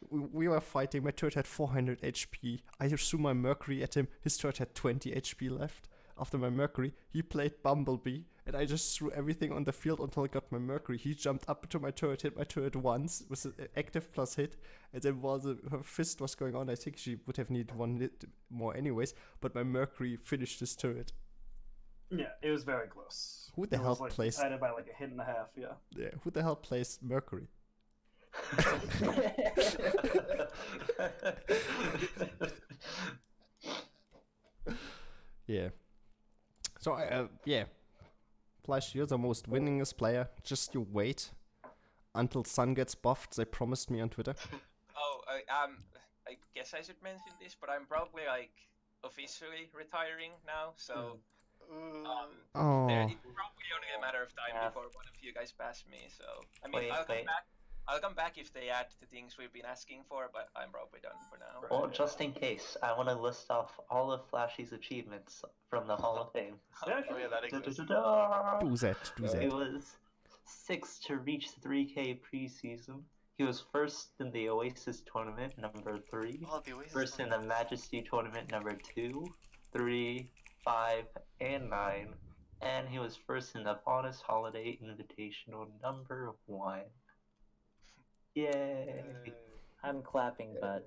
We were fighting. My turret had 400 HP. I threw my Mercury at him. His turret had 20 HP left. After my Mercury, he played Bumblebee, and I just threw everything on the field until I got my Mercury. He jumped up to my turret, hit my turret once with an active plus hit, and then while her fist was going on, I think she would have needed 1 hit more anyways, but my Mercury finished his turret. Yeah, it was very close. Who the hell plays... decided by like a hit and a half, yeah. Yeah, who the hell plays Mercury? Yeah. So, yeah. Flash, you're the most winningest player. Just you wait until Sun gets buffed. They promised me on Twitter. Oh, I guess I should mention this, but I'm probably like officially retiring now, so it's probably only a matter of time before one of you guys pass me. So I mean, I'll come back if they add the things we've been asking for, but I'm probably done for now. Well, just in case, I want to list off all of Flashy's achievements from the Hall of Fame. Yeah, sure. Oh yeah, that exists. Do that. He was 6th to reach 3K preseason. He was first in the Oasis tournament, number 3. Oh, the Oasis First in the Majesty tournament, number 2, 3, 5, and 9. And he was first in the Faunus Holiday Invitational, number 1. Yay! I'm clapping, but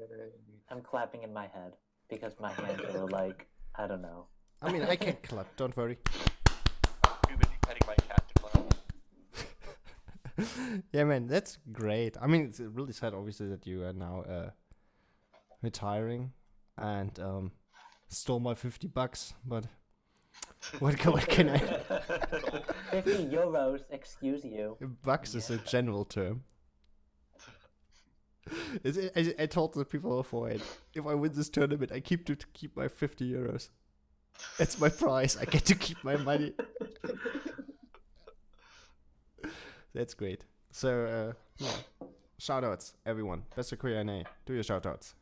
I'm clapping in my head because my hands are like, I don't know. I mean, I can clap, don't worry. Too busy petting my cat to clap. Yeah, man, that's great. I mean, it's really sad, obviously, that you are now retiring and stole my $50, but what can I... 50 euros, excuse you. Bucks is a general term. I told the people before, if I win this tournament, I keep my 50 euros. That's my prize. I get to keep my money. That's great. So, yeah. Shoutouts, everyone. Best of Q&A. Do your shoutouts.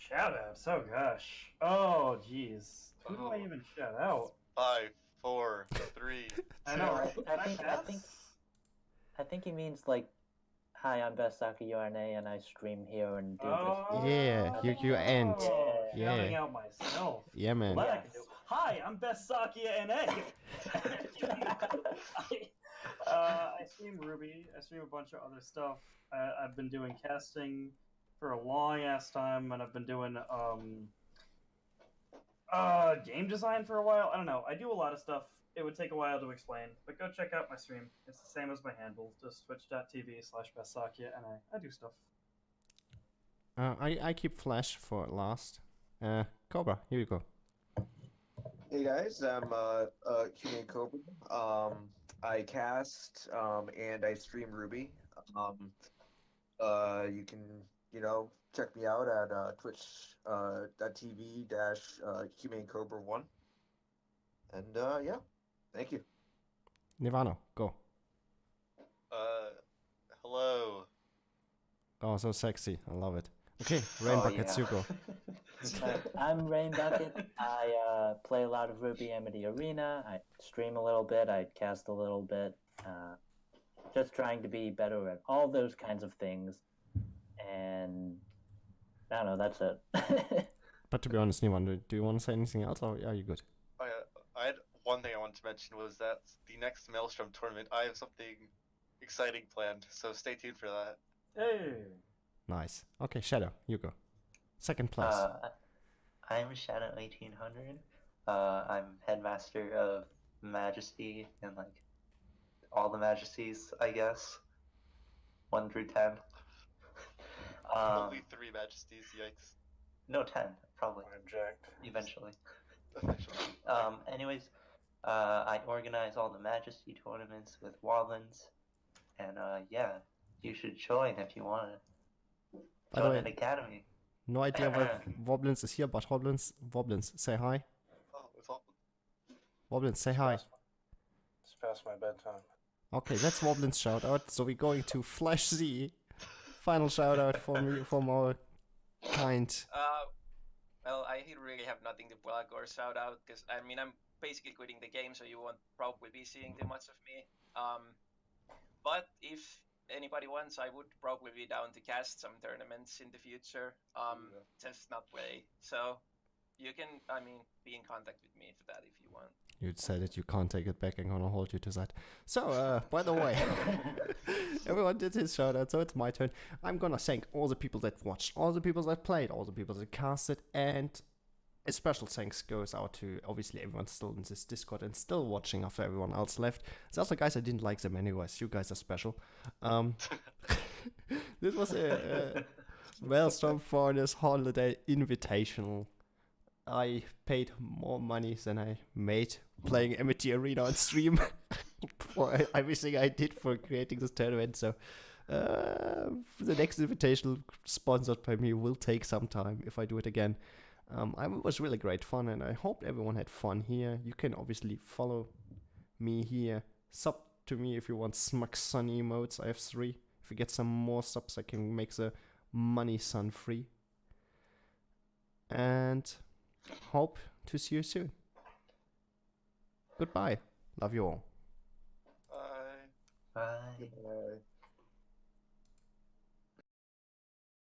Shoutouts? Oh gosh. Oh jeez. Who do I even shout out? 5, 4, 3. I know, right? I think he means like hi, I'm Best Soccer URNA, and I stream here and do this. Yeah, you end. Yeah. Shouting out myself. Yeah, man. Well, that I can do. Hi, I'm Best Sakia NA. I stream Ruby. I stream a bunch of other stuff. I've been doing casting for a long ass time, and I've been doing game design for a while. I don't know. I do a lot of stuff. It would take a while to explain, but go check out my stream. It's the same as my handle, just twitch.tv/bestsakia, and I do stuff. I keep Flash for last. Cobra, here you go. Hey guys, I'm Humane Cobra. I cast and I stream Ruby. You can check me out at twitch.tv/Humane Cobra 1. And yeah, thank you. Nirvana, go. Hello. Oh, so sexy. I love it. Okay, Rain Buckets, you go. I'm Rain Bucket. I play a lot of Ruby Amity Arena. I stream a little bit. I cast a little bit. Just trying to be better at all those kinds of things. And I don't know, that's it. But to be honest, Nirvana, do you want to say anything else, or are you good? I had one thing I wanted to mention was that the next Maelstrom tournament, I have something exciting planned, so stay tuned for that. Hey. Nice. Okay, Shadow, you go. Second place. I'm Shadow 1800. I'm headmaster of Majesty and like all the Majesties, I guess. 1 through 10. Only 3 Majesties, yikes. No, 10, probably. I object. Eventually. Eventually. Anyways, I organize all the Majesty tournaments with Woblins, and yeah, you should join if you want to. By the Join way, an academy. no idea why Woblins is here, but Woblins, say hi. Oh, it's all. Woblins, say hi. It's past my bedtime. Okay, that's Woblins shout out. So we're going to Flash Z. Final shout out from our kind. Well, I really have nothing to plug or shout out because I mean I'm basically quitting the game, so you won't probably be seeing too much of me. But if anybody wants, I would probably be down to cast some tournaments in the future. Just not play. So you can, be in contact with me for that if you want. You'd say that you can't take it back. I'm gonna hold you to that. So, by the way, everyone did his shout out, so it's my turn. I'm gonna thank all the people that watched, all the people that played, all the people that casted, and a special thanks goes out to obviously everyone still in this Discord and still watching after everyone else left. The other guys, I didn't like them anyways. You guys are special. This was a Maelstrom Faunus Holiday Invitational. I paid more money than I made playing Amity Arena on stream for everything I did for creating this tournament. So the next Invitational sponsored by me will take some time if I do it again. It was really great fun, and I hope everyone had fun here. You can obviously follow me here. Sub to me if you want Smug Sun emotes. I have 3. If you get some more subs, I can make the money sun free. And hope to see you soon. Goodbye. Love you all. Bye. Bye. Bye.